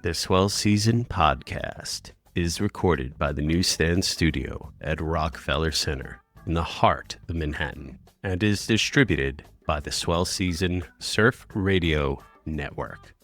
The Swell Season Podcast is recorded by the Newsstand Studio at Rockefeller Center in the heart of Manhattan and is distributed by the Swell Season Surf Radio Network.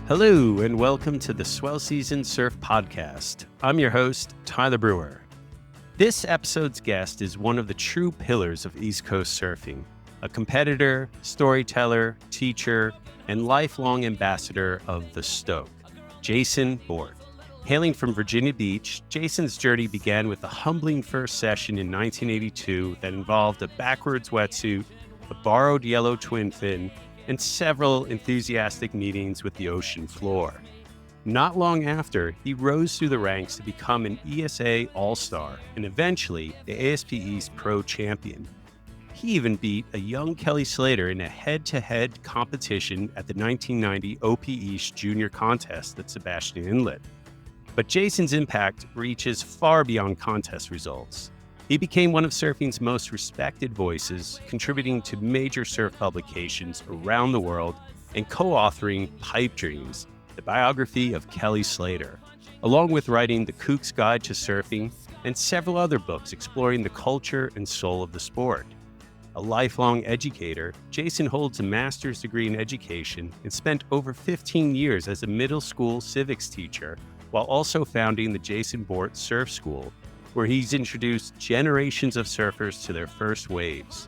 Hello, and welcome to the Swell Season Surf Podcast. I'm your host, Tyler Brewer. This episode's guest is one of the true pillars of East Coast surfing, a competitor, storyteller, teacher, and lifelong ambassador of the Stoke, Jason Borte. Hailing from Virginia Beach, Jason's journey began with a humbling first session in 1982 that involved a backwards wetsuit, a borrowed yellow twin fin, and several enthusiastic meetings with the ocean floor. Not long after, he rose through the ranks to become an ESA All-Star and eventually the ASP East Pro Champion. He even beat a young Kelly Slater in a head-to-head competition at the 1990 OP East Junior Contest at Sebastian Inlet. But Jason's impact reaches far beyond contest results. He became one of surfing's most respected voices, contributing to major surf publications around the world and co-authoring Pipe Dreams, the biography of Kelly Slater, along with writing The Kooks Guide to Surfing and several other books exploring the culture and soul of the sport. A lifelong educator, Jason holds a master's degree in education and spent over 15 years as a middle school civics teacher, while also founding the Jason Borte Surf School, where he's introduced generations of surfers to their first waves.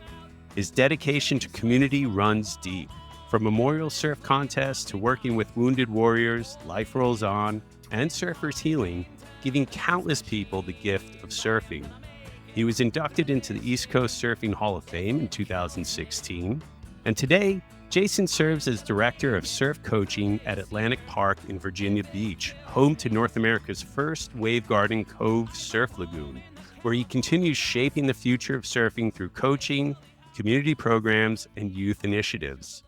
His dedication to community runs deep. From memorial surf contests to working with wounded warriors, Life Rolls On, and Surfers Healing, giving countless people the gift of surfing. He was inducted into the East Coast Surfing Hall of Fame in 2016, and today, Jason serves as Director of Surf Coaching at Atlantic Park in Virginia Beach, home to North America's first Wavegarden Cove surf lagoon, where he continues shaping the future of surfing through coaching, community programs, and youth initiatives.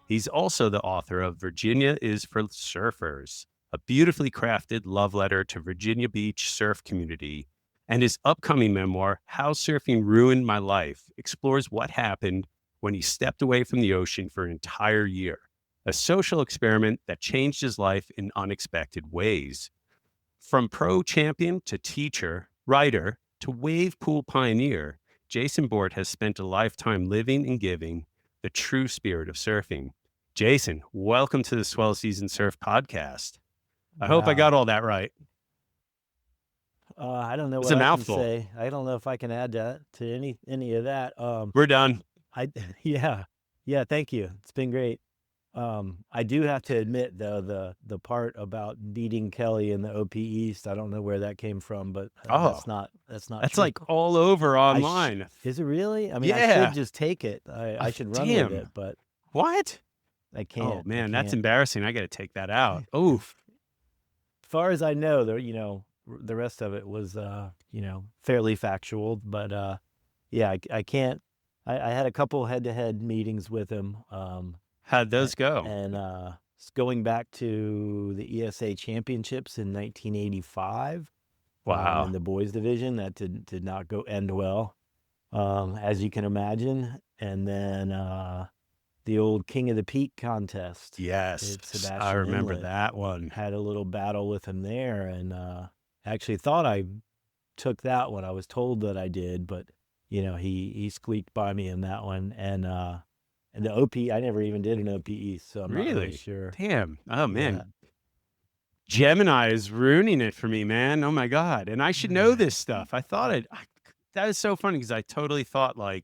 He's also the author of Virginia is for Surfers, a beautifully crafted love letter to Virginia Beach surf community, and his upcoming memoir, How Surfing Ruined My Life, explores what happened when he stepped away from the ocean for an entire year, a social experiment that changed his life in unexpected ways. From pro champion to teacher, writer, to wave pool pioneer, Jason Borte has spent a lifetime living and giving the true spirit of surfing. Jason, welcome to the Swell Season Surf Podcast. I hope I got all that right. I don't know It's what a I mouthful. can say. I don't know if I can add that to any of that. We're done. Yeah, thank you. It's been great. I do have to admit though, the part about beating Kelly in the OP East, I don't know where that came from, but that's not That's true. like all over online. Is it really? I mean, Yeah. I should just take it. I should run Damn. with it, but What? I can't. Oh man, I that's can't. embarrassing. I got to take that out. Oof. As far as I know, the rest of it was fairly factual, but yeah, I can't. I had a couple head-to-head meetings with him. How'd those go? And going back to the ESA championships in 1985. Wow. In the boys division, that did not end well, as you can imagine. And then the old King of the Peak contest. Yes, at Sebastian I remember Inlet. that one. Had a little battle with him there, and actually thought I took that one. I was told that I did, but he squeaked by me in that one. And the OP, I never even did an OP East, so I'm not really sure. Damn. Oh man. Gemini is ruining it for me, man. Oh my God. And I should know this stuff. That is so funny because I totally thought I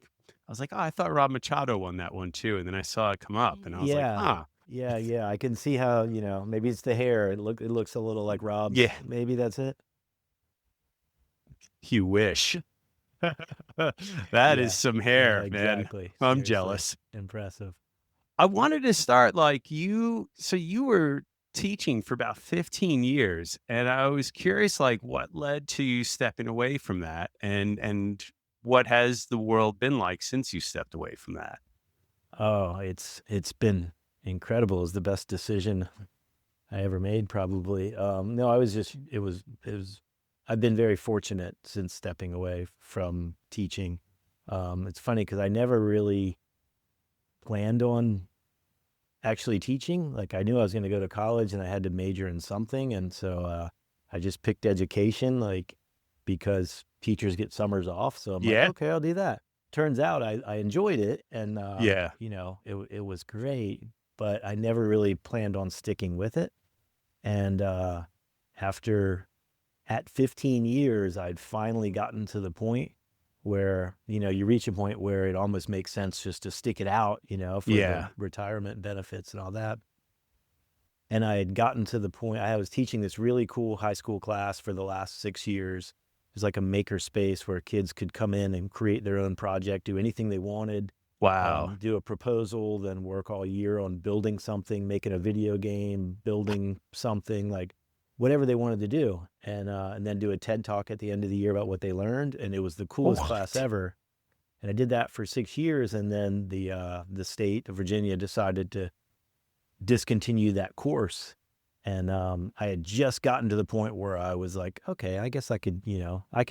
was like, oh, I thought Rob Machado won that one too. And then I saw it come up and I was like, Yeah. huh, Yeah. I can see how, maybe it's the hair. It looks a little like Rob's. yeah, Maybe that's it. you wish. That is Yeah. some Yeah, hair, man. exactly. I'm Seriously. jealous. Impressive. I wanted to start so you were teaching for about 15 years, and I was curious, what led to you stepping away from that, and what has the world been like since you stepped away from that? Oh, it's been incredible. It's the best decision I ever made, probably. No, I was just it was I've been very fortunate since stepping away from teaching. It's funny because I never really planned on actually teaching. Like I knew I was going to go to college and I had to major in something, and so I just picked education, like because teachers get summers off. So I'm like, Yeah, okay, I'll do that. Turns out I enjoyed it, and yeah, it was great, but I never really planned on sticking with it. And after at 15 years, I'd finally gotten to the point where, you reach a point where it almost makes sense just to stick it out, for the yeah. retirement benefits and all that. And I had gotten to the point, I was teaching this really cool high school class for the last 6 years. It was like a maker space where kids could come in and create their own project, do anything they wanted, Wow. do a proposal, then work all year on building something, making a video game, building something, like whatever they wanted to do, and then do a TED talk at the end of the year about what they learned. And it was the coolest class What? ever. And I did that for 6 years, and then the state of Virginia decided to discontinue that course. And I had just gotten to the point where I was like, okay, I guess I can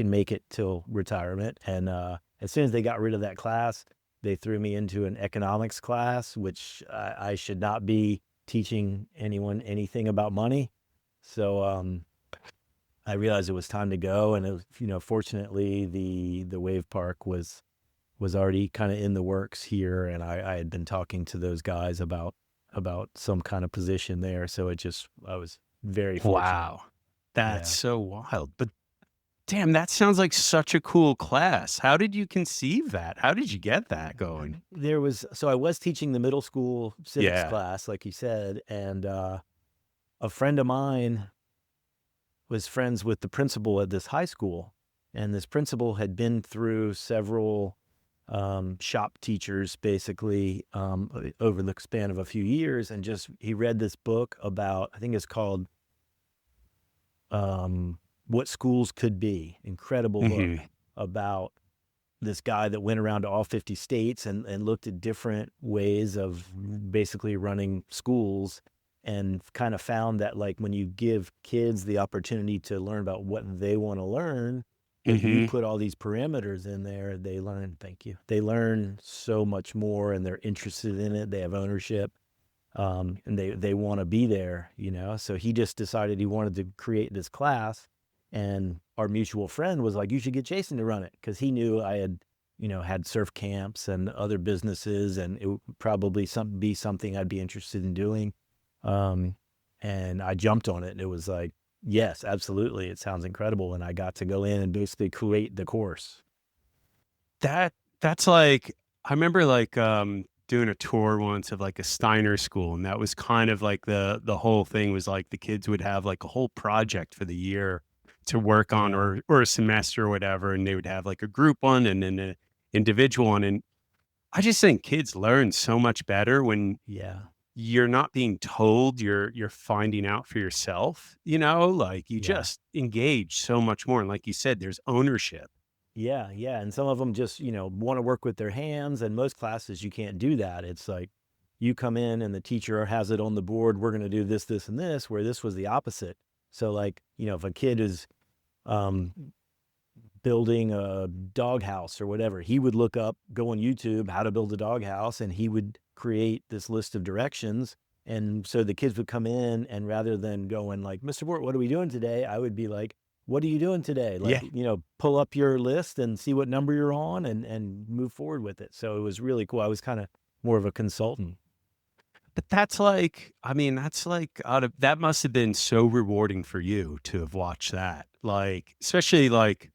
make it till retirement. And as soon as they got rid of that class, they threw me into an economics class, which I should not be teaching anyone anything about money. So I realized it was time to go. And it was, fortunately, the wave park was already kind of in the works here, and I had been talking to those guys about some kind of position there. So I was very fortunate. Wow. That's Yeah. so wild. But damn, that sounds like such a cool class. How did you conceive that? How did you get that going? So I was teaching the middle school civics Yeah. class, like you said, and a friend of mine was friends with the principal at this high school, and this principal had been through several shop teachers, basically, over the span of a few years, and he read this book about, I think it's called What Schools Could Be. Incredible book Hmm. about this guy that went around to all 50 states and looked at different ways of basically running schools, and kind of found that, like, when you give kids the opportunity to learn about what they want to learn, but you Hmm. put all these parameters in there, they learn so much more, and they're interested in it. They have ownership, and they want to be there, So he just decided he wanted to create this class, and our mutual friend was like, you should get Jason to run it, because he knew I had, had surf camps and other businesses, and it would probably be something I'd be interested in doing. Um, and I jumped on it, and it was like, yes, absolutely. It sounds incredible. And I got to go in and basically create the course. That's I remember doing a tour once of like a Steiner school, and that was kind of like the whole thing was like the kids would have like a whole project for the year to work on, Yeah. or a semester or whatever, and they would have like a group one and then an individual one. And I just think kids learn so much better when Yeah. you're not being told, you're finding out for yourself, like you Yeah. just engage so much more. And like you said, there's ownership. Yeah. Yeah. And some of them just, want to work with their hands. And most classes, you can't do that. It's like you come in and the teacher has it on the board. We're going to do this, this, and this, where this was the opposite. So, like, if a kid is um, building a doghouse or whatever, he would look up, go on YouTube, how to build a doghouse, and he would create this list of directions. And so the kids would come in, and rather than going like, Mr. Borte, what are we doing today? I would be like, what are you doing today? Like, Yeah. pull up your list and see what number you're on, and move forward with it. So it was really cool. I was kind of more of a consultant. But that's like, I mean, that's like that must have been so rewarding for you to have watched that. Like, especially like,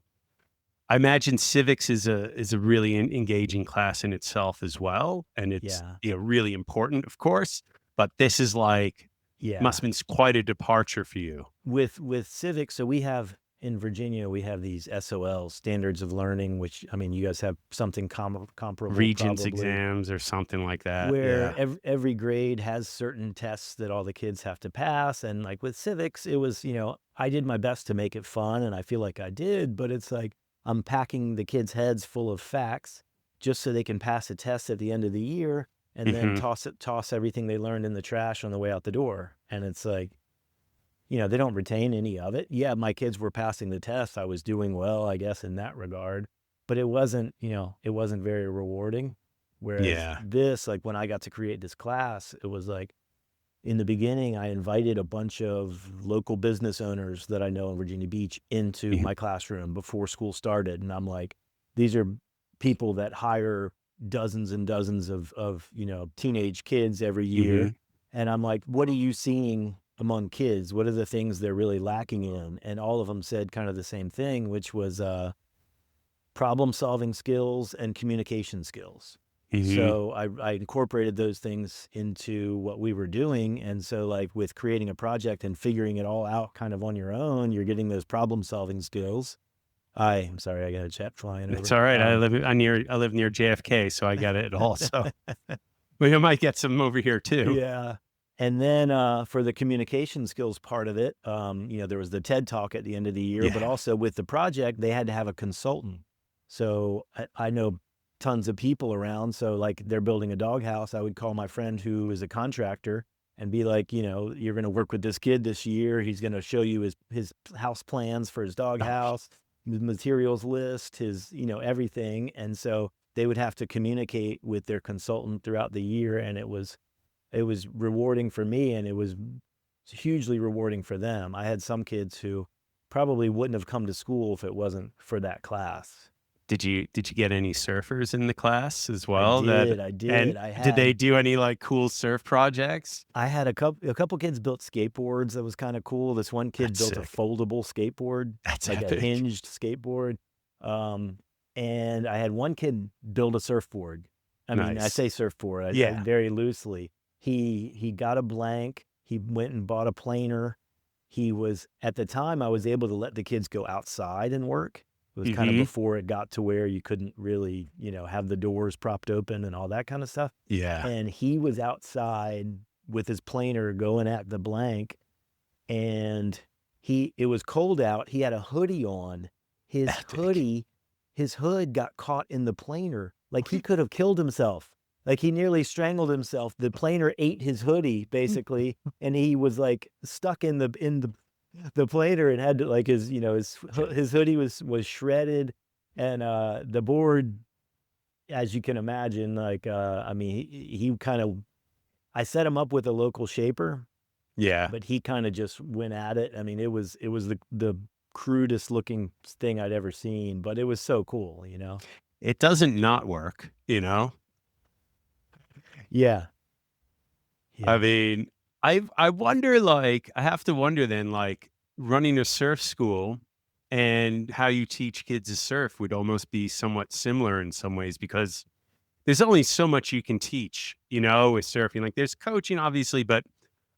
I imagine civics is a really engaging class in itself as well, and it's, Yeah. really important, of course. But this is like must Yeah. have been quite a departure for you. With civics, so we have in Virginia, we have these SOLs, standards of learning, which, I mean, you guys have something comparable Regents probably, exams or something like that. where Yeah. every grade has certain tests that all the kids have to pass. And like with civics, it was, I did my best to make it fun, and I feel like I did, but it's like I'm packing the kids' heads full of facts just so they can pass a test at the end of the year, and then Hmm. toss everything they learned in the trash on the way out the door. And it's like, they don't retain any of it. Yeah, my kids were passing the test. I was doing well, I guess, in that regard, but it wasn't, it wasn't very rewarding. Whereas Yeah. this, like when I got to create this class, it was like in the beginning, I invited a bunch of local business owners that I know in Virginia Beach into Mhm. my classroom before school started. And I'm like, these are people that hire dozens and dozens of teenage kids every year. Mhm. And I'm like, what are you seeing among kids? What are the things they're really lacking in? And all of them said kind of the same thing, which was problem solving skills and communication skills. Mhm. So I incorporated those things into what we were doing. And so like with creating a project and figuring it all out kind of on your own, you're getting those problem solving skills. I'm sorry, I got a jet flying It's over. all right. I live near JFK, so I get it also. We might get some over here too. Yeah. And then for the communication skills part of it, there was the TED Talk at the end of the year, but Yeah. also with the project, they had to have a consultant. So I know tons of people around. So like they're building a doghouse, I would call my friend who is a contractor and be like, you're going to work with this kid this year. He's going to show you his house plans for his doghouse, his materials list, his, everything. And so they would have to communicate with their consultant throughout the year. And it was rewarding for me, and it was hugely rewarding for them. I had some kids who probably wouldn't have come to school if it wasn't for that class. Did you get any surfers in the class as I well? did. And I did they had do any like cool surf projects? I had a couple kids built skateboards that was kind of cool. This one kid That's built a sick. foldable skateboard, That's like a epic. hinged skateboard. Um, and I had one kid build a surfboard. I mean, I Nice. say surfboard, I Yeah. very loosely. He got a blank. He went and bought a planer. At the time, I was able to let the kids go outside and work. It was kind of Hmm. before it got to where you couldn't really, have the doors propped open and all that kind of stuff. Yeah. And he was outside with his planer going at the blank, and it was cold out. He had a hoodie on. His Epic. hoodie, his hood got caught in the planer. Like he could have killed himself. Like he nearly strangled himself. The planer ate his hoodie basically, and he was like stuck in the planer and had to like his hoodie was shredded, and the board, as you can imagine, like I mean he kind of, I set him up with a local shaper, Yeah. but he kind of just went at it. I mean, it was the crudest looking thing I'd ever seen, but it was so cool. It doesn't not work. Yeah, I yeah, mean, I wonder, like, I have to wonder then, like, running a surf school and how you teach kids to surf would almost be somewhat similar in some ways because there's only so much you can teach, with surfing. Like, there's coaching, obviously, but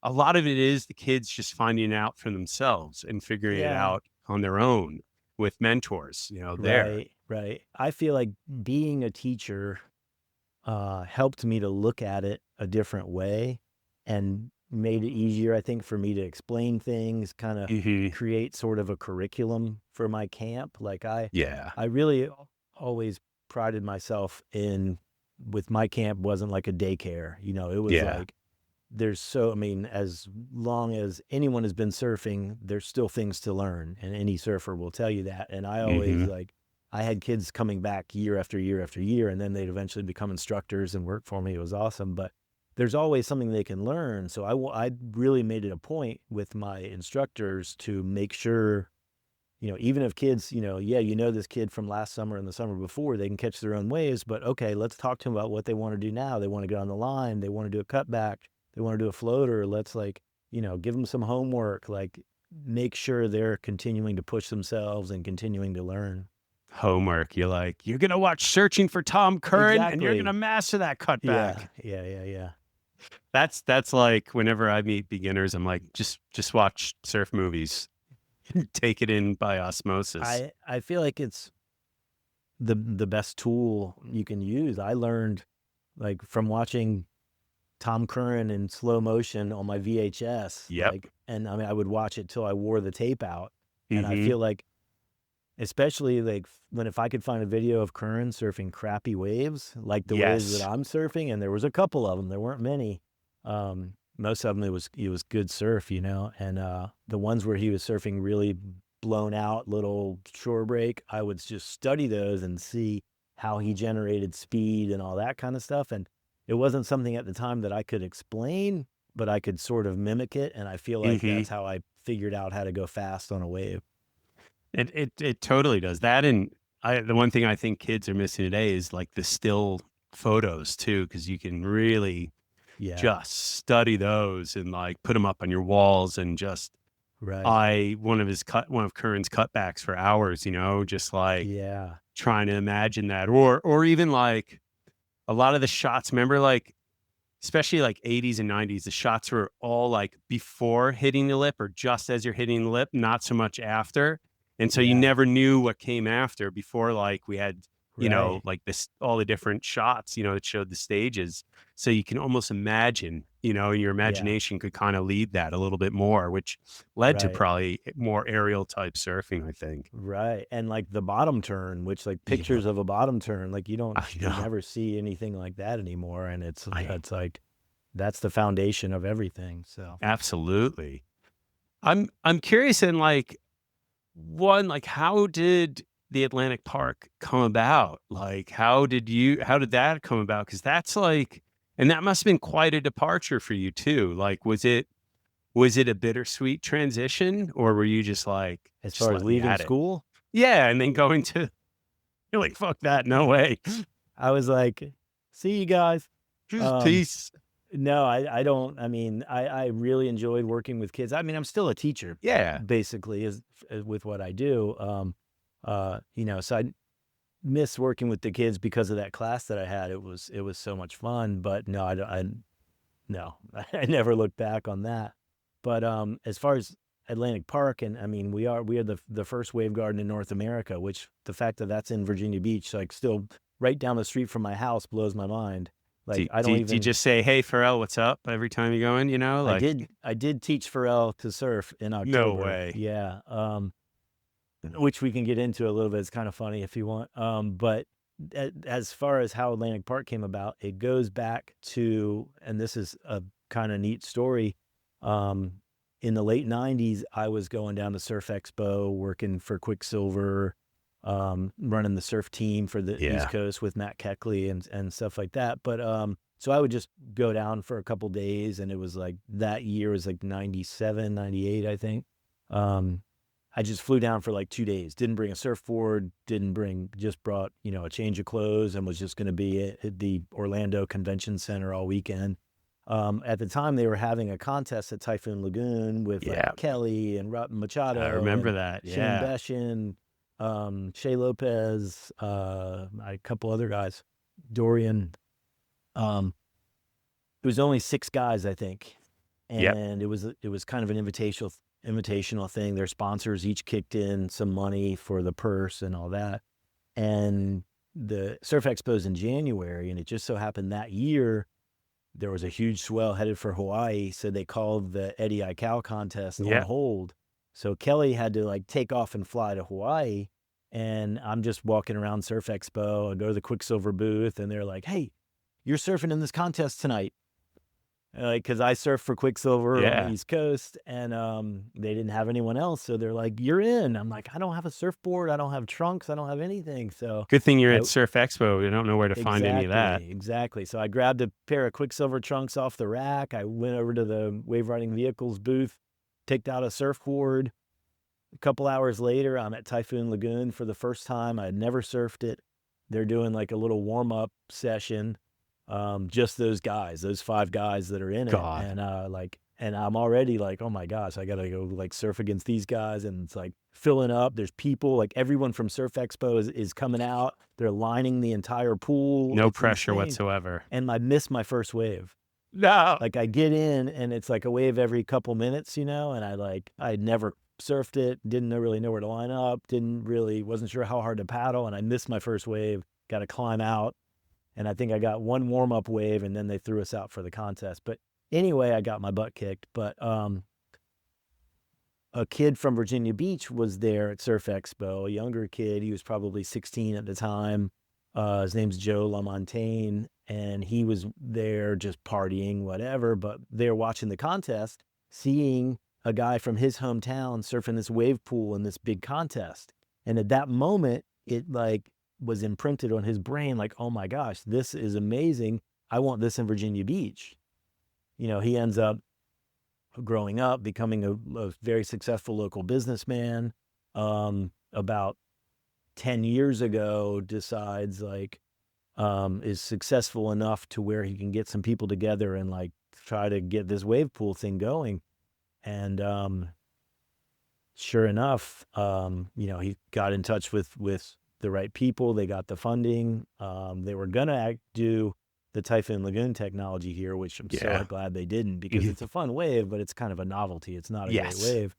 a lot of it is the kids just finding it out for themselves and figuring it yeah. out on their own with mentors, there. Right, right. I feel like being a teacher helped me to look at it a different way, and made it easier, I think, for me to explain things, kind of Hmm. create sort of a curriculum for my camp. Like Yeah. I really always prided myself in, with my camp wasn't like a daycare. It was Yeah. like I mean, as long as anyone has been surfing, there's still things to learn, and any surfer will tell you that. And I always Hmm. I had kids coming back year after year after year, and then they'd eventually become instructors and work for me. It was awesome, but there's always something they can learn. So I really made it a point with my instructors to make sure, even if kids, yeah, this kid from last summer and the summer before, they can catch their own waves, but okay, let's talk to them about what they want to do now. They want to get on the line. They want to do a cutback. they want to do a floater, let's like, give them some homework, like make sure they're continuing to push themselves and continuing to learn. Homework. You're going to watch Searching for Tom Curren and you're going to Exactly. master that cutback. Yeah. That's like whenever I meet beginners, I'm like, just watch surf movies. Take it in by osmosis. I feel like it's the best tool you can use. I learned like from watching Tom Curren in slow motion on my VHS. Yep. Like, and I mean, I would watch it till I wore the tape out. And I Mhm. feel like, especially like if I could find a video of Curren surfing crappy waves, like the waves Yes. that I'm surfing, and there was a couple of them, there weren't many. Most of them, it was good surf, and the ones where he was surfing really blown out little shore break, I would just study those and see how he generated speed and all that kind of stuff. And it wasn't something at the time that I could explain, but I could sort of mimic it. And I feel like Mhm. that's how I figured out how to go fast on a wave. It totally does that. And the one thing I think kids are missing today is like the still photos too, because you can really Yeah. just study those and like put them up on your walls and just Right. one of Curren's cutbacks for hours, just like Yeah. trying to imagine that, or even like a lot of the shots. Remember, like especially like 80s and 90s, the shots were all like before hitting the lip or just as you're hitting the lip, not so much after. And so you Yeah. never knew what came after before, like we had, Right. like this, all the different shots, that showed the stages. So you can almost imagine, your imagination could kind of lead that a little bit more, which led to Right. probably more aerial type surfing, I think. Right. And like the bottom turn, which like Yeah, pictures of a bottom turn, like you I know. never see anything like that anymore. And it's I like, that's the foundation of everything. So absolutely. I'm curious in like one, like how did the Atlantic Park come about? Like how did that come about? Because that's like, and that must have been quite a departure for you too. Like was it a bittersweet transition, or were you just like, as just far as let me leaving at it? school, Yeah, and then going to you're like, fuck that, no way. I was like, see you guys. Just Um, peace. no, I don't. I mean, I really enjoyed working with kids. I mean, I'm still a teacher, Yeah. basically, with what I do. So I miss working with the kids because of that class that I had. It was so much fun. But no, no, I never looked back on that. But as far as Atlantic Park, and I mean, we are the first Wavegarden in North America, which the fact that that's in Virginia Beach, like still right down the street from my house, blows my mind. Like I don't Do you even. just say, hey, Pharrell, what's up every time you go in, like, I did teach Pharrell to surf in no October. way. Yeah. Which we can get into a little bit. It's kind of funny if you want. But as far as how Atlantic Park came about, it goes back to, and this is a kind of neat story. In the late 90s, I was going down to Surf Expo, working for Quicksilver, running the surf team for the Yeah. East Coast with Matt Keckley and stuff like that. But so I would just go down for a couple days, and it was like that year was like 97, 98, I think. I just flew down for like 2 days, didn't bring a surfboard, just brought, a change of clothes, and was just going to be at the Orlando Convention Center all weekend. At the time, they were having a contest at Typhoon Lagoon with Yeah. like Kelly and Rob I Machado remember and that. Shane Yeah. Beshin, Shea Lopez, a couple other guys, Dorian. It was only 6 guys, I think, Yep. and it was kind of an invitational thing. Their sponsors each kicked in some money for the purse and all that. And the Surf Expo's in January, and it just so happened that year there was a huge swell headed for Hawaii, so they called the Eddie Aikau contest on Yep. hold. So Kelly had to like take off and fly to Hawaii, and I'm just walking around Surf Expo. I go to the Quicksilver booth, and they're like, "Hey, you're surfing in this contest tonight." Like, because I surf for Quicksilver on the Yeah. East Coast, and they didn't have anyone else, so they're like, "You're in." I'm like, "I don't have a surfboard, I don't have trunks, I don't have anything." So Good thing you're I at Surf Expo. I don't know where to find any of that. exactly. So I grabbed a pair of Quicksilver trunks off the rack. I went over to the Wave Riding Vehicles booth, picked out a surfboard. A couple hours later, I'm at Typhoon Lagoon for the first time. I had never surfed it. They're doing like a little warm up session. Just those guys, those 5 guys that are in it. God. And I'm already like, oh my gosh, I gotta go like surf against these guys. And it's like filling up. There's people, like everyone from Surf Expo is coming out. They're lining the entire pool. No It's pressure insane. whatsoever. And I missed my first wave. No. Like I get in and it's like a wave every couple minutes, and I'd never surfed it, didn't really know where to line up, wasn't sure how hard to paddle. And I missed my first wave, got to climb out. And I think I got one warm up wave and then they threw us out for the contest. But anyway, I got my butt kicked. But a kid from Virginia Beach was there at Surf Expo, a younger kid. He was probably 16 at the time. His name's Joe LaMontagne, and he was there just partying, whatever. But they're watching the contest, seeing a guy from his hometown surfing this wave pool in this big contest. And at that moment, it like was imprinted on his brain, like, oh my gosh, this is amazing. I want this in Virginia Beach. He ends up growing up, becoming a very successful local businessman. About 10 years ago, decides is successful enough to where he can get some people together and like try to get this wave pool thing going. And sure enough, he got in touch with the right people. They got the funding. They were gonna do the Typhoon Lagoon technology here, which I'm so glad they didn't, because it's a fun wave, but it's kind of a novelty. It's not a great wave.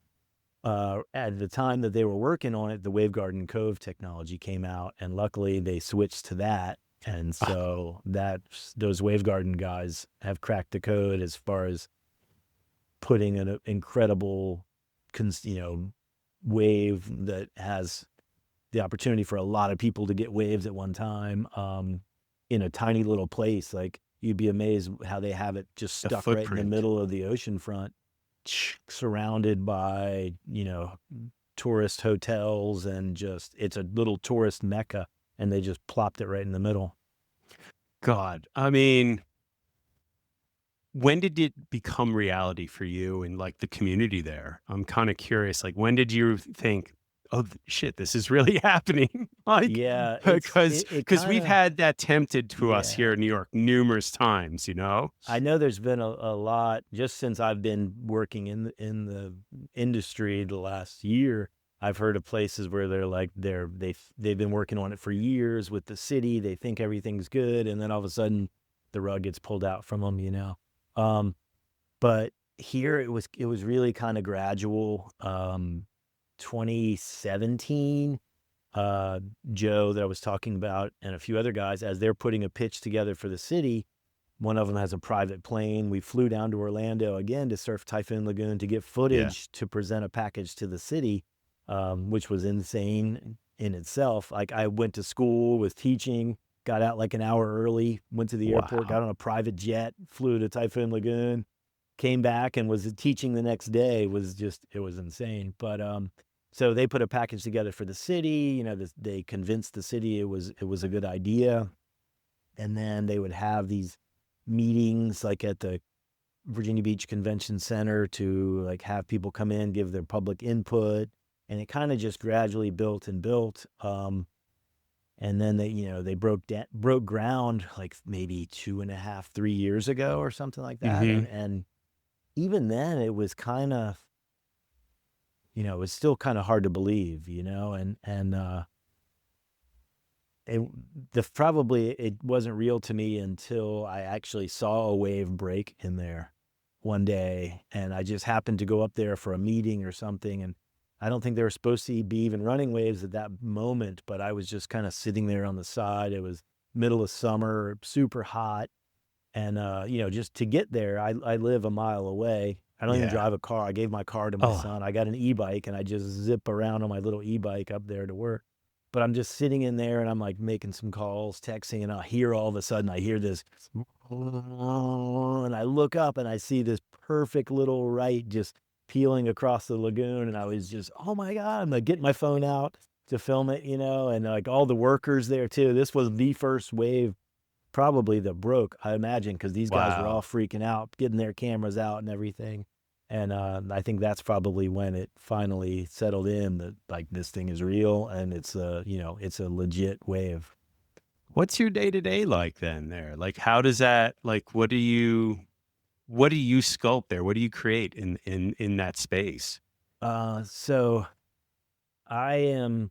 At the time that they were working on it, the Wavegarden Cove technology came out, and luckily they switched to that. And so those Wavegarden guys have cracked the code as far as putting an incredible, wave that has the opportunity for a lot of people to get waves at one time, in a tiny little place. Like, you'd be amazed how they have it just stuck right in the middle of the ocean front, surrounded by, tourist hotels, and it's a little tourist mecca, and they just plopped it right in the middle. God, I mean, when did it become reality for you and like the community there? I'm kind of curious, like, when did you think, oh shit, this is really happening? Yeah, because we've had that tempted to us here in New York numerous times. I know there's been a lot just since I've been working in the industry the last year. I've heard of places where they've been working on it for years with the city. They think everything's good, and then all of a sudden the rug gets pulled out from them. But here it was really kind of gradual. 2017, Joe that I was talking about and a few other guys, as they're putting a pitch together for the city, one of them has a private plane. We flew down to Orlando again to surf Typhoon Lagoon to get footage to present a package to the city, which was insane in itself. Like, I went to school, was teaching, got out like an hour early, went to the airport, got on a private jet, flew to Typhoon Lagoon, came back and was teaching the next day. It was insane. But so they put a package together for the city. They convinced the city it was a good idea, and then they would have these meetings like at the Virginia Beach Convention Center to like have people come in, give their public input, and it kind of just gradually built and built. And then they broke ground like maybe 2.5, 3 years ago or something like that. And even then it was kind of, it was still kind of hard to believe, it wasn't real to me until I actually saw a wave break in there one day, and I just happened to go up there for a meeting or something, and I don't think they were supposed to be even running waves at that moment, but I was just kind of sitting there on the side. It was middle of summer, super hot. And, just to get there, I live a mile away. I don't even drive a car. I gave my car to my son. I got an e-bike, and I just zip around on my little e-bike up there to work. But I'm just sitting in there, and I'm like making some calls, texting, and all of a sudden I hear this, and I look up and I see this perfect little right just peeling across the lagoon. And I was just, oh my God, I'm like getting my phone out to film it, and like all the workers there too. This was the first wave probably that broke, I imagine, because these guys were all freaking out, getting their cameras out and everything. And I think that's probably when it finally settled in that like this thing is real and it's a legit wave. What's your day to day like then there? Like, how does that, like, what do you sculpt there? What do you create in that space? So I am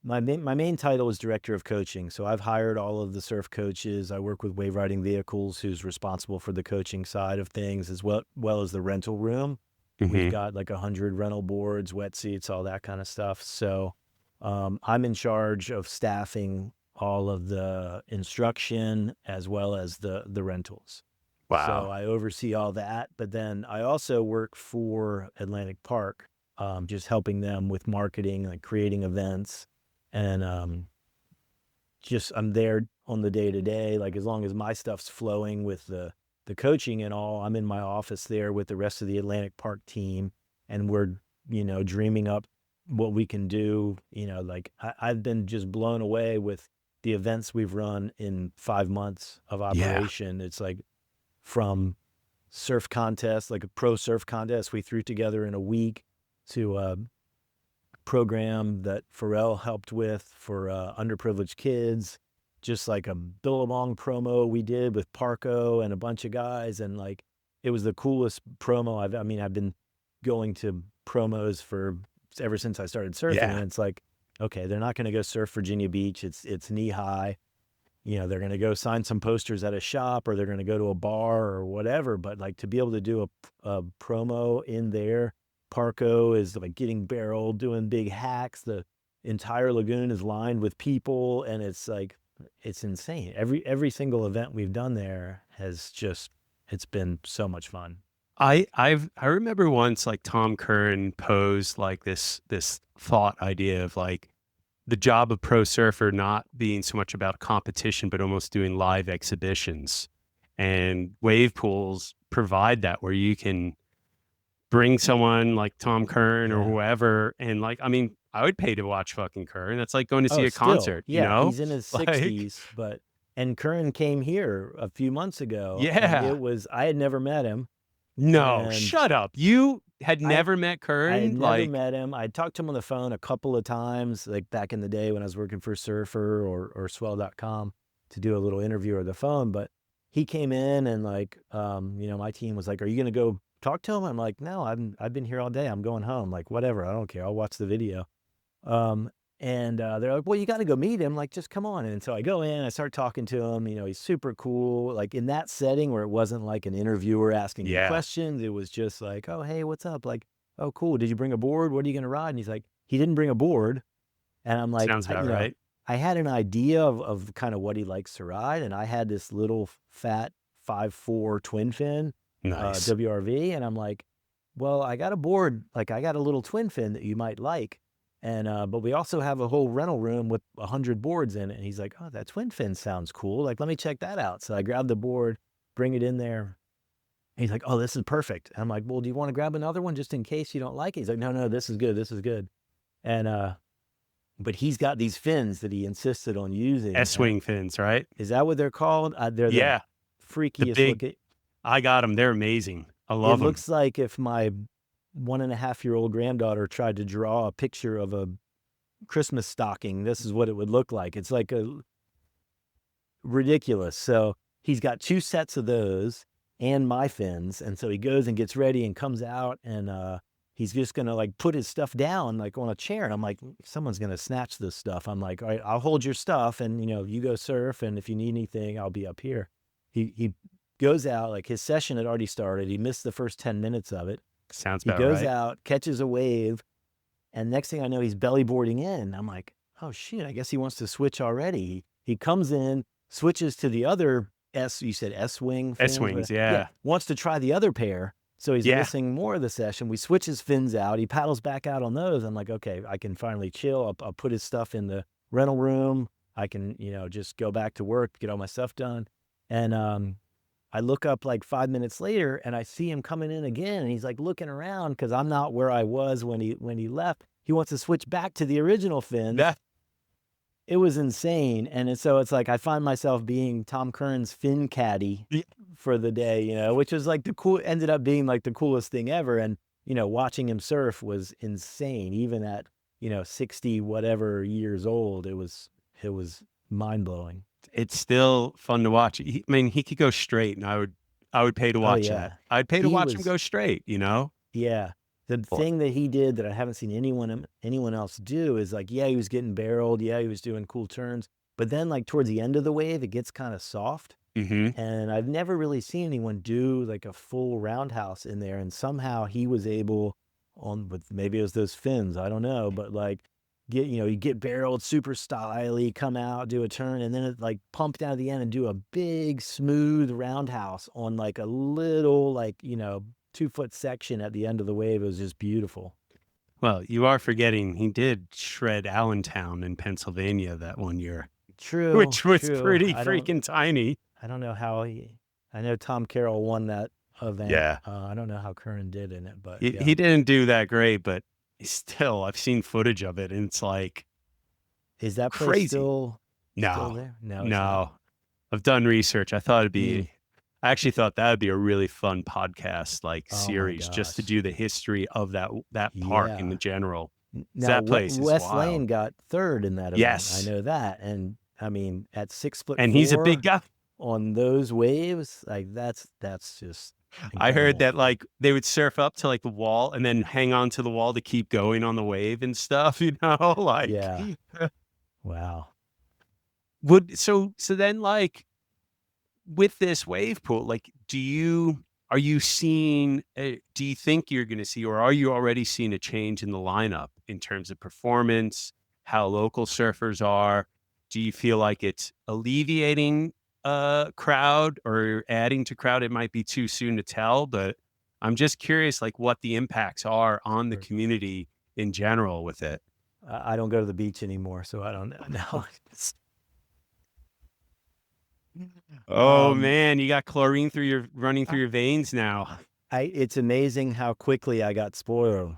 my main title is director of coaching. So I've hired all of the surf coaches. I work with Wave Riding Vehicles, who's responsible for the coaching side of things, as well as the rental room. We've Mm-hmm. got like 100 rental boards, wet seats, all that kind of stuff. So I'm in charge of staffing all of the instruction as well as the rentals. So Wow. I oversee all that. But then I also work for Atlantic Park, just helping them with marketing, like creating events. And just I'm there on the day to day. Like as long as my stuff's flowing with the coaching and all, I'm in my office there with the rest of the Atlantic Park team, and we're dreaming up what we can do. Like I've been just blown away with the events we've run in 5 months of Yeah. operation. It's like from surf contest, like a pro surf contest we threw together in a week, to a program that Pharrell helped with for underprivileged kids, just like a Billabong promo we did with Parco and a bunch of guys. And like, it was the coolest promo. I've been going to promos for ever since I started surfing. Yeah. And it's like, okay, they're not going to go surf Virginia Beach. It's knee high. They're going to go sign some posters at a shop, or they're going to go to a bar or whatever. But like, to be able to do a promo in there, Parco is like getting barreled, doing big hacks. The entire lagoon is lined with people, and it's like, it's insane. Every single event we've done there it's been so much fun. I remember once, like, Tom Curren posed like this thought idea of like the job of pro surfer not being so much about competition, but almost doing live exhibitions. And wave pools provide that, where you can bring someone like Tom Curren or Yeah. whoever. And like, I mean, I would pay to watch fucking Curren. That's like going to see Oh, a still, concert, yeah, he's in his Like, 60s, and Curran came here a few months ago, and yeah. I had never met him, No, and shut up. You had I never met I had Curren? never Like, met him. I talked to him on the phone a couple of times, like back in the day when I was working for Surfer or Swell.com, to do a little interview over the phone. But he came in, and like, my team was like, "Are you going to go talk to him?" I'm like, "No, I've been here all day. I'm going home. Like, whatever. I don't care. I'll watch the video." Um, and they're like, "Well, you got to go meet him. Like, just come on." And so I go in, I start talking to him. He's super cool. Like in that setting where it wasn't like an interviewer asking me yeah, questions, it was just like, "Oh, hey, what's up?" Like, "Oh, cool. Did you bring a board? What are you going to ride?" And he's like, he didn't bring a board. And I'm like, sounds about right. I had an idea of kind of what he likes to ride. And I had this little fat 5'4" twin fin, Nice. WRV. And I'm like, well, I got a board, like I got a little twin fin that you might like. And, but we also have a whole rental room with 100 boards in it. And he's like, "Oh, that twin fin sounds cool. Like, let me check that out." So I grabbed the board, bring it in there. And he's like, "Oh, this is perfect." And I'm like, "Well, do you want to grab another one just in case you don't like it?" He's like, "No, no, this is good. This is good." And, but he's got these fins that he insisted on using. S-wing fins, right? Is that what they're called? They're the Yeah. The freakiest big, looking. I got them. They're amazing. I It love them. looks like if my 1.5-year-old granddaughter tried to draw a picture of a Christmas stocking, this is what it would look like. It's like a ridiculous. So he's got 2 sets of those and my fins. And so he goes and gets ready and comes out, and he's just going to like put his stuff down like on a chair. And I'm like, someone's going to snatch this stuff. I'm like, "All right, I'll hold your stuff, and you go surf. And if you need anything, I'll be up here." He goes out, like his session had already started. He missed the first 10 minutes of it. Sounds He about goes right. out, catches a wave, and next thing I know, he's belly boarding in. I'm like, "Oh shit, I guess he wants to switch already." He comes in, switches to the other you said S-wing fins? S-wings, Yeah, yeah. wants to try the other pair. So he's Yeah. missing more of the session. We switch his fins out. He paddles back out on those. I'm like, okay, I can finally chill. I'll put his stuff in the rental room. I can, just go back to work, get all my stuff done. And I look up like 5 minutes later, and I see him coming in again, and he's like looking around because I'm not where I was when he left. He wants to switch back to the original fins. That, It was insane. And so it's like I find myself being Tom Curren's fin caddy y- for the day, which was like ended up being like the coolest thing ever. And, watching him surf was insane. Even at, 60 whatever years old, it was mind blowing. it's still fun to watch. I mean, he could go straight, and I would pay to Oh watch that. yeah. I'd pay to He watch him was go straight. You know? Yeah. The Well, thing that he did that I haven't seen anyone else do is like, yeah, he was getting barreled, yeah, he was doing cool turns, but then like towards the end of the wave, it gets kind of soft. mm-hmm. And I've never really seen anyone do like a full roundhouse in there. And somehow he was able on with maybe it was those fins, I don't know, but like you get barreled super styly, come out, do a turn, and then it like pump down at the end and do a big smooth roundhouse on like a little 2-foot section at the end of the wave. It was just beautiful. Well, you are forgetting he did shred Allentown in Pennsylvania that one year, True, which was true. pretty freaking tiny. I don't know how I know Tom Carroll won that event. Yeah. I don't know how Curren did in it, but He, yeah. he didn't do that great, but still, I've seen footage of it, and it's like Is that place crazy. still No, there? No, it's no. not. I've done research. I Mm. actually thought that would be a really fun podcast, like Oh my series, just to gosh. do the history of that park in Yeah. general. Now, That place is West wild. Laine got third in that event. Yes. I know that. And I mean, at 6'4" And he's a big guy. on those waves, like that's just I heard incredible. that like they would surf up to like the wall and then hang on to the wall to keep going on the wave and stuff, like Yeah. Wow. so then like with this wave pool, like do you think you're going to see, or are you already seeing a change in the lineup in terms of performance, how local surfers are? Do you feel like it's alleviating crowd or adding to crowd? It might be too soon to tell, but I'm just curious, like what the impacts are on the Sure. community in general with it. I don't go to the beach anymore, so I don't know. Oh Um, man, you got chlorine running through your veins now. it's amazing how quickly I got spoiled.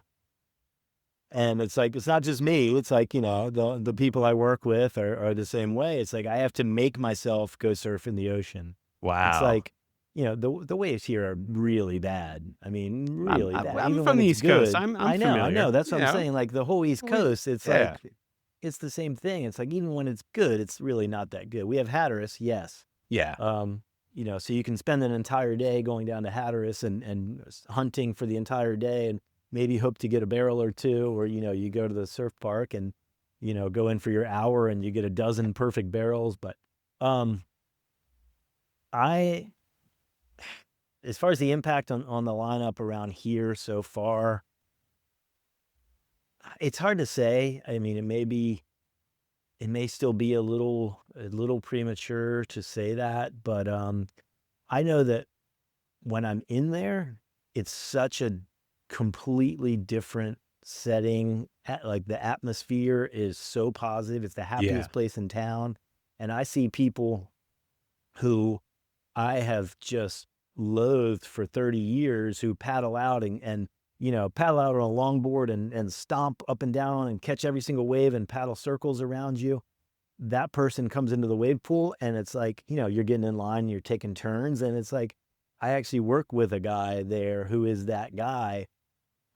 And it's like, it's not just me. It's like, the people I work with are the same way. It's like, I have to make myself go surf in the ocean. Wow. It's like, the waves here are really bad. I mean, really bad. I'm Even from when the it's East Coast. good. I'm I familiar. know. That's what You I'm know? saying. Like the whole East We- Coast, it's yeah. like, it's the same thing. It's like, even when it's good, it's really not that good. We have Hatteras, yes. Yeah. So you can spend an entire day going down to Hatteras and hunting for the entire day and maybe hope to get a barrel or two, or, you go to the surf park and, go in for your hour and you get a dozen perfect barrels. But as far as the impact on the lineup around here so far, it's hard to say. I mean, it may still be a little premature to say that, but I know that when I'm in there, it's such a completely different setting. Like the atmosphere is so positive. It's the happiest place in town. And I see people who I have just loathed for 30 years who paddle out and paddle out on a longboard and stomp up and down and catch every single wave and paddle circles around you. That person comes into the wave pool and it's like, you're getting in line, you're taking turns. And it's like, I actually work with a guy there who is that guy.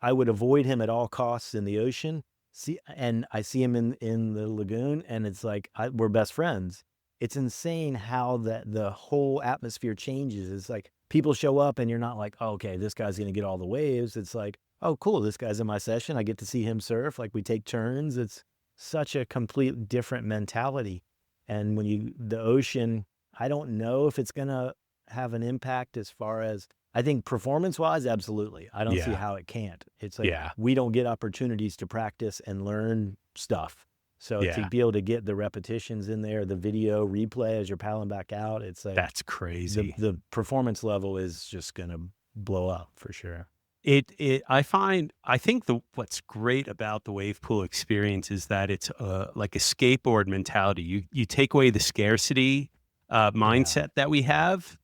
I would avoid him at all costs in the ocean. And I see him in the lagoon and it's like, we're best friends. It's insane how the whole atmosphere changes. It's like people show up and you're not like, oh, okay, this guy's going to get all the waves. It's like, oh, cool, this guy's in my session. I get to see him surf. Like we take turns. It's such a complete different mentality. And when the ocean, I don't know if it's going to have an impact as far as, I think performance-wise, absolutely. I don't see how it can't. It's like we don't get opportunities to practice and learn stuff. So to be able to get the repetitions in there, the video replay as you're paddling back out, it's like That's crazy. The performance level is just gonna blow up for sure. I think what's great about the wave pool experience is that it's like a skateboard mentality. You take away the scarcity mindset that we have,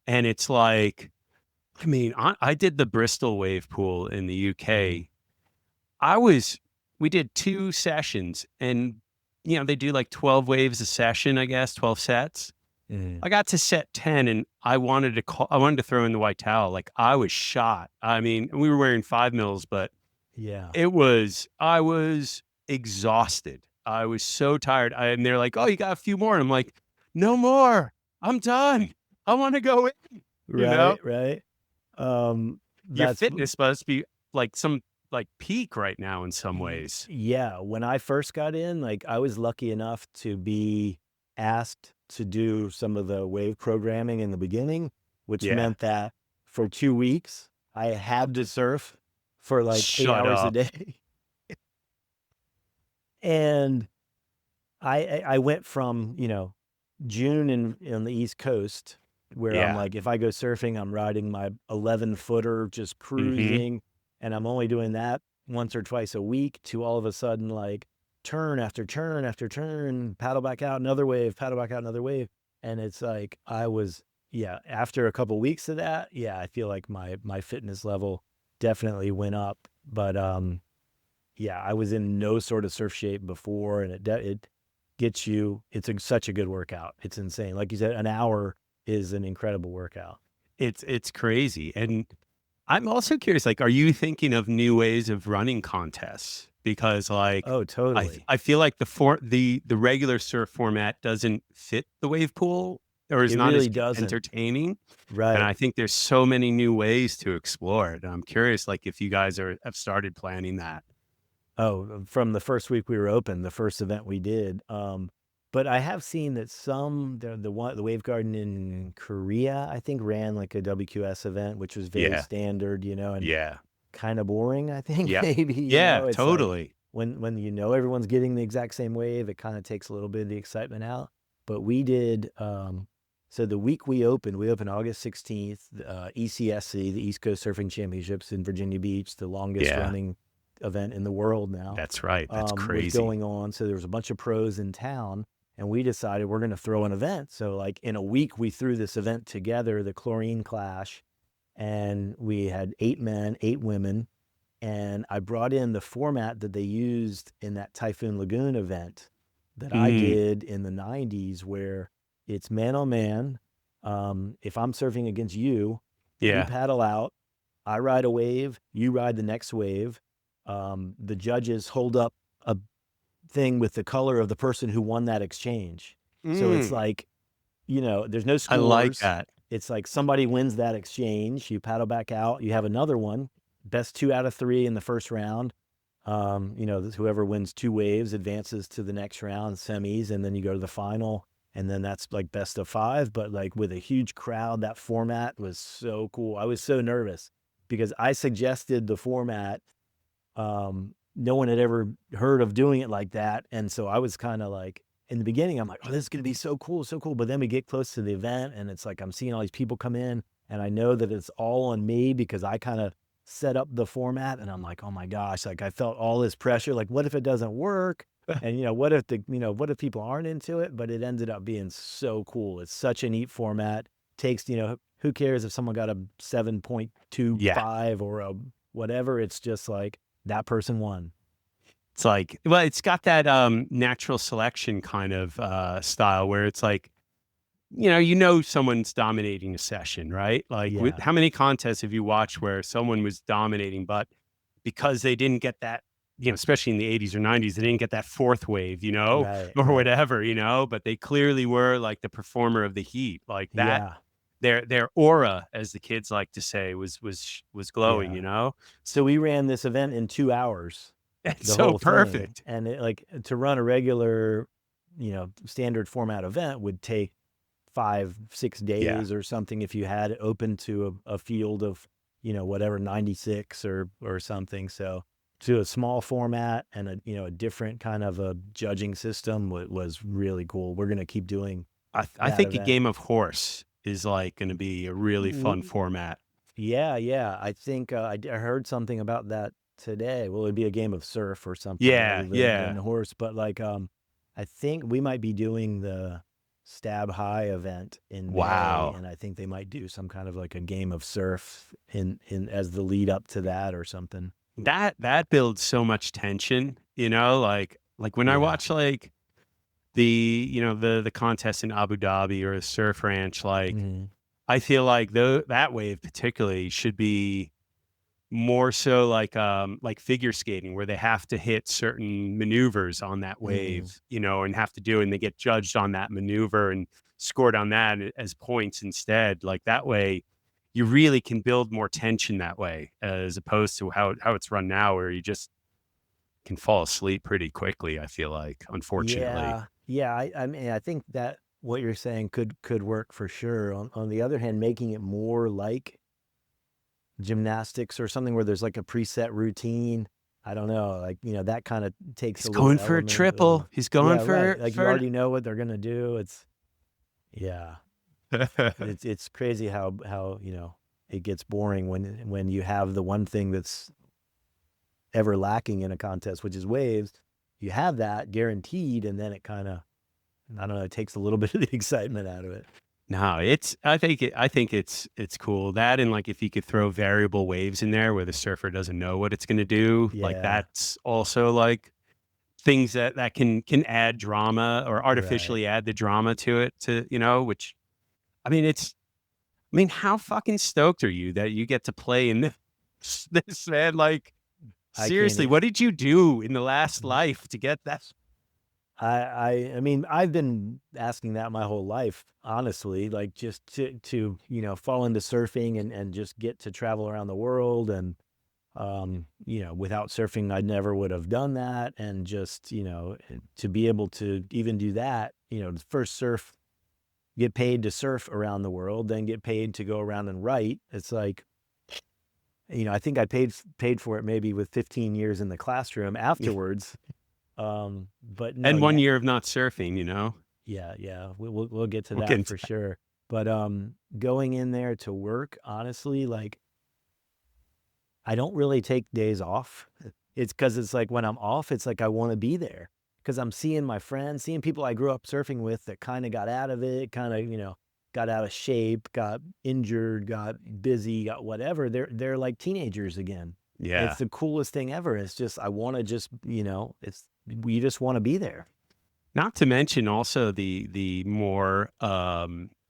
and it's like, I mean, I did the Bristol wave pool in the UK. We did 2 sessions and, they do like 12 waves a session, I guess, 12 sets. I got to set 10 and I wanted to throw in the white towel. Like I was shot. I mean, we were wearing 5 mils, but I was exhausted. I was so tired. And they're like, oh, you got a few more. And I'm like, no more. I'm done. I want to go in. Right. Your That's fitness must be like some like peak right now in some ways. Yeah. When I first got in, like I was lucky enough to be asked to do some of the wave programming in the beginning, which Yeah. meant that for 2 weeks I had to surf for like 8 Shut hours a up. day. And I went from, June in the East Coast where I'm Yeah. like, if I go surfing, I'm riding my 11-footer, just Mm-hmm. cruising, and I'm only doing that once or twice a week, to all of a sudden like turn after turn after turn, paddle back out another wave, paddle back out another wave. And it's like after a couple weeks of that, I feel like my fitness level definitely went up. But I was in no sort of surf shape before, and it gets you. It's such a good workout. It's insane. Like you said, an hour is an incredible workout. It's crazy. And I'm also curious, like, are you thinking of new ways of running contests? Because like Oh, totally. I feel like the regular surf format doesn't fit the wave pool or is It not as really doesn't. entertaining. And Right. I think there's so many new ways to explore it. And I'm curious, like, if you guys have started planning that. Oh, from the first week we were open, the first event we did. But I have seen that the Wavegarden in Korea, I think, ran like a WQS event, which was very Yeah. standard, and Yeah. kind of boring, I think, Yeah. maybe, Yeah, it's like totally. when everyone's getting the exact same wave, it kind of takes a little bit of the excitement out. But we did, so the week we opened August 16th, ECSC, the East Coast Surfing Championships in Virginia Beach, the longest Yeah. running event in the world now, That's right. That's was crazy. going on. So there was a bunch of pros in town, and we decided we're going to throw an event. So like in a week, we threw this event together, the Chlorine Clash, and we had 8 men, 8 women. And I brought in the format that they used in that Typhoon Lagoon event that I Mm, did in the 90s, where it's man on man. If I'm surfing against you, you yeah. paddle out, I ride a wave, you ride the next wave. The judges hold up a thing with the color of the person who won that exchange. So it's Mm, like, there's no I like scores. that. It's like somebody wins that exchange, you paddle back out, you have another one, best 2 out of 3 in the first round. Whoever wins 2 waves advances to the next round, semis, and then you go to the final. And then that's like best of 5, but like with a huge crowd. That format was so cool. I was so nervous because I suggested the format. No one had ever heard of doing it like that. And so I was kind of like, in the beginning, I'm like, oh, this is going to be so cool, so cool. But then we get close to the event, and it's like I'm seeing all these people come in, and I know that it's all on me because I kind of set up the format. And I'm like, oh my gosh, like I felt all this pressure. Like, what if it doesn't work? And what if people aren't into it? But it ended up being so cool. It's such a neat format. Takes, who cares if someone got a Yeah. 7.25 or a whatever? It's just like that person won. It's like, well, it's got that natural selection kind of style where it's like, someone's dominating a session, right? Like, Yeah. how many contests have you watched where someone was dominating, but because they didn't get that, especially in the 80s or 90s, they didn't get that fourth wave, Right. or Right. whatever, but they clearly were like the performer of the heat, like that. Yeah. Their aura, as the kids like to say, was glowing. Yeah. So we ran this event in 2 hours, It's the so whole thing. perfect. And it, like, to run a regular, standard format event would take 5-6 Yeah. days or something if you had it open to a field of, whatever, 96 or something. So to a small format and a different kind of a judging system was really cool. We're going to keep doing I that think a event. game of horse is like going to be a really fun format. Yeah. I think I heard something about that today. Well, it'd be a game of surf or something Yeah. rather than Yeah. the horse. But like, I think we might be doing the Stab High event in May, Wow. and I think they might do some kind of like a game of surf in as the lead up to that or something. That builds so much tension, like when I Yeah. watch like the contest in Abu Dhabi or a surf ranch, like Mhm. I feel like that wave particularly should be more so like figure skating where they have to hit certain maneuvers on that Mhm. wave, and have to do, and they get judged on that maneuver. And scored on that as points instead. Like that way, you really can build more tension that way, as opposed to how it's run now, where you just can fall asleep pretty quickly, I feel like, unfortunately. Yeah. I mean, I think that what you're saying could work for sure. On the other hand, making it more like gymnastics or something where there's like a preset routine. I don't know, like, that kind of takes He's a little going for a element triple. of, He's going yeah, right. Like you for already know what they're gonna do. Yeah, it's crazy how it gets boring when you have the one thing that's ever lacking in a contest, which is waves. You have that guaranteed, and then it kind of, I don't know, it takes a little bit of the excitement out of it. No, I think it's cool. That, and like if you could throw variable waves in there where the surfer doesn't know what it's going to do, like Yeah, that's also like things that can add drama or right. artificially add the drama to it, which I mean how fucking stoked are you that you get to play in this, man? Like I can't. seriously, what did you do in the last life to get that? I mean, I've been asking that my whole life, honestly, like just to fall into surfing and just get to travel around the world. And without surfing, I never would have done that. And just, to be able to even do that, first surf, get paid to surf around the world, then get paid to go around and write. It's like, I think I paid for it maybe with 15 years in the classroom afterwards. But no, And one yeah, year of not surfing. yeah, we'll get to We'll get that into for sure. But going in there to work, honestly, like I don't really take days off. It's because it's like when I'm off, it's like I want to be there because I'm seeing my friends, seeing people I grew up surfing with that kind of got out of it, kind of got out of shape, got injured, got busy, got whatever. They're like teenagers again. Yeah. It's the coolest thing ever. It's just I want to just it's we just want to be there. Not to mention also the more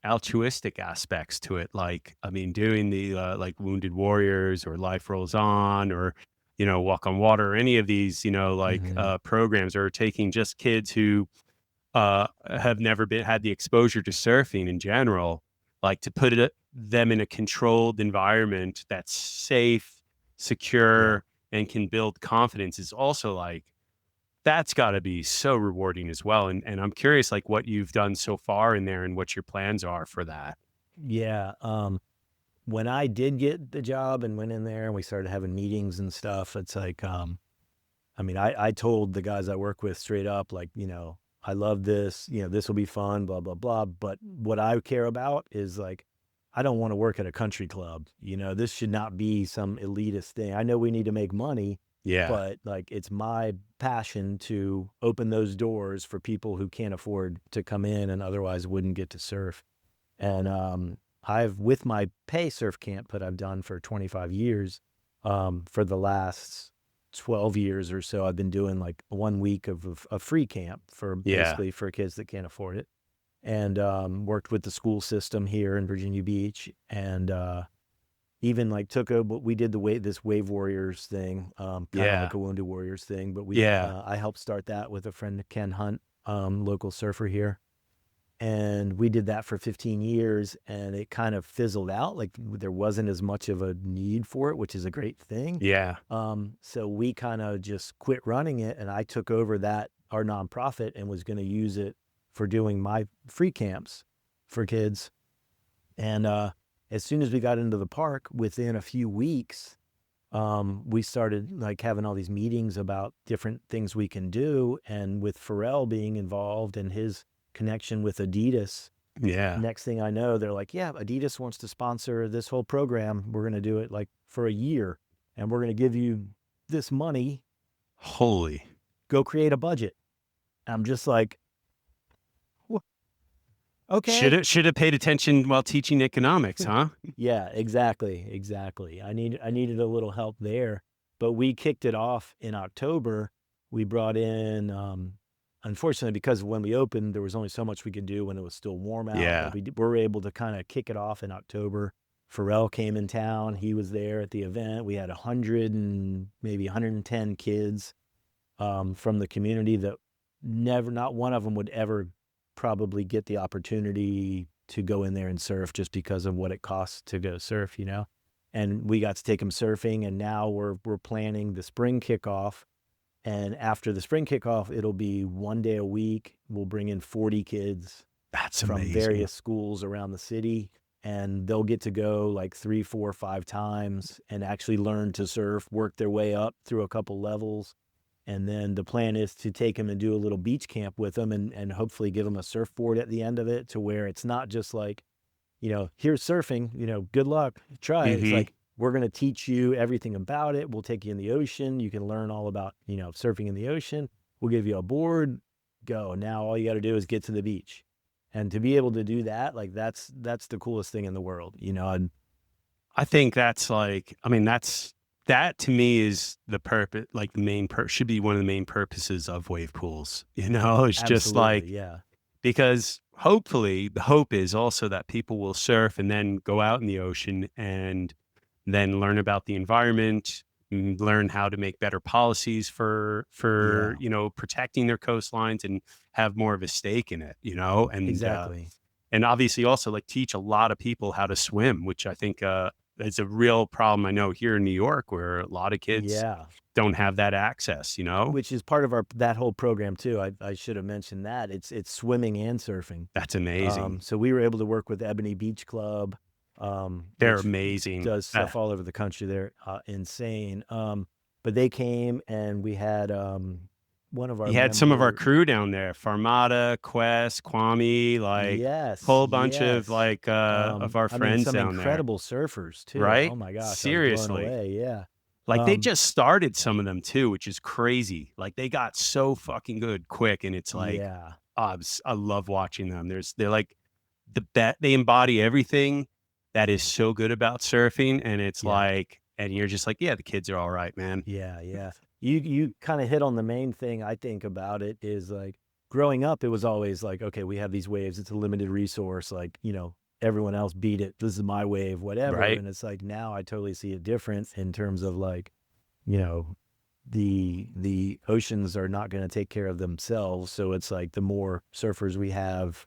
altruistic aspects to it. Like, I mean, doing the like Wounded Warriors or Life Rolls On or, Walk on Water or any of these, Mhm. programs, or taking just kids who have never had the exposure to surfing in general, like to put them in a controlled environment that's safe, Yeah. secure, and can build confidence is also like, that's got to be so rewarding as well. And I'm curious, like what you've done so far in there and what your plans are for that. Yeah. When I did get the job and went in there and we started having meetings and stuff, it's like, I mean, I told the guys I work with straight up, like, I love this, this will be fun, blah, blah, blah. But what I care about is like, I don't want to work at a country club. This should not be some elitist thing. I know we need to make money, Yeah. but like, it's my passion to open those doors for people who can't afford to come in and otherwise wouldn't get to surf. And with my pay surf camp that I've done for 25 years, for the last 12 years or so, I've been doing like 1 week of a free camp for Yeah. basically for kids that can't afford it. And worked with the school system here in Virginia Beach, and even like we did this Wave Warriors thing, kind of Yeah. like a Wounded Warriors thing, but Yeah. I helped start that with a friend, Ken Hunt, local surfer here. And we did that for 15 years and it kind of fizzled out. Like there wasn't as much of a need for it, which is a great thing. Yeah. So we kind of just quit running it and I took over our nonprofit and was going to use it for doing my free camps for kids. And as soon as we got into the park, within a few weeks, we started like having all these meetings about different things we can do. And with Pharrell being involved and his connection with Adidas, Yeah. next thing I know, they're like, yeah, Adidas wants to sponsor this whole program. We're going to do it like for a year and we're going to give you this money. Holy. Go create a budget. I'm just like, okay. Should have paid attention while teaching economics, huh? Yeah, exactly. I needed a little help there, but we kicked it off in October. We brought in, unfortunately, because when we opened, there was only so much we could do when it was still warm out, Yeah. but we were able to kind of kick it off in October. Pharrell came in town. He was there at the event. We had 100 and maybe 110 kids from the community that not one of them would ever probably get the opportunity to go in there and surf just because of what it costs to go surf, and we got to take them surfing, and now we're planning the spring kickoff. And after the spring kickoff, it'll be 1 day a week. We'll bring in 40 kids That's from amazing. various schools around the city, and they'll get to go like 3, 4, 5 times and actually learn to surf, work their way up through a couple levels. And then the plan is to take them and do a little beach camp with them, and hopefully give them a surfboard at the end of it, to where it's not just like, here's surfing, good luck, try it. It's like, we're going to teach you everything about it. We'll take you in the ocean. You can learn all about, surfing in the ocean. We'll give you a board, go. Now all you got to do is get to the beach. And to be able to do that, like that's the coolest thing in the world, And I think that's like, that to me is the purpose, like the main should be one of the main purposes of wave pools. It's just like, yeah, because hopefully the hope is also that people will surf and then go out in the ocean and then learn about the environment, learn how to make better policies for protecting their coastlines, and have more of a stake in it, and exactly. And obviously also like teach a lot of people how to swim, which I think is a real problem. I know here in New York, where a lot of kids don't have that access, Which is part of that whole program too. I should have mentioned that it's swimming and surfing. That's amazing. So we were able to work with Ebony Beach Club. They're amazing. Does stuff all over the country. They're insane. But they came, and we had one of our. You had some of our crew down there: Farmata, Quest, Kwame, like whole bunch of like of our friends some down there. Incredible surfers too. Right? Oh my gosh! Seriously. I was blown away. Yeah. Like they just started some of them too, which is crazy. Like they got so fucking good quick, and it's like, I love watching them. They're like they embody everything that is so good about surfing, and it's like, and you're just like, yeah, the kids are all right, man. Yeah. You kind of hit on the main thing I think about it is like growing up, it was always like, okay, we have these waves. It's a limited resource. Like, everyone else beat it. This is my wave, whatever. Right. And it's like, now I totally see a difference in terms of like, the oceans are not going to take care of themselves. So it's like the more surfers we have,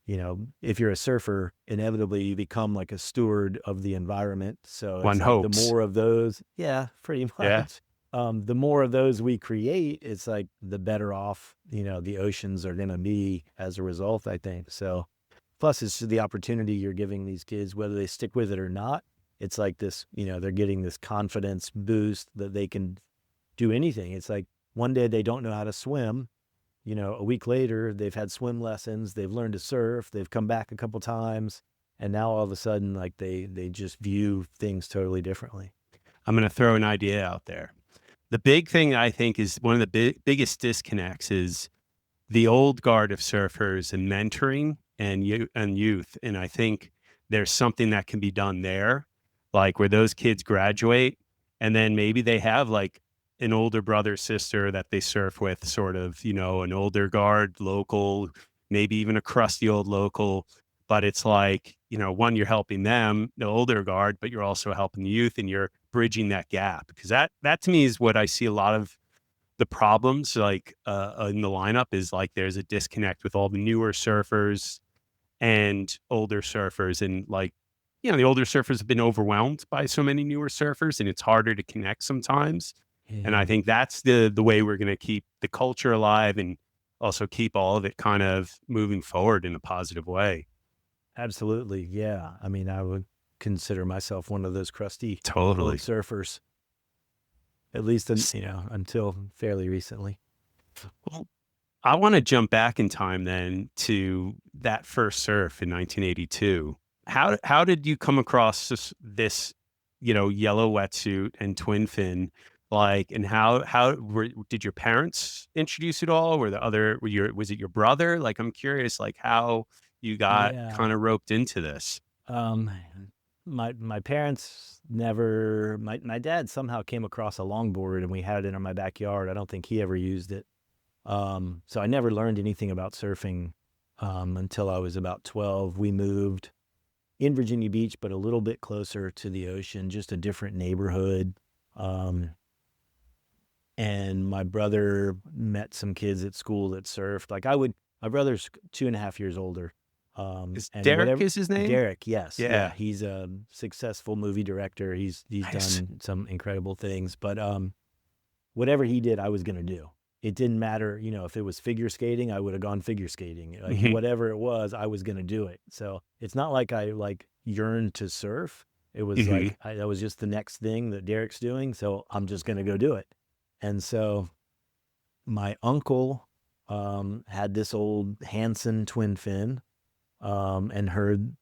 if you're a surfer, inevitably you become like a steward of the environment. So it's One like hopes. the more of those, pretty much. Yeah. The more of those we create, it's like the better off, the oceans are going to be as a result, I think. So plus it's the opportunity you're giving these kids, whether they stick with it or not. It's like this, they're getting this confidence boost that they can do anything. It's like one day they don't know how to swim. A week later, they've had swim lessons, they've learned to surf, they've come back a couple times, and now all of a sudden, like they just view things totally differently. I'm going to throw an idea out there. The big thing I think is one of the biggest disconnects is the old guard of surfers and mentoring and youth. And I think there's something that can be done there, like where those kids graduate and then maybe they have like an older brother, sister that they surf with, sort of, an older guard, local, maybe even a crusty old local. But it's like, one, you're helping them, the older guard, but you're also helping the youth, and you're bridging that gap. Because that to me is what I see a lot of the problems like in the lineup is like there's a disconnect with all the newer surfers and older surfers. And like, the older surfers have been overwhelmed by so many newer surfers, and it's harder to connect sometimes. And I think that's the way we're going to keep the culture alive and also keep all of it kind of moving forward in a positive way. Absolutely. Yeah. I mean, I would consider myself one of those crusty old surfers, at least, until fairly recently. Well, I want to jump back in time then to that first surf in 1982. How did you come across this yellow wetsuit and twin fin? Like, and did your parents introduce it all? Was it your brother? Like, I'm curious, like how you got kind of roped into this. My parents never, my dad somehow came across a longboard and we had it in my backyard. I don't think he ever used it. So I never learned anything about surfing until I was about 12. We moved in Virginia Beach, but a little bit closer to the ocean, just a different neighborhood. And my brother met some kids at school that surfed. Like I would My brother's 2.5 years older. Is And Derek whatever, is his name? Derek, yes. Yeah. He's a successful movie director. He's Nice. done some incredible things, but whatever he did, I was going to do. It didn't matter, if it was figure skating, I would have gone figure skating. Like whatever it was, I was going to do it. So it's not like I yearned to surf. It was like, that was just the next thing that Derek's doing. So I'm just going to go do it. And so my uncle had this old Hansen twin fin, and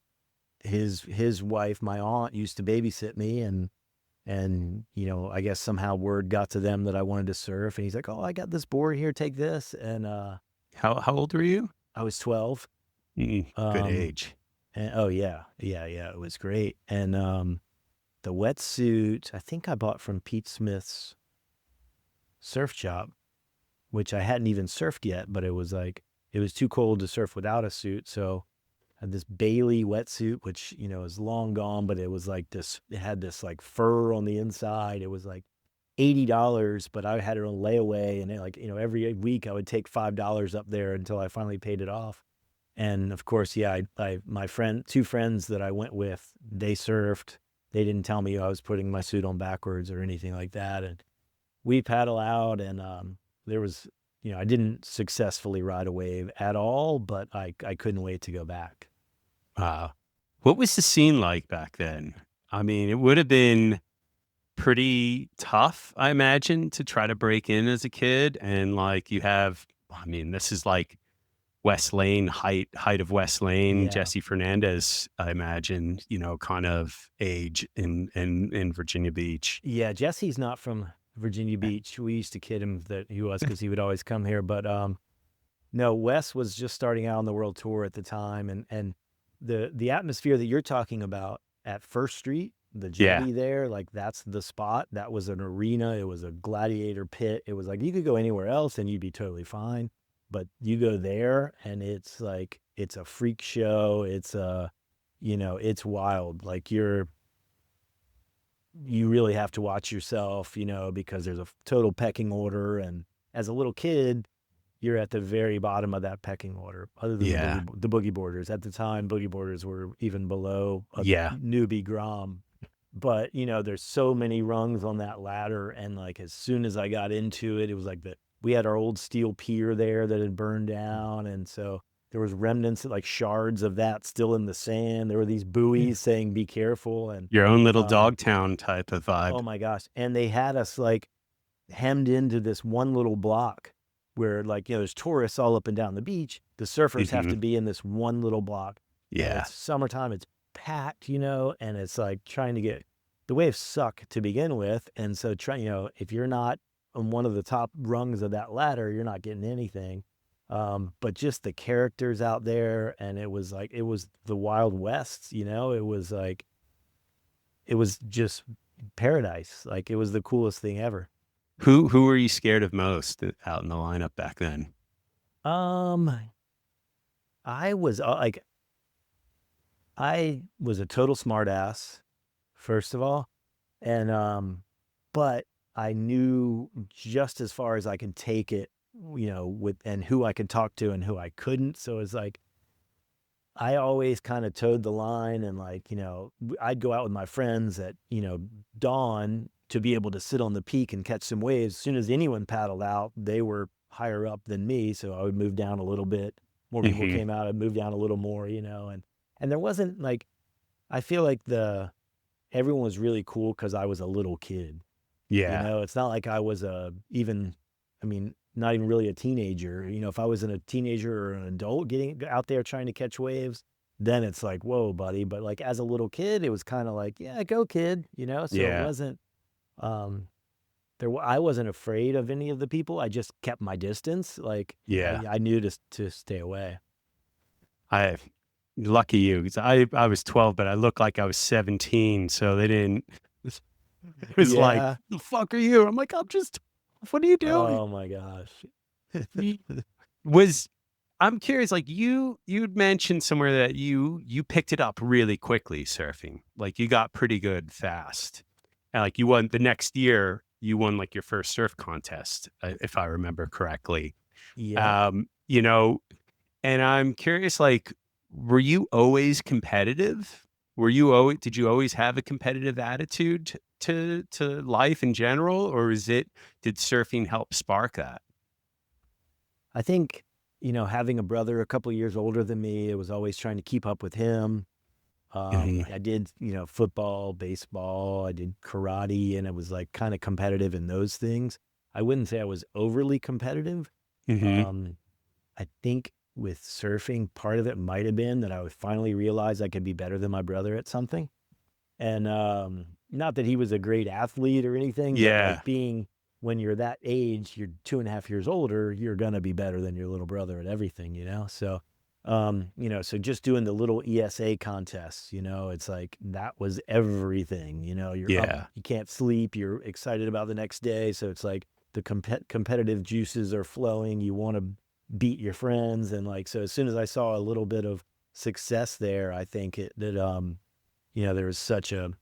his wife, my aunt, used to babysit me, and I guess somehow word got to them that I wanted to surf, and he's like, "Oh, I got this board here, take this." And How old were you? I was 12. Good age. And oh yeah, it was great. And the wetsuit I think I bought from Pete Smith's surf shop, which I hadn't even surfed yet, but it was too cold to surf without a suit, so I had this Bailey wetsuit, which is long gone, but it was like this. It had this like fur on the inside. It was like $80, but I had it on layaway, and every week I would take $5 up there until I finally paid it off. And of course, my two friends that I went with, they surfed. They didn't tell me I was putting my suit on backwards or anything like that. And we paddle out, and there was, I didn't successfully ride a wave at all, but I couldn't wait to go back. What was the scene like back then? I mean, it would have been pretty tough, I imagine, to try to break in as a kid. And this is like West Laine, height of West Laine, Yeah. Jesse Fernandez, I imagine, kind of age in Virginia Beach. Yeah, Jesse's not from Virginia Beach. We used to kid him that he was, because he would always come here. But no, Wes was just starting out on the world tour at the time, and the atmosphere that you're talking about at First Street, the jetty there, like that's the spot. That was an arena. It was a gladiator pit. It was like you could go anywhere else and you'd be totally fine, but you go there and it's like it's a freak show. It's it's wild. Like you really have to watch yourself, because there's a total pecking order, and as a little kid, you're at the very bottom of that pecking order, other than the boogie boarders. At the time, boogie boarders were even below a newbie Grom. But, there's so many rungs on that ladder. And like, as soon as I got into it, it was like we had our old steel pier there that had burned down. And so there was remnants, like shards of that still in the sand. There were these buoys saying, "Be careful." And your own little Dogtown type of vibe. Oh my gosh. And they had us like hemmed into this one little block where there's tourists all up and down the beach. The surfers have to be in this one little block. Yeah. It's summertime, it's packed, and it's like trying to get, the waves suck to begin with. And so if you're not on one of the top rungs of that ladder, you're not getting anything. But just the characters out there, and it was the Wild West, it was just paradise. Like it was the coolest thing ever. Who were you scared of most out in the lineup back then? I was I was a total smartass, first of all, and but I knew just as far as I could take it, and who I could talk to and who I couldn't. So it's like I always kind of towed the line, and I'd go out with my friends at dawn to be able to sit on the peak and catch some waves. As soon as anyone paddled out, they were higher up than me, so I would move down a little bit. More people came out, I'd move down a little more, and there wasn't I feel like everyone was really cool because I was a little kid. Yeah. It's not like I was not even really a teenager. If I was a teenager or an adult getting out there trying to catch waves, then it's like, whoa, buddy. But as a little kid, it was kind of like, yeah, go kid, so it wasn't, I wasn't afraid of any of the people. I just kept my distance. I knew to stay away. Lucky you, because I was 12, but I looked like I was 17, so they didn't. It was like, the fuck are you? I'm like, I'm just. What are you doing? Oh my gosh. I'm curious, you'd mentioned somewhere that you picked it up really quickly surfing. You got pretty good fast. And you won the next year, you won your first surf contest, if I remember correctly. Yeah. And I'm curious, like, were you always competitive? Did you always have a competitive attitude to life in general, or did surfing help spark that? I think, having a brother a couple years older than me, it was always trying to keep up with him. Mhm. I did, football, baseball, I did karate, and it was like kind of competitive in those things. I wouldn't say I was overly competitive. Mhm. Um, I think with surfing, part of it might have been that I would finally realize I could be better than my brother at something. And not that he was a great athlete or anything, but Yeah. like when you're that age, you're 2.5 years older, you're gonna be better than your little brother at everything. So so just doing the little ESA contests, it's like that was everything. You're up, Yeah. you can't sleep, you're excited about the next day. So it's like the competitive juices are flowing. You want to beat your friends, and like so as soon as I saw a little bit of success there, I think there was such an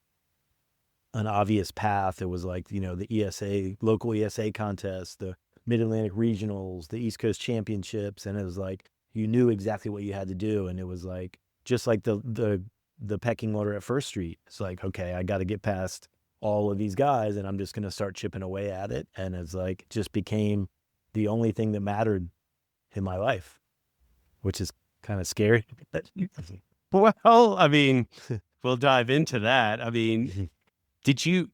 obvious path. It was like, the local ESA contest, the Mid Atlantic regionals, the East Coast championships, and it was like you knew exactly what you had to do, and it was like just like the pecking order at First Street. It's like, okay, I got to get past all of these guys, and I'm just going to start chipping away at it, and it's like just became the only thing that mattered in my life, which is kind of scary. Well, I mean, we'll dive into that. I mean, did you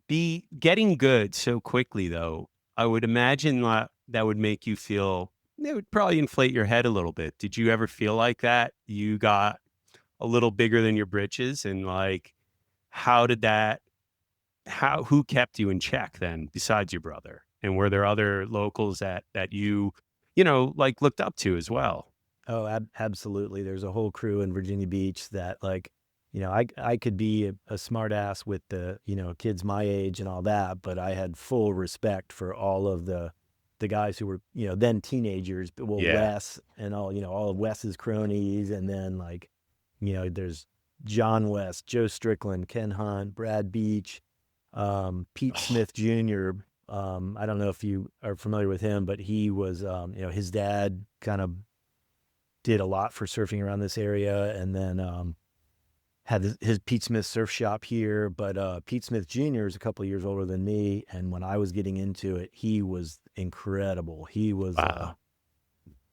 be getting good so quickly though? I would imagine that would make you feel, it would probably inflate your head a little bit. Did you ever feel like that? You got a little bigger than your britches, and like, how did that, who kept you in check then besides your brother? And were there other locals that you like looked up to as well? Oh, absolutely. There's a whole crew in Virginia Beach that like, I could be a smart ass with the, kids my age and all that, but I had full respect for all of the guys who were, then teenagers, but well, Yeah. Wes and all of Wes's cronies. And then like, there's John West, Joe Strickland, Ken Hunt, Brad Beach, Pete Smith Jr. I don't know if you are familiar with him, but he was, his dad kind of did a lot for surfing around this area, and then had his Pete Smith surf shop here. But Pete Smith Jr. is a couple of years older than me, and when I was getting into it, he was incredible. He was Wow.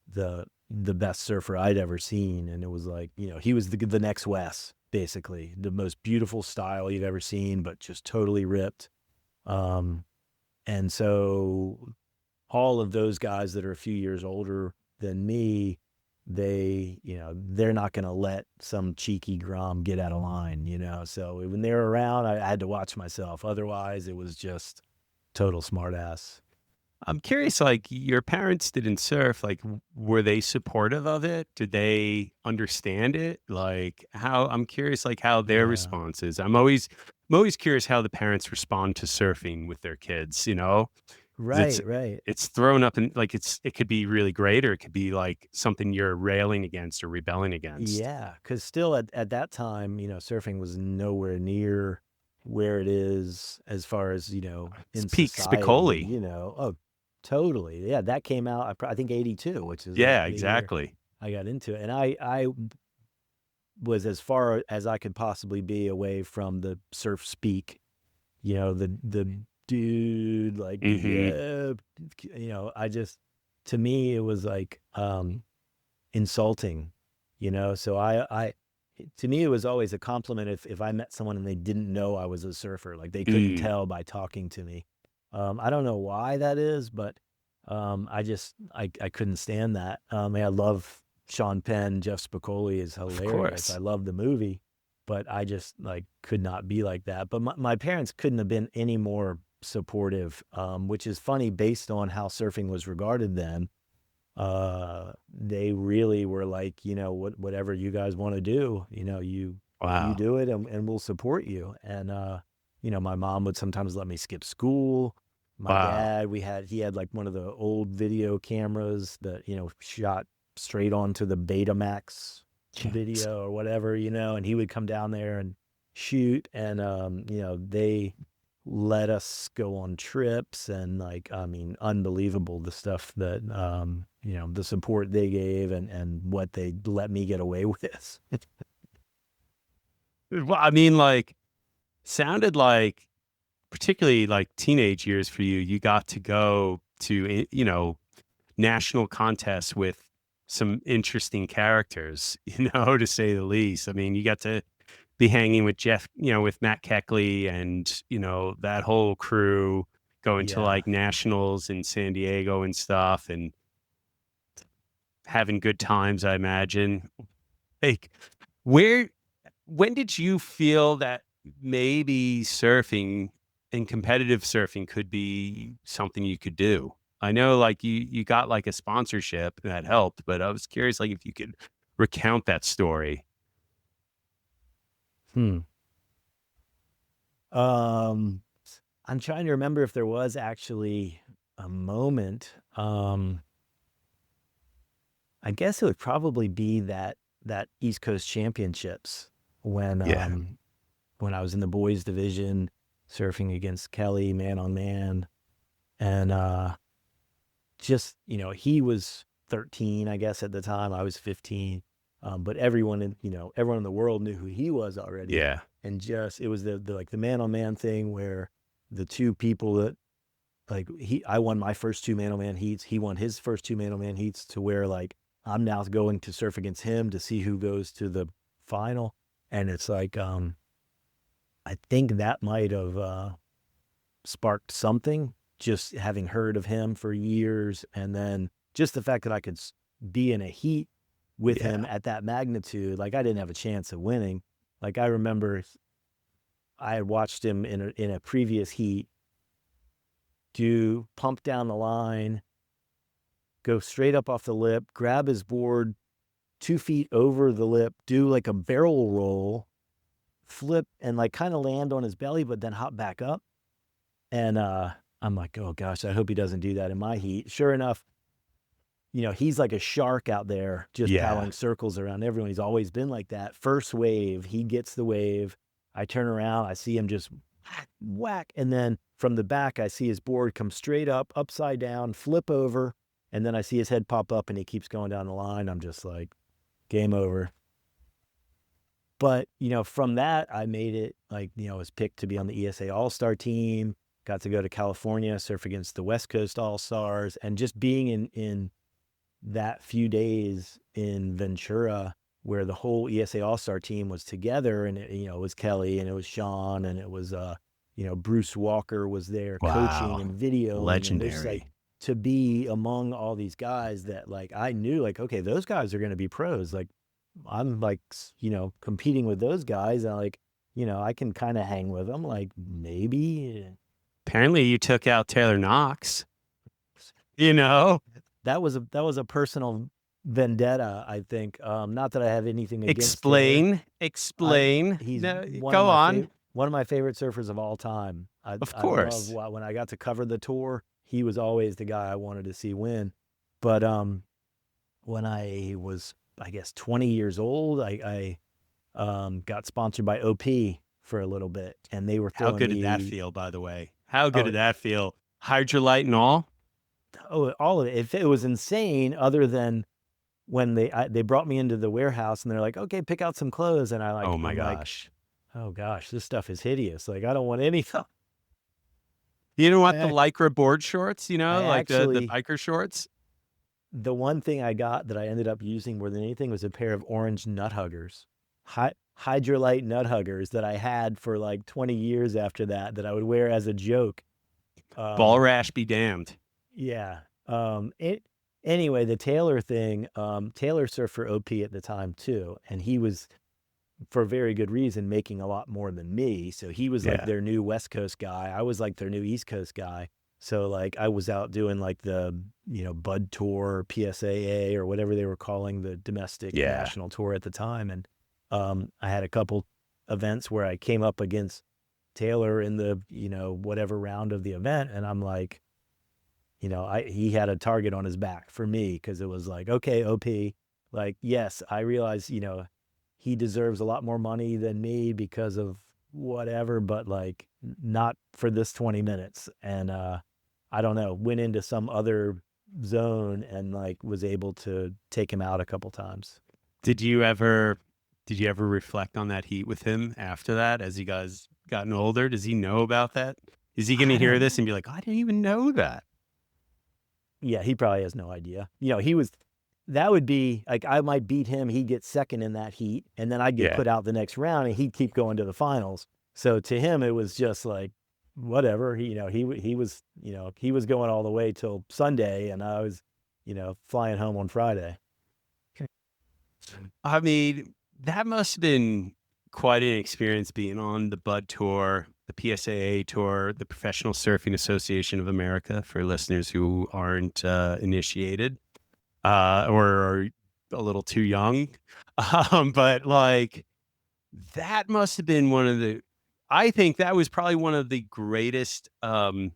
the best surfer I'd ever seen, and it was like, he was the next Wes, basically the most beautiful style you've ever seen, but just totally ripped. Um, and so all of those guys that are a few years older than me, they're not going to let some cheeky Grom get out of line. So when they're around, I had to watch myself. Otherwise, it was just total smartass. I'm curious, like, your parents didn't surf, like, were they supportive of it? Did they understand it? Like, I'm curious, like, how their Yeah. response is. I'm always curious how the parents respond to surfing with their kids, 'Cause Right, right. it's thrown up, and like, it could be really great, or it could be like something you're railing against or rebelling against. Yeah, because still at that time, surfing was nowhere near where it is as far as, It's in peak society, Spicoli. Oh, totally. Yeah, that came out, I think 82, which is like Yeah, the year exactly. I got into it. And I was as far as I could possibly be away from the surf speak, the dude, like, Mhm. yeah, I just, to me, it was like, insulting, so to me, it was always a compliment if I met someone and they didn't know I was a surfer, like they couldn't Mm. tell by talking to me. I don't know why that is, but I couldn't stand that. I love Sean Penn. Jeff Spicoli is Of hilarious. I course. love the movie, but I just like could not be like that. But my parents couldn't have been any more supportive, which is funny based on how surfing was regarded then. They really were like, whatever you guys want to do, you Wow. do it, and we'll support you. And my mom would sometimes let me skip school. My Wow. dad, he had like one of the old video cameras that, shot straight onto the Betamax Yes. video or whatever, and he would come down there and shoot. And they let us go on trips, and like, I mean, unbelievable the stuff that the support they gave and what they let me get away with. Well, I mean, like, sounded like, particularly like teenage years for you, you got to go to, national contests with some interesting characters, to say the least. I mean, you got to be hanging with Jeff, with Matt Keckley and, that whole crew, going to Yeah. like nationals in San Diego and stuff and having good times, I imagine. Like, when did you feel that maybe surfing and competitive surfing could be something you could do? I know like you got like a sponsorship that helped, but I was curious like if you could recount that story. Hmm. Um, I'm trying to remember if there was actually a moment. I guess it would probably be that East Coast Championships when Yeah. when I was in the boys division surfing against Kelly man on man, and just he was 13, I guess, at the time. I was 15, but everyone in the world knew who he was already. Yeah. And just it was the like the man on man thing where the two people that like I won my first two man on man heats, he won his first two man on man heats, to where like I'm now going to surf against him to see who goes to the final. And it's like I think that might have sparked something, just having heard of him for years, and then just the fact that I could be in a heat with him at that magnitude. Like, I didn't have a chance of winning. Like, I remember I had watched him in a previous heat do pump down the line, go straight up off the lip, grab his board 2 feet over the lip, do like a barrel roll, flip, and like kind of land on his belly, but then hop back up. And I'm like, oh gosh, I hope he doesn't do that in my heat. Sure enough, he's like a shark out there, just paddling circles around everyone. He's always been like that. First wave, he gets the wave. I turn around, I see him just whack. And then from the back, I see his board come straight up, upside down, flip over. And then I see his head pop up and he keeps going down the line. I'm just like, game over. But, from that, I made it like, I was picked to be on the ESA All-Star team, got to go to California, surf against the West Coast All-Stars, and just being in that few days in Ventura where the whole ESA All-Star team was together, and it was Kelly and it was Sean and it was, Bruce Walker was there coaching and videoing. Legendary. And just like to be among all these guys that like, I knew like, okay, those guys are going to be pros. Like, I'm like, competing with those guys, and like, I can kind of hang with them. Like, maybe. Apparently you took out Taylor Knox, That was a personal vendetta, I think. Not that I have anything against Taylor. Explain. He's Go on. One of my favorite surfers of all time. Of course. I love, when I got to cover the tour, he was always the guy I wanted to see win. But when I was, I guess, 20 years old, I got sponsored by OP for a little bit, and they were throwing How good did that feel, by the way? How good did that feel? Hydrolite and all? Oh, all of it. It was insane, other than when they brought me into the warehouse and they're like, okay, pick out some clothes. And oh my gosh. Like, oh gosh, this stuff is hideous. Like, I don't want anything. You don't want the Lycra board shorts, the actually, biker shorts? The one thing I got that I ended up using more than anything was a pair of orange nut huggers, Hydrolite nut huggers that I had for like 20 years after that I would wear as a joke. Ball rash be damned. Yeah. Anyway, the Taylor thing, Taylor surfed for OP at the time too. And he was, for very good reason, making a lot more than me. So he was like their new West Coast guy. I was like their new East Coast guy. So like I was out doing like the, Bud Tour, PSAA, or whatever they were calling the domestic national tour at the time. And I had a couple events where I came up against Taylor in the, whatever round of the event. And I'm like, he had a target on his back for me, because it was like, okay, OP, like, yes, I realize, he deserves a lot more money than me because of whatever, but like not for this 20 minutes. And I don't know, went into some other zone and like was able to take him out a couple times. Did you ever reflect on that heat with him after that as you guys gotten older? Does he know about that? Is he going to I hear don't. this and be like, I didn't even know that? Yeah, he probably has no idea. He was. That would be like I might beat him. He'd get second in that heat, and then I'd get Yeah. put out the next round, and he'd keep going to the finals. So to him, it was just like whatever. He was going all the way till Sunday, and I was, flying home on Friday. I mean, that must have been quite an experience being on the Bud Tour, the PSAA Tour, the Professional Surfing Association of America, for listeners who aren't initiated or are a little too young. But like, that must have been I think that was probably one of the greatest, that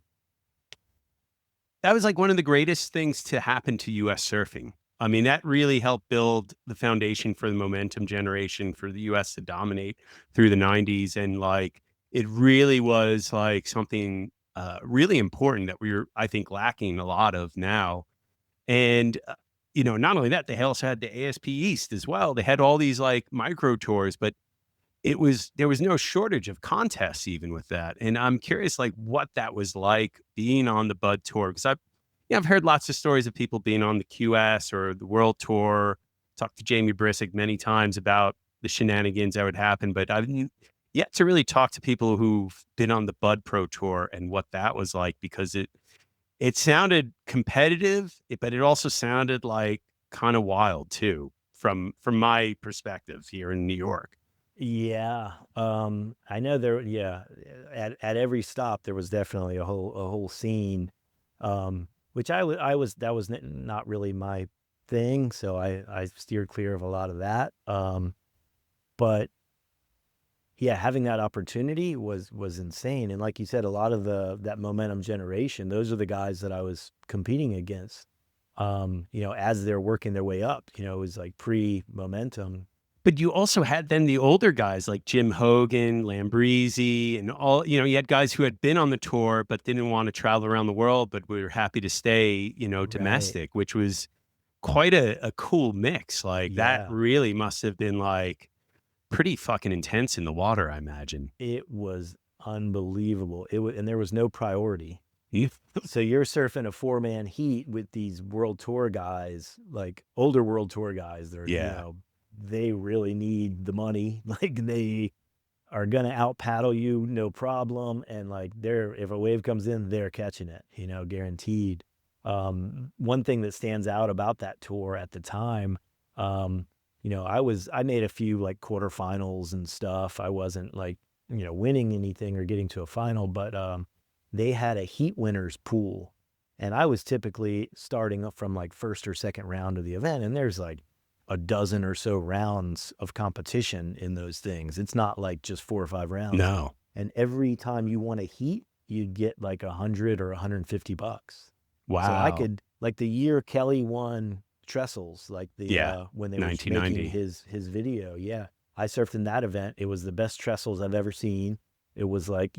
was like one of the greatest things to happen to US surfing. I mean, that really helped build the foundation for the momentum generation for the US to dominate through the 90s. And like, it really was like something really important that I think, lacking a lot of now. And, not only that, they also had the ASP East as well. They had all these like micro tours, but there was no shortage of contests even with that. And I'm curious, like, what that was like being on the Bud Tour, because I've heard lots of stories of people being on the QS or the World Tour. Talked to Jamie Brissick many times about the shenanigans that would happen, but I've yet to really talk to people who've been on the Bud Pro Tour and what that was like, because it sounded competitive, but it also sounded like kind of wild too, from my perspective here in New York. Yeah, I know there. Yeah, at every stop there was definitely a whole scene, which I was that was not really my thing, so I steered clear of a lot of that. But yeah, having that opportunity was insane, and like you said, a lot of that momentum generation, those are the guys that I was competing against. As they're working their way up, it was like pre-momentum. But you also had then the older guys like Jim Hogan, Lambrisi, and all, you had guys who had been on the tour, but didn't want to travel around the world, but were happy to stay, Right. domestic, which was quite a cool mix. Like, that Yeah. really must have been like pretty fucking intense in the water, I imagine. It was unbelievable. And there was no priority. You- So you're surfing a 4-man heat with these world tour guys, like older world tour guys. They're, Yeah. they really need the money. Like they are going to out paddle you, no problem. And like if a wave comes in, they're catching it, guaranteed. One thing that stands out about that tour at the time, I made a few like quarterfinals and stuff. I wasn't like, winning anything or getting to a final, but they had a heat winners pool. And I was typically starting up from like first or second round of the event. And there's like a dozen or so rounds of competition in those things. It's not like just 4 or 5 rounds. No. And every time you won a heat, you'd get like $100 or $150. So I Wow. could, like the year Kelly won Trestles, like Yeah. when they were making 1990. his video. Yeah. I surfed in that event. It was the best Trestles I've ever seen. It was like,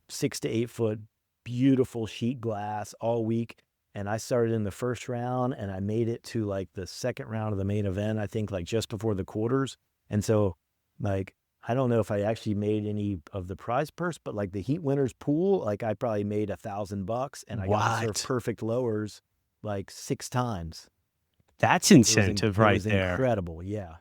6 to 8 foot, beautiful sheet glass all week. And I started in the first round and I made it to like the second round of the main event, I think like just before the quarters. And so like, I don't know if I actually made any of the prize purse, but like the heat winners pool, like I probably made $1,000 and I got to surf perfect lowers like 6 times. That's It was, incentive it right was there. incredible. Yeah.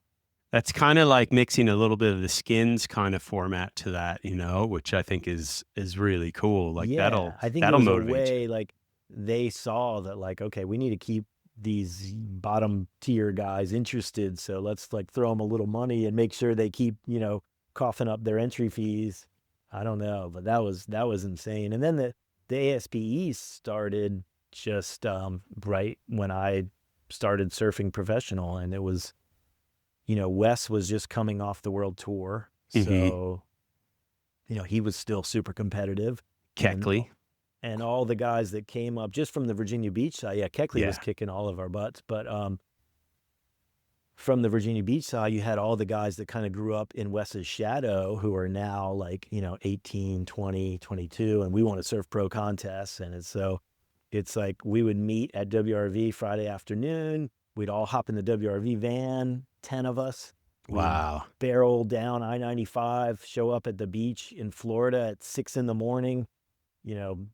That's kind of like mixing a little bit of the skins kind of format to that, which I think is really cool. Like, Yeah. I think it that'll was a motivate you. way like they saw that like, okay, we need to keep these bottom tier guys interested. So let's like throw them a little money and make sure they keep, coughing up their entry fees. I don't know, but that was insane. And then the ASP East started just right when I started surfing professional, and it was, Wes was just coming off the world tour. So, he was still super competitive. Keckley. And all the guys that came up just from the Virginia Beach side, Keckley was Yeah. kicking all of our butts, but from the Virginia Beach side, you had all the guys that kind of grew up in Wes's shadow who are now like, 18, 20, 22, and we want to surf pro contests. And so It's like we would meet at WRV Friday afternoon. We'd all hop in the WRV van, 10 of us. We'd Wow. barrel down I-95, show up at the beach in Florida at 6 a.m,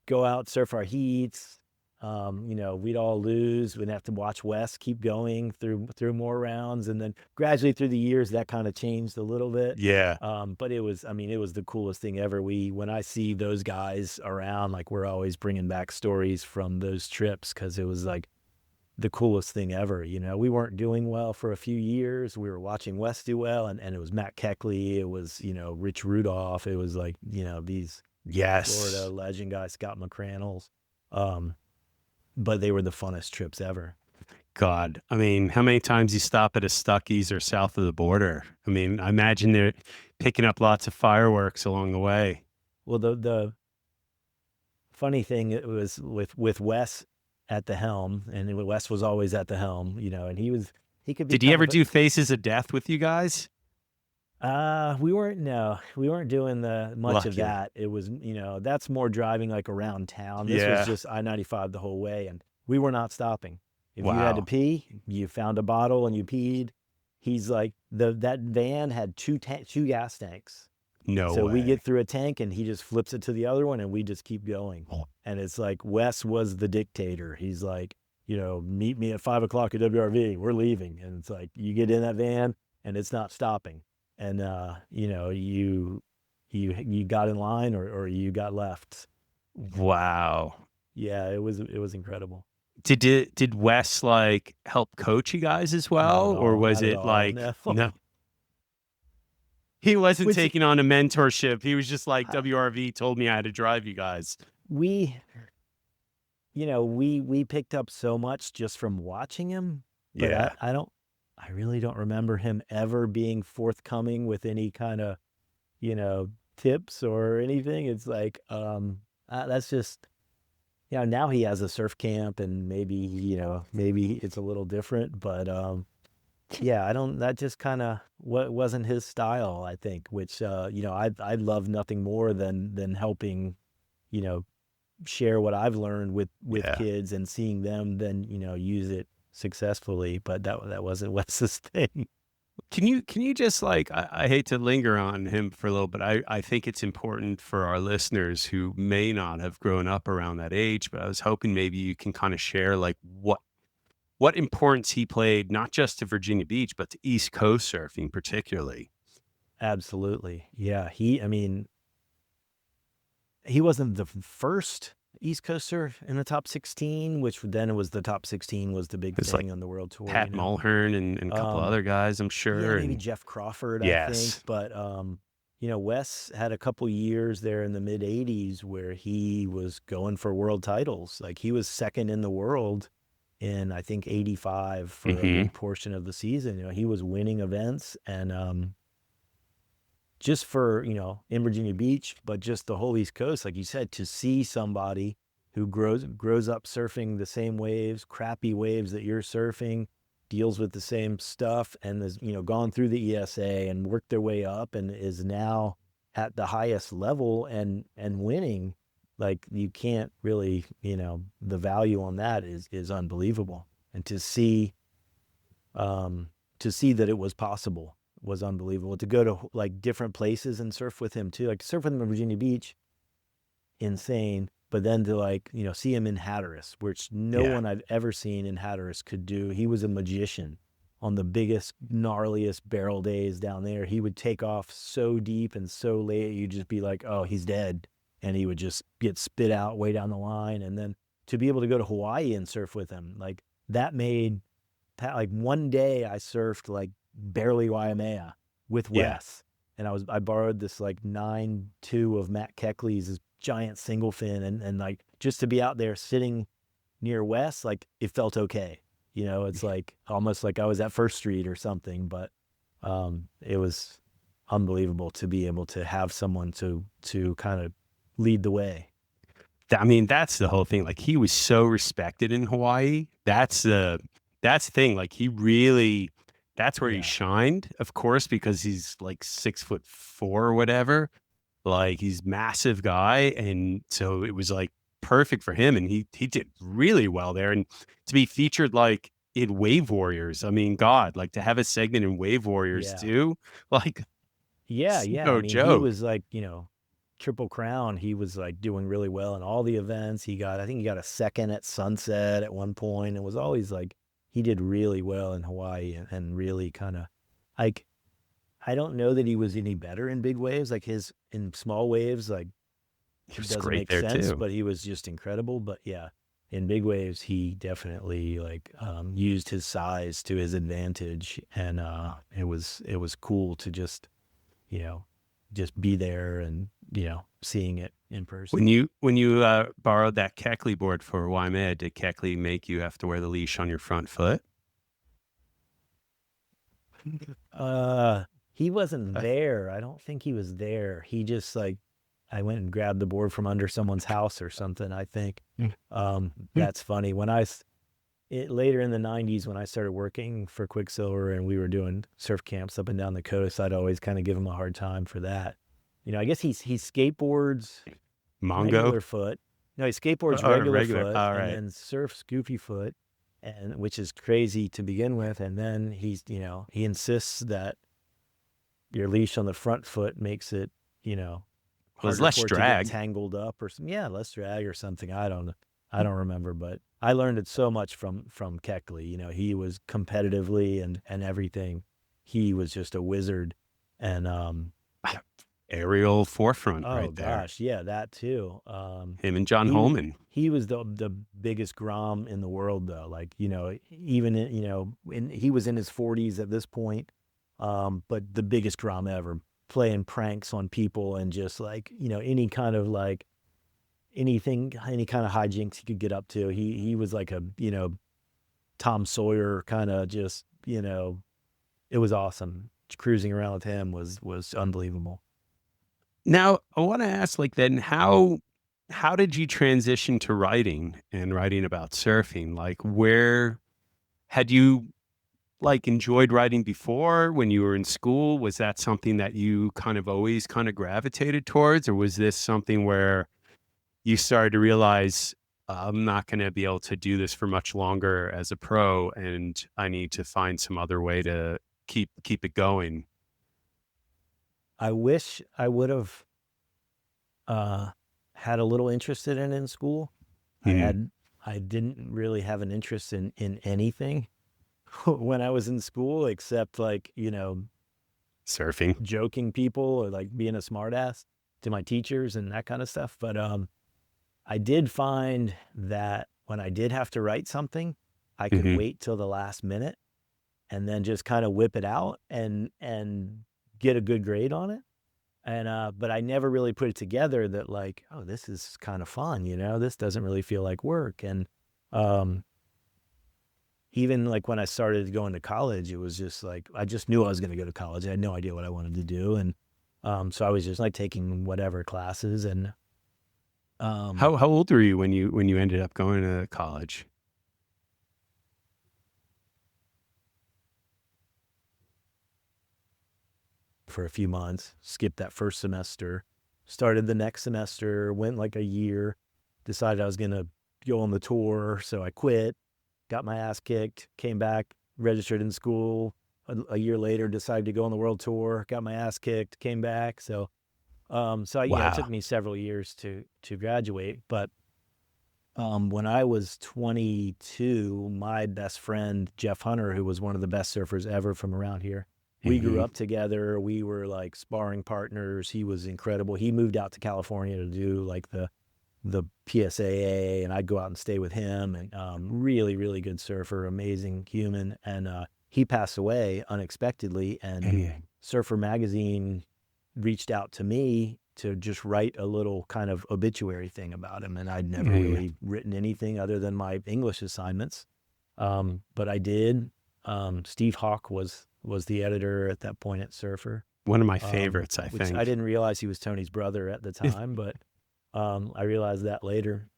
go out, surf our heats. We'd all lose. We'd have to watch Wes keep going through more rounds. And then gradually through the years, that kind of changed a little bit. Yeah. But it was the coolest thing ever. When I see those guys around, like we're always bringing back stories from those trips because it was like the coolest thing ever. We weren't doing well for a few years. We were watching Wes do well, and it was Matt Keckley. It was, Rich Rudolph. It was like, these Yes. Florida legend guys, Scott McCrannels. But they were the funnest trips ever. God, I mean, how many times you stop at a Stuckey's or south of the border? I mean, I imagine they're picking up lots of fireworks along the way. Well, the funny thing it was with Wes at the helm, and Wes was always at the helm, and he could be. Did he ever do Faces of Death with you guys? We weren't doing much Lucky. of that. It was, that's more driving like around town. This was just I-95 the whole way, and we were not stopping. If you had to pee, you found a bottle and you peed. He's like, that van had two gas tanks. No So way. we get through a tank and he just flips it to the other one and we just keep going. And it's like, Wes was the dictator. He's like, meet me at 5 o'clock at WRV. We're leaving. And it's like, you get in that van and it's not stopping. And, you got in line or you got left. Wow. Yeah, it was incredible. Did Wes like help coach you guys as well? Or was it like, no? He wasn't taking on a mentorship. He was just like, WRV told me I had to drive you guys. We picked up so much just from watching him. But Yeah. I really don't remember him ever being forthcoming with any kind of, tips or anything. It's like, that's just, now he has a surf camp and maybe it's a little different, but, that just kind of wasn't his style, I think, which, I love nothing more than helping, share what I've learned with kids and seeing them then, use it successfully, but that wasn't Wes's thing. Can you just like, I hate to linger on him for a little, but I think it's important for our listeners who may not have grown up around that age, but I was hoping maybe you can kind of share like what importance he played, not just to Virginia Beach, but to East Coast surfing particularly. Absolutely. Yeah. He wasn't the first East Coaster in the top 16, which then was the top 16 was the big thing on the world tour. Pat Mulhern and a couple other guys, I'm sure. Yeah, maybe Jeff Crawford, I think. But, Wes had a couple years there in the mid 80s where he was going for world titles. Like he was second in the world in, I think, 85 for a big portion of the season. He was winning events and, just for, in Virginia Beach, but just the whole East Coast, like you said, to see somebody who grows up surfing the same waves, crappy waves that you're surfing, deals with the same stuff and has, gone through the ESA and worked their way up and is now at the highest level and winning, like you can't really, the value on that is unbelievable. And to see that it was possible was unbelievable. To go to like different places and surf with him too, like surf with him in Virginia Beach, insane. But then to like, see him in Hatteras, which no one I've ever seen in Hatteras could do. He was a magician on the biggest, gnarliest barrel days down there. He would take off so deep and so late, you'd just be like, oh, he's dead. And he would just get spit out way down the line. And then to be able to go to Hawaii and surf with him, like that made, like one day I surfed like barely Waimea with Wes. And I borrowed this like 9.2 of Matt Keckley's, this giant single fin. And like, just to be out there sitting near Wes, like it felt okay. It's like almost like I was at First Street or something, but it was unbelievable to be able to have someone to kind of lead the way. I mean, that's the whole thing. Like he was so respected in Hawaii. That's the thing. Like he really, that's where he shined, of course, because he's like 6'4" or whatever. Like he's massive guy. And so it was like perfect for him. And he did really well there. And to be featured like in Wave Warriors, I mean, God, like to have a segment in Wave Warriors Yeah. too, like Yeah. it's Yeah. I no mean, he joke. was like, Triple Crown. He was like doing really well in all the events. I think he got a second at Sunset at one point. It was always like, he did really well in Hawaii and really kind of like, I don't know that he was any better in big waves. Like in small waves, like He it was doesn't great make there sense, too. but he was just incredible. But yeah, in big waves, he definitely like used his size to his advantage, and it was cool to you know just be there and seeing it in person. When you borrowed that Keckley board for Waimea, did Keckley make you have to wear the leash on your front foot? Uh, he wasn't there. I don't think he was there. He just like I went and grabbed the board from under someone's house or something, I think. That's funny. Later in the 90s, when I started working for Quicksilver and we were doing surf camps up and down the coast, I'd always kind of give him a hard time for that. I guess he skateboards Mongo regular foot. No, he skateboards or regular regular? foot All and right. then surfs goofy foot, and which is crazy to begin with. And then he insists that your leash on the front foot makes it, Well, there's harder less for it to get drag. tangled up or some, yeah, less drag or something. I don't know. I don't remember, but I learned it so much from Keckley. He was competitively and everything. He was just a wizard. And Aerial forefront oh right there. gosh, yeah, that too. Him and John He was Holman. he was the biggest Grom in the world though. Like, even he was in his 40s at this point. But the biggest Grom ever, playing pranks on people and just like, any kind of like anything, any kind of hijinks he could get up to. He was like a, Tom Sawyer kind of just, it was awesome. Cruising around with him was unbelievable. Now, I want to ask, like, then how did you transition to writing and writing about surfing? Like, where had you like enjoyed writing before when you were in school? Was that something that you kind of always kind of gravitated towards, or was this something where you started to realize I'm not going to be able to do this for much longer as a pro, and I need to find some other way to keep it going? I wish I would have had a little interest in it in school. Mhm. I didn't really have an interest in anything when I was in school, except like, Surfing. joking people or like being a smartass to my teachers and that kind of stuff. But I did find that when I did have to write something, I could Hmm. wait till the last minute and then just kind of whip it out and get a good grade on it. And but I never really put it together that like, oh, this is kind of fun, this doesn't really feel like work. And um even like when I started going to college, it was just like I just knew I was going to go to college. I had no idea what I wanted to do, and so I was just like taking whatever classes. And um, How old were you when you ended up going to college? for a few months, skipped that first semester, started the next semester, went like a year, decided I was going to go on the tour, so I quit, got my ass kicked, came back, registered in school. A year later, decided to go on the world tour, got my ass kicked, came back. It took Wow. me several years to graduate. But when I was 22, my best friend Jeff Hunter, who was one of the best surfers ever from around here, we grew Hmm. up together. We were like sparring partners. He was incredible. He moved out to California to do like the PSAA, and I'd go out and stay with him. And really, really good surfer, amazing human. And he passed away unexpectedly, and Surfer Magazine reached out to me to just write a little kind of obituary thing about him. And I'd never really written anything other than my English assignments. But I did. Steve Hawk was the editor at that point at Surfer, One of my favorites, I which I think. didn't realize he was Tony's brother at the time, but I realized that later.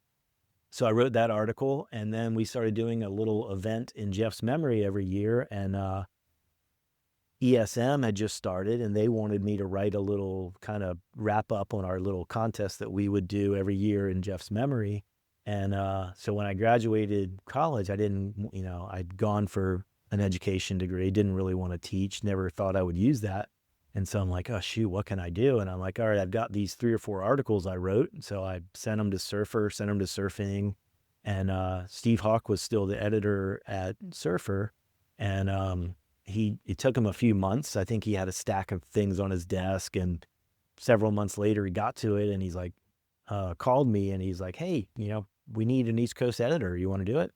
So I wrote that article, and then we started doing a little event in Jeff's memory every year. And ESM had just started, and they wanted me to write a little kind of wrap up on our little contest that we would do every year in Jeff's memory. And so when I graduated college, I didn't, I'd gone for an education degree, didn't really want to teach, never thought I would use that. And so I'm like, oh, shoot, what can I do? And I'm like, all right, I've got these 3 or 4 articles I wrote. And so I sent them to Surfer, sent them to Surfing. And Steve Hawk was still the editor at Surfer. And it took him a few months. I think he had a stack of things on his desk. And several months later, he got to it and he's like, called me and he's like, hey, we need an East Coast editor. You want to do it?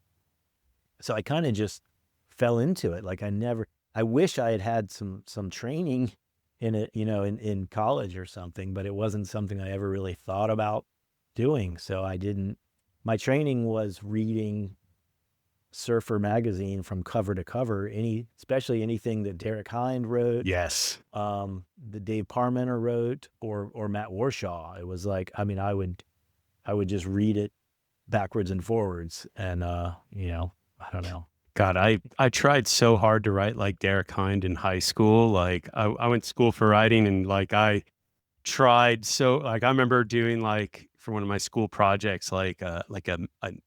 So I kind of just fell into it. Like I wish I had some training in it, in college or something, but it wasn't something I ever really thought about doing. So my training was reading Surfer magazine from cover to cover, especially anything that Derek Hind wrote. Yes. The Dave Parmenter wrote or Matt Warshaw. It was like, I would just read it backwards and forwards. And, I don't know. God, I tried so hard to write like Derek Hind in high school. Like I went to school for writing and like I tried so like I remember doing like for one of my school projects like a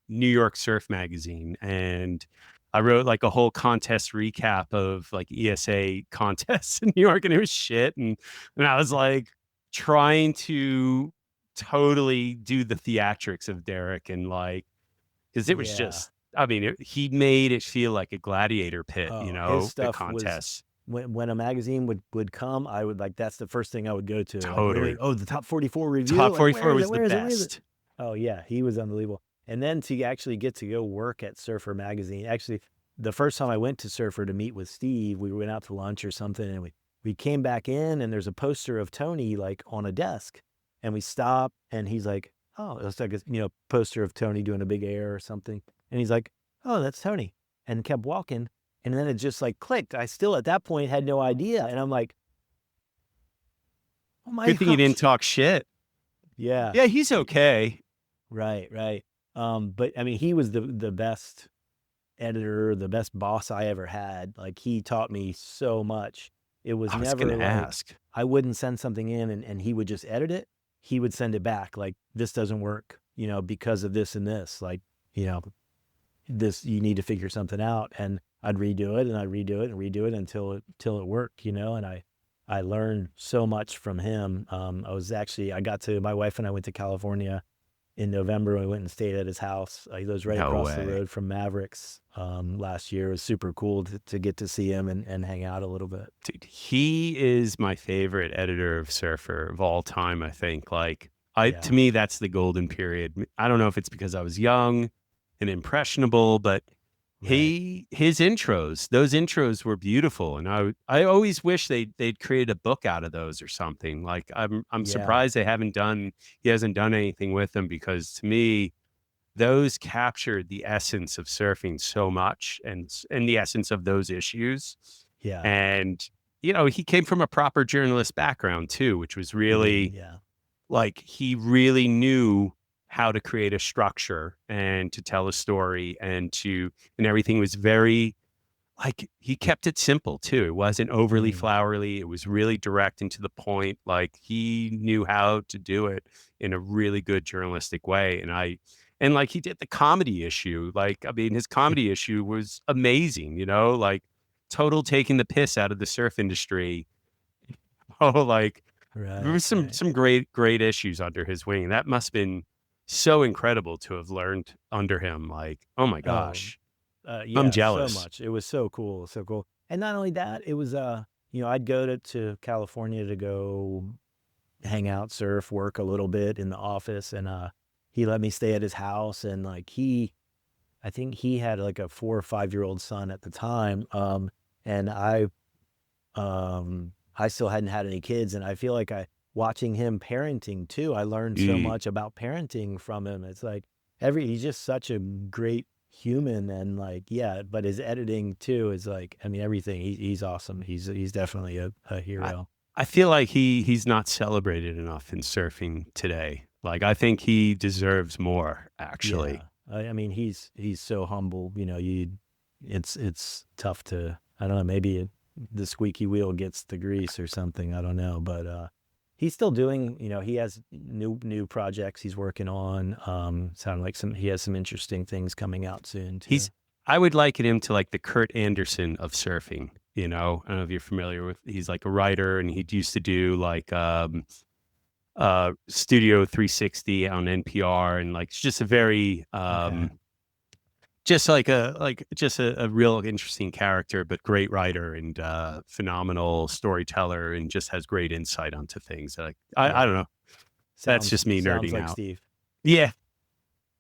New York surf magazine, and I wrote like a whole contest recap of like ESA contests in New York, and it was shit. And I was like trying to totally do the theatrics of Derek and like because it was just he made it feel like a gladiator pit, his stuff the contests. When a magazine would come, I would like, that's the first thing I would go to. Totally. Like, the top 44 review. Top 44 like, was the best. Oh yeah, he was unbelievable. And then to actually get to go work at Surfer magazine. Actually, the first time I went to Surfer to meet with Steve, we went out to lunch or something, and we came back in, and there's a poster of Tony like on a desk, and we stopped, and he's like, oh, it's like a poster of Tony doing a big air or something, and he's like, oh, that's Tony, and kept walking. And then it just like clicked. I still at that point had no idea. And I'm like, oh my God. Good thing you didn't talk shit. Yeah. Yeah, he's okay. Right. But I mean, he was the best editor, the best boss I ever had. Like he taught me so much. It was never like, ask. I wouldn't send something in and he would just edit it. He would send it back. Like, this doesn't work, because of this and this, like, this, you need to figure something out. And I'd redo it and I'd redo it and redo it until it worked, and I learned so much from him. I got to, my wife and I went to California in November. We went and stayed at his house. He lives right across the road from Mavericks. Last year. It was super cool to get to see him and hang out a little bit. Dude, he is my favorite editor of Surfer of all time, I think. Like, to me, that's the golden period. I don't know if it's because I was young and impressionable, but those intros were beautiful, and I always wish they'd created a book out of those or something. Like I'm surprised he hasn't done anything with them, because to me those captured the essence of surfing so much, and the essence of those issues. Yeah. And he came from a proper journalist background too, which was really like he really knew how to create a structure and to tell a story, and everything was very, like, he kept it simple too. It wasn't overly flowery. It was really direct and to the point. Like, he knew how to do it in a really good journalistic way. And like, he did the comedy issue. Like, I mean, his comedy issue was amazing, like total taking the piss out of the surf industry. There was some great issues under his wing. That must've been so incredible to have learned under him. Like, oh my gosh. I'm jealous. So much. It was so cool. So cool. And not only that, it was, I'd go to California to go hang out, surf, work a little bit in the office. And he let me stay at his house. And like, I think he had like a 4 or 5-year-old son at the time. And I still hadn't had any kids. And I feel like watching him parenting too, I learned so much about parenting from him. It's like he's just such a great human, and like, but his editing too is like, I mean, everything. He's awesome. He's definitely a hero. I feel like he's not celebrated enough in surfing today. Like, I think he deserves more, actually. Yeah. I mean, he's so humble, it's tough to, I don't know, maybe the squeaky wheel gets the grease or something. I don't know, but he's still doing. He has new projects he's working on. Sound like he has some interesting things coming out soon too. I would liken him to like the Kurt Anderson of surfing. I don't know if you're familiar with. He's like a writer, and he used to do like Studio 360 on NPR, and like it's just a very just a real interesting character, but great writer and phenomenal storyteller, and just has great insight onto things. Like I don't know. That's just me nerding like out. Steve. Yeah.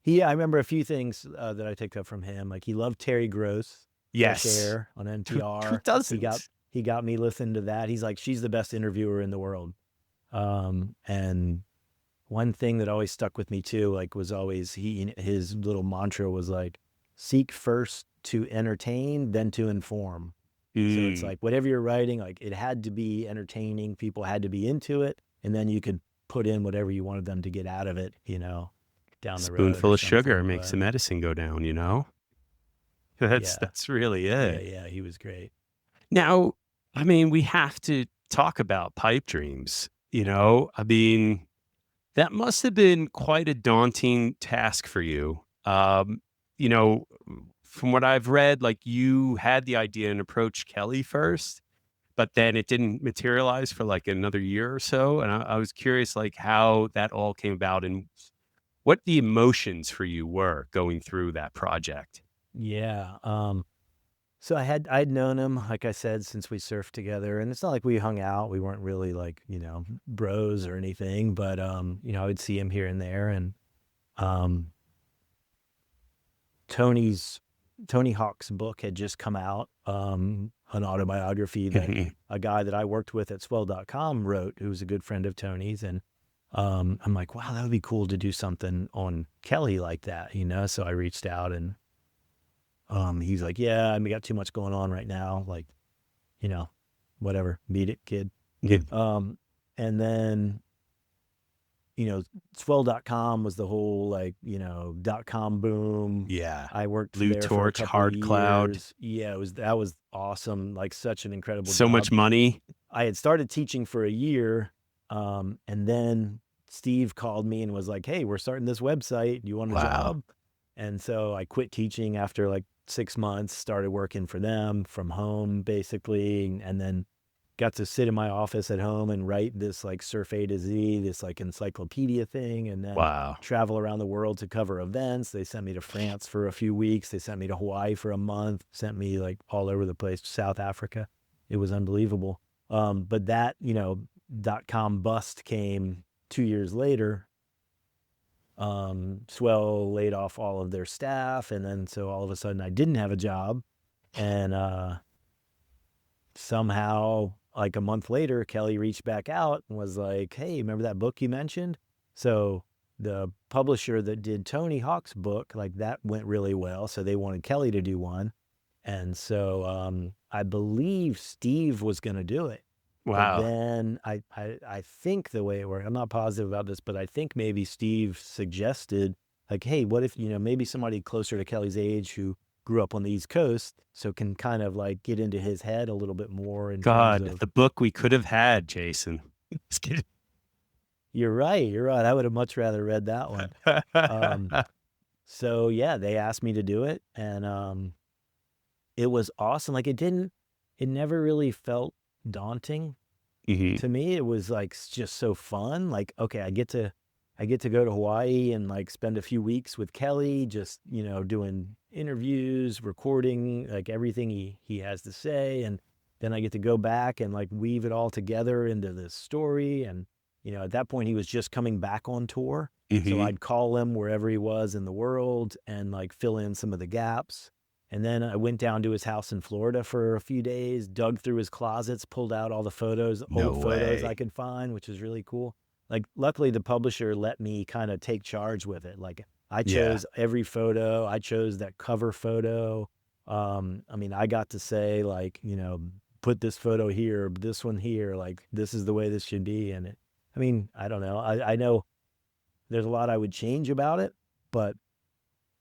I remember a few things that I picked up from him. Like he loved Terry Gross. Yes. Air on NPR. Who doesn't? He got me listening to that. He's like, she's the best interviewer in the world. And one thing that always stuck with me too, like was always his little mantra was like, seek first to entertain, then to inform. So it's like whatever you're writing, like it had to be entertaining. People had to be into it, and then you could put in whatever you wanted them to get out of it, down the road. Spoonful of sugar makes the medicine go down, That's really it. Yeah, he was great. Now, I mean, we have to talk about pipe dreams, I mean, that must have been quite a daunting task for you. From what I've read, like you had the idea and approached Kelly first, but then it didn't materialize for like another year or so. And I was curious, like how that all came about and what the emotions for you were going through that project. Yeah. So I'd known him, like I said, since we surfed together, and it's not like we hung out. We weren't really like, bros or anything, but, I would see him here and there. And, Tony Hawk's book had just come out, an autobiography that a guy that I worked with at swell.com wrote, who was a good friend of Tony's. And, I'm like, wow, that would be cool to do something on Kelly like that, So I reached out and, he's like, yeah, we got too much going on right now. Like, whatever, beat it, kid. Yeah. And then, swell.com was the whole like, .com boom. Yeah. I worked Blue there Torch, for a couple Hard of Cloud. years. Yeah, that was awesome. Like such an incredible So job. much money. I had started teaching for a year. And then Steve called me and was like, hey, we're starting this website. Do you want a job? And so I quit teaching after like 6 months, started working for them from home basically, and then got to sit in my office at home and write this like Surf A to Z, this like encyclopedia thing, and then travel around the world to cover events. They sent me to France for a few weeks. They sent me to Hawaii for a month, sent me like all over the place, South Africa. It was unbelievable. But that, .com bust came 2 years later. Swell laid off all of their staff, and then so all of a sudden I didn't have a job, and somehow like a month later Kelly reached back out and was like, hey, remember that book you mentioned? So the publisher that did Tony Hawk's book, like that went really well, so they wanted Kelly to do one, and so I believe Steve was going to do it. Wow. But then I think the way it worked, I'm not positive about this, but I think maybe Steve suggested like, hey, what if, maybe somebody closer to Kelly's age who grew up on the East Coast, so can kind of like get into his head a little bit more. In terms of, the book we could have had, Jason. Just kidding. You're right. I would have much rather read that one. So yeah, they asked me to do it, and it was awesome. Like it never really felt daunting to me. It was like just so fun. Like, okay, I get to go to Hawaii and like spend a few weeks with Kelly, just doing interviews, recording like everything he has to say, and then I get to go back and like weave it all together into this story. And at that point he was just coming back on tour, so I'd call him wherever he was in the world and like fill in some of the gaps. And then I went down to his house in Florida for a few days, dug through his closets, pulled out all the photos, old photos I could find, which was really cool. Like, luckily the publisher let me kind of take charge with it. Like, I chose every photo. I chose that cover photo. I mean, I got to say like, put this photo here, this one here, like this is the way this should be. And I don't know. I know there's a lot I would change about it, but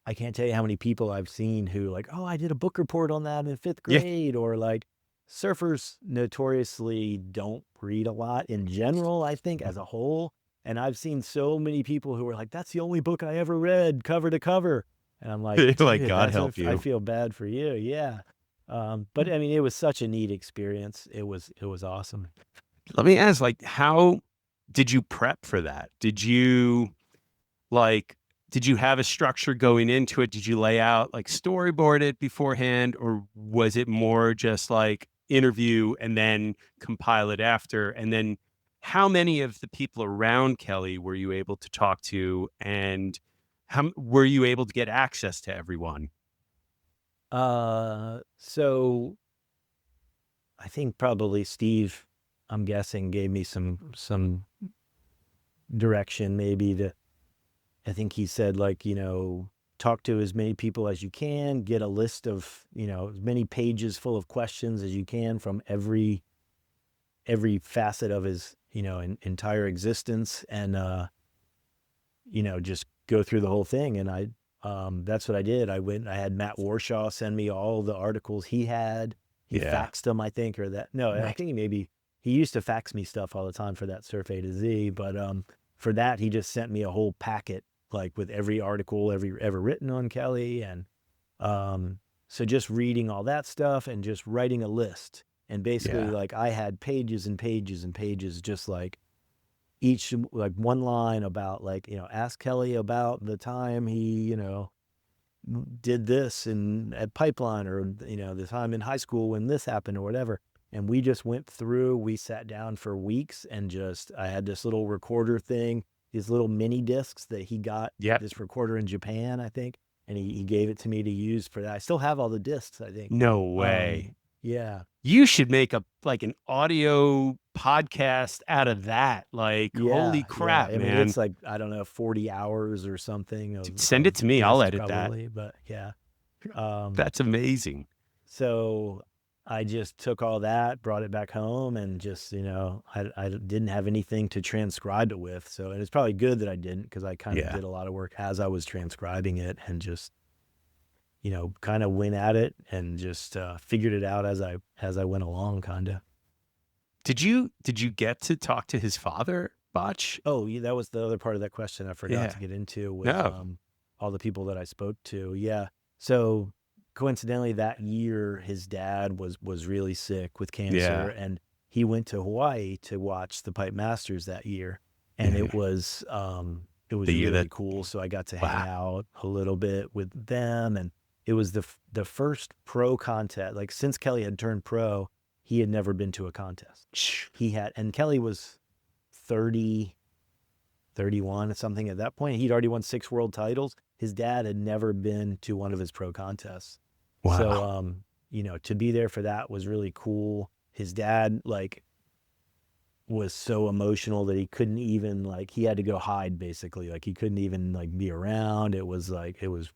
I can't tell you how many people I've seen who like, oh, I did a book report on that in 5th grade, or like, surfers notoriously don't read a lot in general, I think, as a whole. And I've seen so many people who are like, that's the only book I ever read cover to cover. And I'm like, Like, dude, God help I you. feel bad for you. Yeah. But I mean, it was such a neat experience. It was awesome. Let me ask, like, how did you prep for that? Like, did you have a structure going into it? Did you lay out, like, storyboard it beforehand, or was it more just like interview and then compile it after? And then how many of the people around Kelly were you able to talk to, and how were you able to get access to everyone? So I think probably Steve, I'm guessing, gave me some direction maybe to, I think he said, like, talk to as many people as you can, get a list of, as many pages full of questions as you can from every facet of his, entire existence, and, just go through the whole thing. And that's what I did. I had Matt Warshaw send me all the articles he had. He Yeah. faxed them, I think, or that. No, I think he used to fax me stuff all the time for that Surf A to Z. But for that, he just sent me a whole packet, like with every article ever written on Kelly. And so just reading all that stuff and just writing a list. And basically, Yeah. like, I had pages and pages and pages, just like each, like, one line about, like, ask Kelly about the time he, did this at Pipeline, or, the time in high school when this happened or whatever. And we just went through, we sat down for weeks, and I had this little recorder thing, these little mini discs that he got, Yep. this recorder in Japan, I think. And he gave it to me to use for that. I still have all the discs, I think. No way. Yeah. You should make an audio podcast out of that. Like, holy Yeah. crap, I mean, man. it's like, I don't know, 40 hours or something Send it to me. I'll discs edit that. probably, but yeah. That's amazing. So I just took all that, brought it back home, and just, I didn't have anything to transcribe it with. So, and it's probably good that I didn't, because I kind of did a lot of work as I was transcribing it, and just, kind of went at it and just figured it out as I went along, kind of. Did you get to talk to his father, Botch? Oh, yeah, that was the other part of that question I forgot to get into, with all the people that I spoke to. Yeah. So coincidentally, that year, his dad was really sick with cancer, and he went to Hawaii to watch the Pipe Masters that year. And it was really cool. So I got to hang out a little bit with them, and it was the first pro contest. Like, since Kelly had turned pro, he had never been to a contest. And Kelly was 30, 31 or something at that point. He'd already won 6 world titles. His dad had never been to one of his pro contests. Wow. So, to be there for that was really cool. His dad, like, was so emotional that he couldn't even, like, he had to go hide, basically. Like, he couldn't even, like, be around. It was really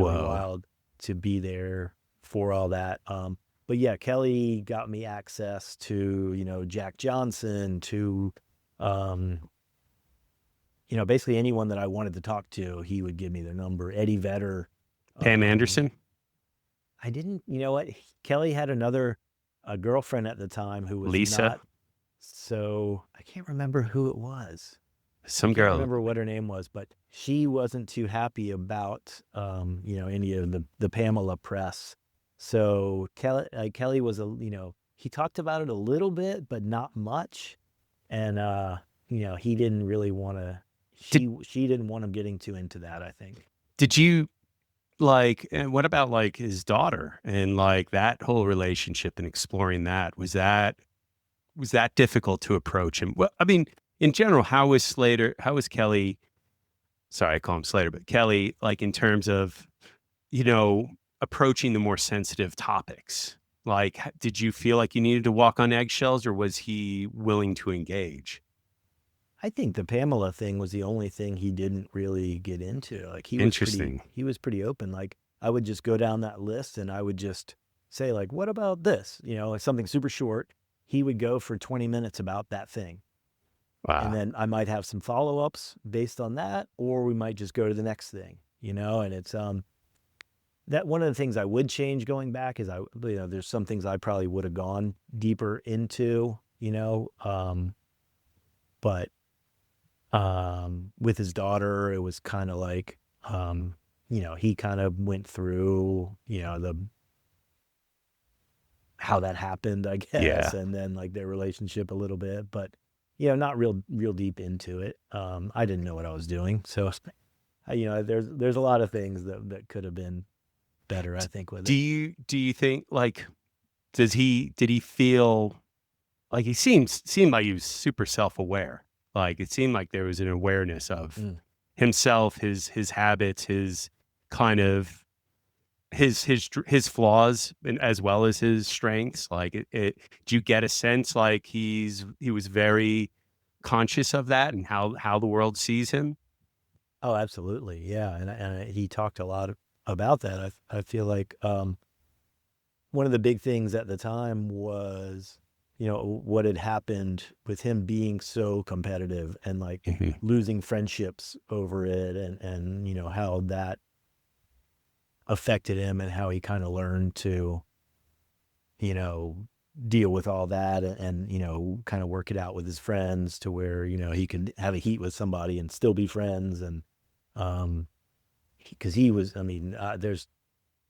wild to be there for all that. But yeah, Kelly got me access to, Jack Johnson, to, basically anyone that I wanted to talk to, he would give me their number. Eddie Vedder. Pam Anderson? I didn't, you know what? Kelly had a girlfriend at the time who was Lisa? not, so I can't remember who it was. Some I girl. can't remember what her name was, but she wasn't too happy about, any of the Pamela press. So Kelly was he talked about it a little bit, but not much. And, he didn't really want to, she didn't want him getting too into that, I think. Did you, like, and what about, like, his daughter and, like, that whole relationship and exploring that? Was that difficult to approach him? Well, I mean, in general, how was Kelly, sorry, I call him Slater, but Kelly, like, in terms of, approaching the more sensitive topics? Like, did you feel like you needed to walk on eggshells, or was he willing to engage? I think the Pamela thing was the only thing he didn't really get into. Like, he was pretty open. Like, I would just go down that list, and I would just say, like, what about this? Like something super short. He would go for 20 minutes about that thing. Wow. And then I might have some follow-ups based on that, or we might just go to the next thing, and it's, that one of the things I would change going back is there's some things I probably would have gone deeper into, but with his daughter, it was kind of like, he kind of went through, how that happened, I guess, and then like their relationship a little bit, but not real deep into it. I didn't know what I was doing, so there's a lot of things that could have been better, I think, with it. Do you think, like, did he feel like seemed like he was super self-aware? Like, it seemed like there was an awareness of himself, his habits, his kind of his flaws, and as well as his strengths. Like, do you get a sense like he was very conscious of that and how the world sees him? Oh, absolutely. Yeah. And he talked a lot about that. I feel like one of the big things at the time was, what had happened with him being so competitive and like losing friendships over it, and how that affected him, and how he kind of learned to, deal with all that, and kind of work it out with his friends to where, he could have a heat with somebody and still be friends. And because he was, there's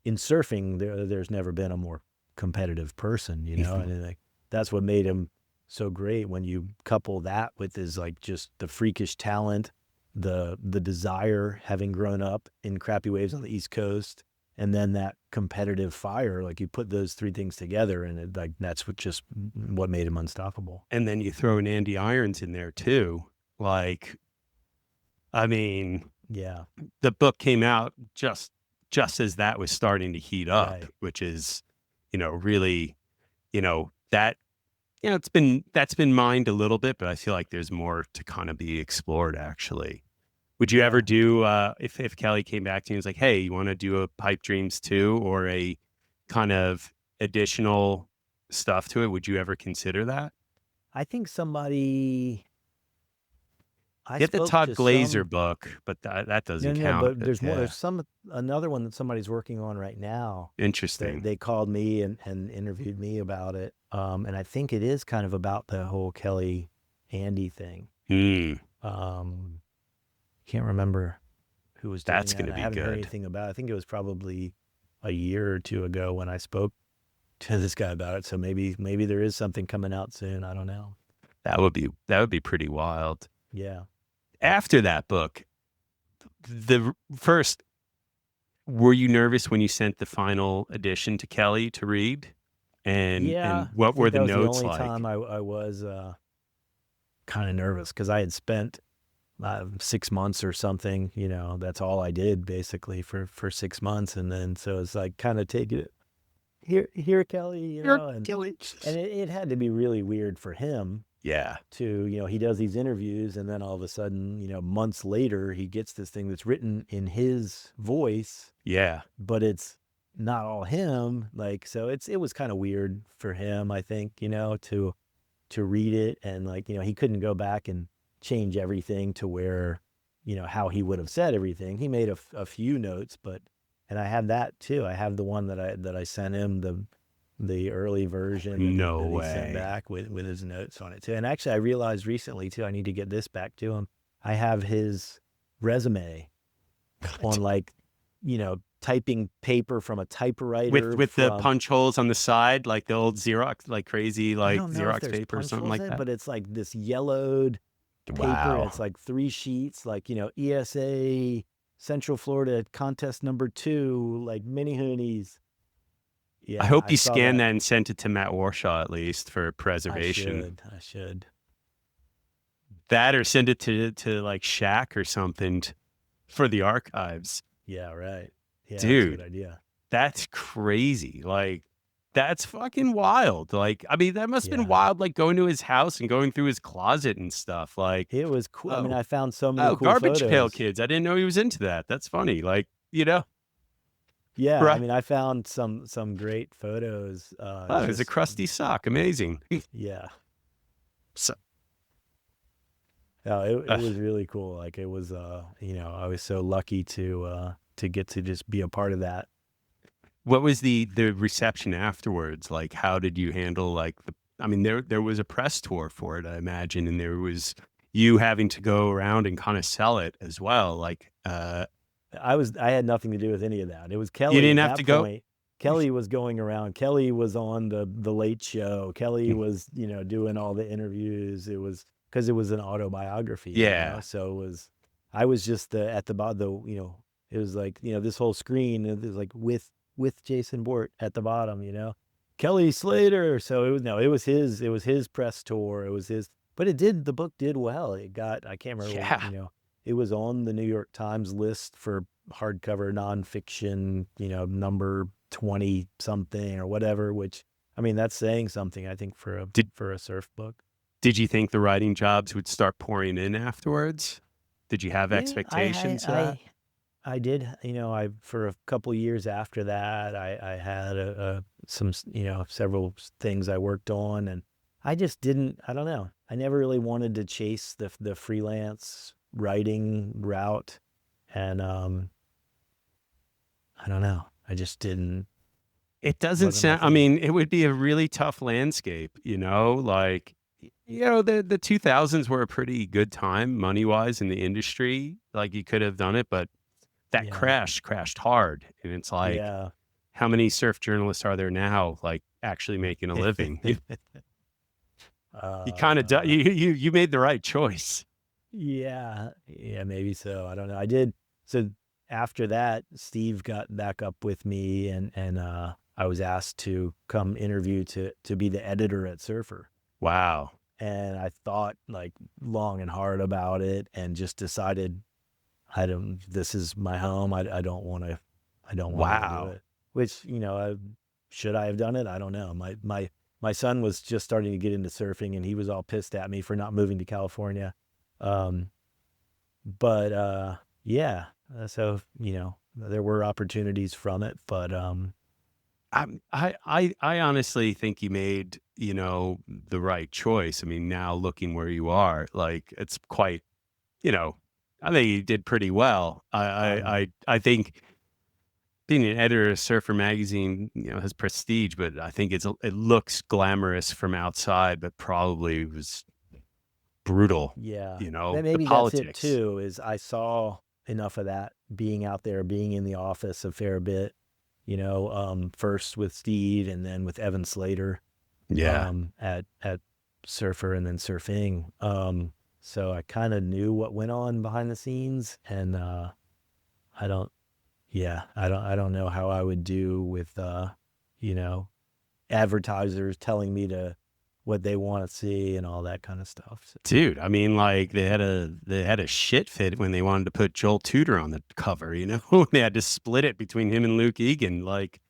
in surfing, there's never been a more competitive person, and like that's what made him so great. When you couple that with his like just the freakish talent, the desire, having grown up in crappy waves on the East Coast, and then that competitive fire, like you put those three things together, and it, like that's what made him unstoppable. And then you throw an Andy Irons in there too. Like, Yeah, the book came out just as that was starting to heat up, right, which is, really, that, that's been mined a little bit, but I feel like there's more to kind of be explored, actually. Would you ever do, if Kelly came back to you and was like, hey, you want to do a Pipe Dreams 2 or a kind of additional stuff to it? Would you ever consider that? I think somebody... Get the Todd Glazer book, but that doesn't count. But there's more. There's another one that somebody's working on right now. Interesting. They called me and interviewed me about it. And I think it is kind of about the whole Kelly Andy thing. Can't remember who was doing That's going to be I haven't good. heard anything about it. I think it was probably a year or two ago when I spoke to this guy about it. So maybe there is something coming out soon. I don't know. That would be pretty wild. Yeah. After that book, were you nervous when you sent the final edition to Kelly to read? And what were the notes like? The only time I was kind of nervous, because I had spent 6 months or something, that's all I did basically for 6 months. And then, so it's like kind of taking it here, Kelly, Kelly. And it had to be really weird for him. Yeah. To, he does these interviews, and then all of a sudden, months later, he gets this thing that's written in his voice. Yeah. But it's not all him. Like, so it was kind of weird for him, I think, to read it. And like, he couldn't go back and change everything to where, how he would have said everything. He made a few notes, and I have that too. I have the one that I sent him, the early version. No that way. He sent back with his notes on it too. And actually, I realized recently too, I need to get this back to him. I have his resume on, like, typing paper from a typewriter with the punch holes on the side, like the old Xerox, like crazy, like Xerox paper or something like that. But it's like this yellowed paper. Wow. It's like 3 sheets, like, ESA Central Florida contest number 2, like mini hoonies. Yeah, I hope you scanned that and sent it to Matt Warshaw at least for preservation. I should. That, or send it to like Shaq or something for the archives. Yeah, right. Yeah, dude, that's a good idea. That's crazy. Like, that's fucking wild. Like, that must have been wild, like going to his house and going through his closet and stuff. Like, it was cool. I found so many cool Garbage photos. Pail Kids. I didn't know he was into that. That's funny. Like, Yeah, right. I found some great photos. It was a crusty sock. Amazing. Yeah. So, it was really cool. Like, it was, I was so lucky to get to just be a part of that. What was the reception afterwards? Like, how did you handle like I mean, there was a press tour for it, I imagine, and there was you having to go around and kind of sell it as well. Like, I had nothing to do with any of that. It was you Kelly didn't at have that to go. point. Kelly was going around. Kelly was on the Late Show. Kelly was, doing all the interviews. It was because it was an autobiography, Yeah, So I was just at the bottom, it was like, this whole screen, it was like with Jason Borte at the bottom, Kelly Slater. So it was, no, it was his press tour. It was his, but the book did well. I can't remember, yeah. it was on the New York Times list for hardcover nonfiction, number 20 something or whatever, which, I mean, that's saying something, I think, for a surf book. Did you think the writing jobs would start pouring in afterwards? Did you have Yeah, expectations for that? I did, for a couple years after that, I had some, several things I worked on, and I just didn't, I don't know. I never really wanted to chase the freelance writing route. And, I don't know. I just didn't, It doesn't wasn't my sound, I thing. mean, it would be a really tough landscape, like, the 2000s were a pretty good time money-wise in the industry. Like, you could have done it, but that Yeah. crashed hard. And it's like, Yeah. how many surf journalists are there now, like, actually making a living? You kind of, you made the right choice. Yeah, maybe so. I don't know. I did. So after that, Steve got back up with me, and I was asked to come interview to be the editor at Surfer. Wow. And I thought like long and hard about it, and just decided this is my home. I don't want to do Wow. it. Which, should I have done it? I don't know. My son was just starting to get into surfing, and he was all pissed at me for not moving to California. But yeah, so, there were opportunities from it, but I honestly think you made, the right choice. I mean, now looking where you are, like, it's quite, I think you did pretty well. I think being an editor of Surfer magazine, has prestige, but I think it looks glamorous from outside, but probably was brutal. yeah, The maybe that's it politics. too, is I saw enough of that being out there, being in the office a fair bit, first with Steve and then with Evan Slater, Yeah. at Surfer and then Surfing. So I kind of knew what went on behind the scenes, and I don't, I don't know how I would do with, advertisers telling me what they want to see and all that kind of stuff. So, Dude, I mean, like, they had a shit fit when they wanted to put Joel Tudor on the cover, They had to split it between him and Luke Egan. Like,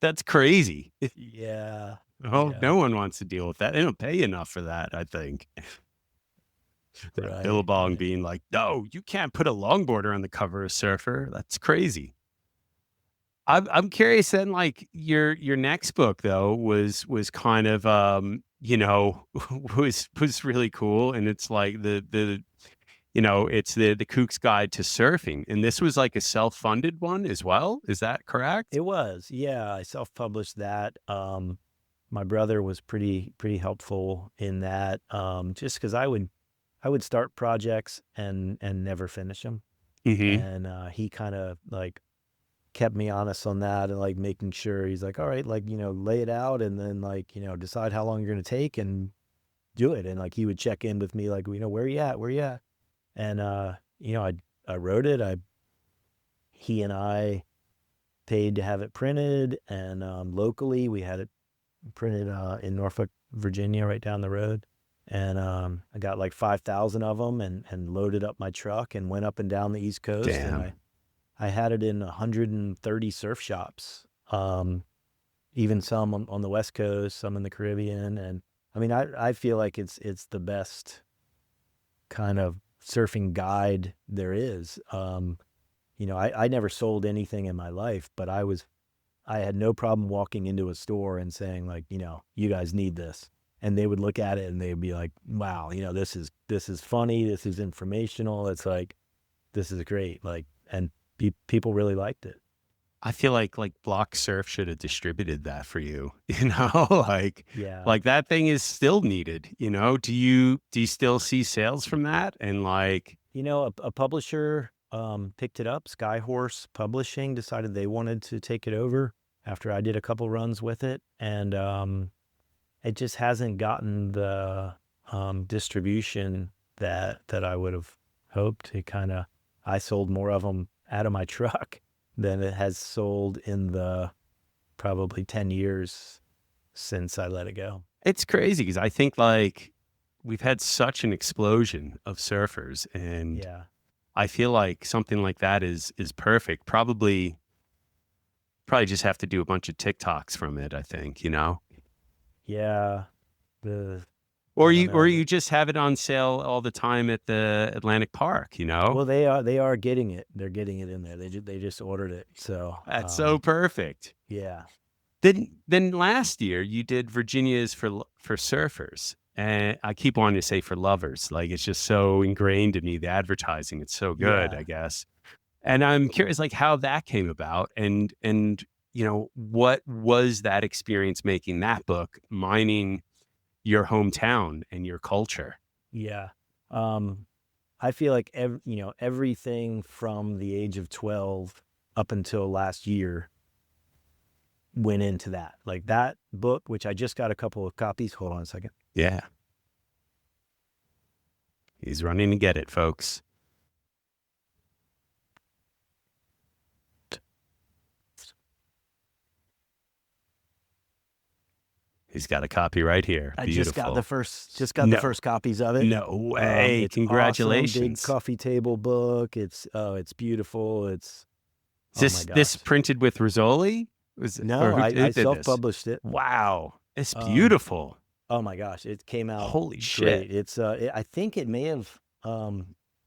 that's crazy. yeah, Oh, yeah, no one wants to deal with that. They don't pay you enough for that, I think. That Billabong right. being like, no, you can't put a longboarder on the cover of Surfer. That's crazy. I'm curious then, like, your next book though was kind of was really cool, and it's like it's the Kooks Guide to Surfing, and this was like a self-funded one as well. Is that correct? It was, yeah. I self-published that. My brother was pretty helpful in that. Just because I would start projects and never finish them, Mm-hmm. and he kind of like kept me honest on that, and like making sure, he's like, all right, like, lay it out, and then like, decide how long you're going to take and do it. And like, he would check in with me, like, where you at, and I wrote it. He and I paid to have it printed, and locally we had it printed in Norfolk, Virginia, right down the road. And I got like 5,000 of them, and loaded up my truck and went up and down the East Coast. And Damn. I had it in 130 surf shops, even some on the West Coast, some in the Caribbean. And I mean, I feel like it's the best kind of surfing guide there is. I never sold anything in my life, but I had no problem walking into a store and saying, like, you guys need this. And they would look at it and they'd be like, wow, this is funny. This is informational. It's like, this is great. Like, and people really liked it. I feel like Block Surf should have distributed that for you, Yeah. like that thing is still needed, do you still see sales from that? And like, A publisher picked it up. Skyhorse Publishing decided they wanted to take it over after I did a couple runs with it, and it just hasn't gotten the distribution that I would have hoped. I sold more of them out of my truck than it has sold in the probably 10 years since I let it go. it's crazy because I think like we've had such an explosion of surfers, and Yeah. I feel like something like that is perfect. Probably just have to do a bunch of TikToks from it, I think, Yeah. The Or I don't know. you just have it on sale all the time at the Atlantic Park, Well, they are getting it. They're getting it in there. They just ordered it. So That's so perfect. yeah. Then last year you did Virginia's for surfers, and I keep wanting to say for lovers. Like it's just so ingrained in me. The advertising, it's so good, Yeah. I guess. And I'm curious, like how that came about, and what was that experience making that book, mining your hometown and your culture? Yeah. I feel like everything from the age of 12 up until last year went into that. Like that book, which I just got a couple of copies. Hold on a second. Yeah, he's running to get it, folks. He's got a copy right here. I Beautiful. just got the first copies of it. No way! It's Congratulations. awesome, big coffee table book. It's beautiful. It's Is my this gosh. printed with Rizzoli? No, who I did this? self-published it. Wow, it's beautiful. Oh my gosh, it came out Holy great. shit! It's I think it may have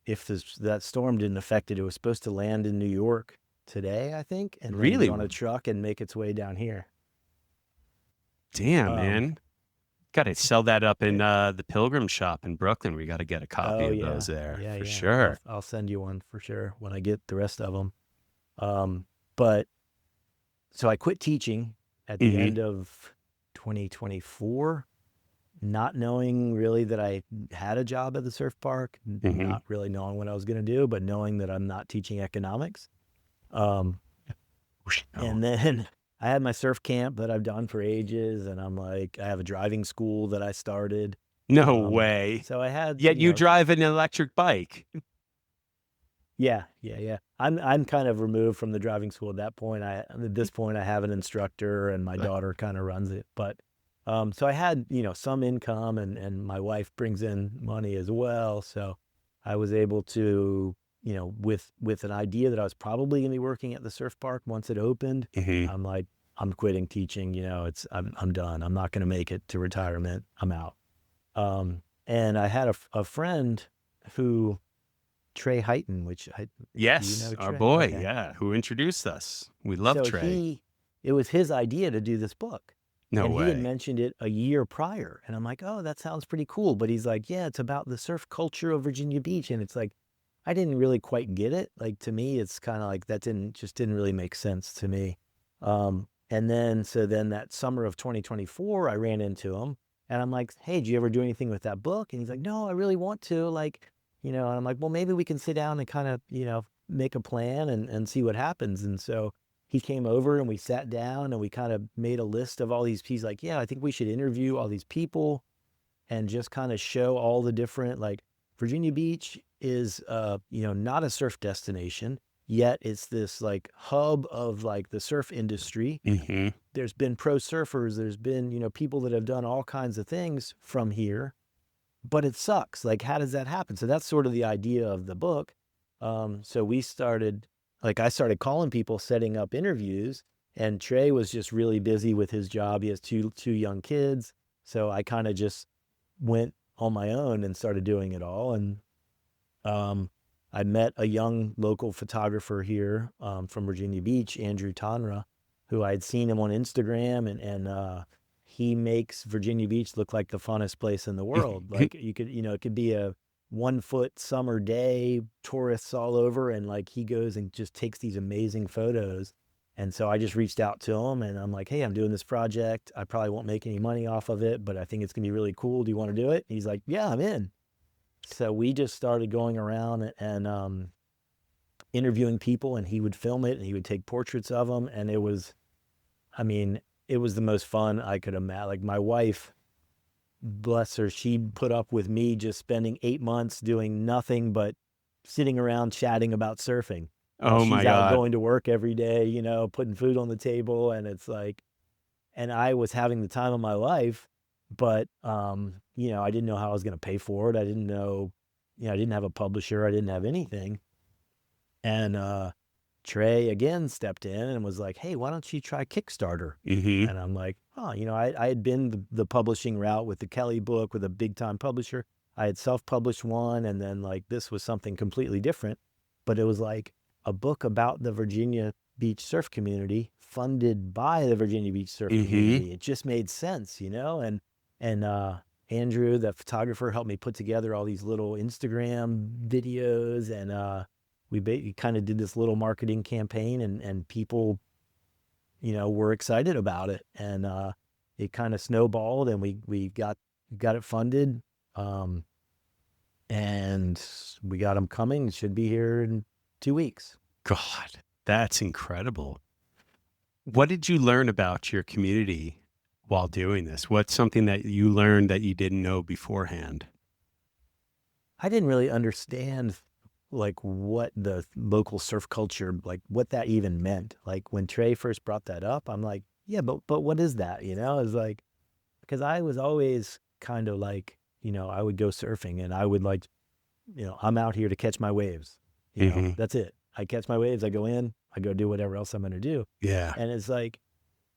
if that storm didn't affect it, it was supposed to land in New York today, I think, and then Really? be on a truck and make its way down here. Damn, Um, man. Got to sell that up in the Pilgrim Shop in Brooklyn. We got to get a copy of yeah, those there yeah, for yeah. sure. I'll send you one for sure when I get the rest of them. But so I quit teaching at the Mhm. end of 2024, not knowing really that I had a job at the surf park, Mhm. not really knowing what I was going to do, but knowing that I'm not teaching economics. Um, And then I had my surf camp that I've done for ages, and I'm like, I have a driving school that I started. No way. So I had, Yet you drive an electric bike. yeah. I'm kind of removed from the driving school at that point. At this point, I have an instructor, and my daughter kind of runs it. But so I had, some income, and my wife brings in money as well. So I was able to, with an idea that I was probably going to be working at the surf park once it opened. Mhm. I'm like, I'm quitting teaching. I'm done. I'm not going to make it to retirement. I'm out. And I had a friend who, Trey Heighton, which do you Yes, know our Trey? boy, Okay. yeah, who introduced us. We love So Trey. it was his idea to do this book. No And he had way. mentioned it a year prior. And I'm like, oh, that sounds pretty cool. But he's like, yeah, it's about the surf culture of Virginia Beach. And it's like, I didn't really quite get it. Like, to me, it's kind of like that didn't really make sense to me. And then that summer of 2024, I ran into him and I'm like, hey, did you ever do anything with that book? And he's like, no, I really want to. And I'm like, well, maybe we can sit down and kind of, make a plan and see what happens. And so he came over and we sat down and we kind of made a list of all these. He's like, yeah, I think we should interview all these people and just kind of show all the different, like, Virginia Beach is, not a surf destination, yet it's this like hub of like the surf industry. Mm-hmm. There's been pro surfers, there's been, people that have done all kinds of things from here, but it sucks. Like, how does that happen? So that's sort of the idea of the book. So I started calling people, setting up interviews, and Trey was just really busy with his job. He has two young kids. So I kind of just went on my own and started doing it all. And I met a young local photographer here from Virginia Beach, Andrew Tonra, who I had seen him on Instagram, and he makes Virginia Beach look like the funnest place in the world. Like, you could, it could be a 1 foot summer day, tourists all over, and like he goes and just takes these amazing photos. And so I just reached out to him and I'm like, hey, I'm doing this project. I probably won't make any money off of it, but I think it's going to be really cool. Do you want to do it? He's like, yeah, I'm in. So we just started going around and interviewing people, and he would film it and he would take portraits of them. And it was the most fun I could imagine. Like my wife, bless her, she put up with me just spending 8 months doing nothing but sitting around chatting about surfing. Oh my She's out God. going to work every day, putting food on the table. And it's like, and I was having the time of my life, but, I didn't know how I was going to pay for it. I didn't know, I didn't have a publisher. I didn't have anything. And Trey again stepped in and was like, hey, why don't you try Kickstarter? Mm-hmm. And I'm like, oh, I had been the publishing route with the Kelly book with a big time publisher. I had self-published one, and then like this was something completely different, but it was like a book about the Virginia Beach surf community funded by the Virginia Beach surf community. It just made sense, and Andrew, the photographer, helped me put together all these little Instagram videos, and we kind of did this little marketing campaign, and people, were excited about it, and it kind of snowballed, and we got it funded, and we got them coming. It should be here in 2 weeks. God, that's incredible. What did you learn about your community while doing this? What's something that you learned that you didn't know beforehand? I didn't really understand like what the local surf culture, like what that even meant. Like when Trey first brought that up, I'm like, yeah, but what is that? It's like, because I was always kind of like, I would go surfing and I would like, I'm out here to catch my waves. That's it. I catch my waves, I go in, I go do whatever else I'm going to do. Yeah. And it's like,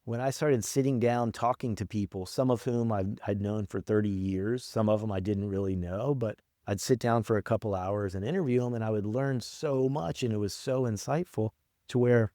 when I started sitting down talking to people, some of whom I'd known for 30 years, some of them I didn't really know, but I'd sit down for a couple hours and interview them, and I would learn so much, and it was so insightful, to where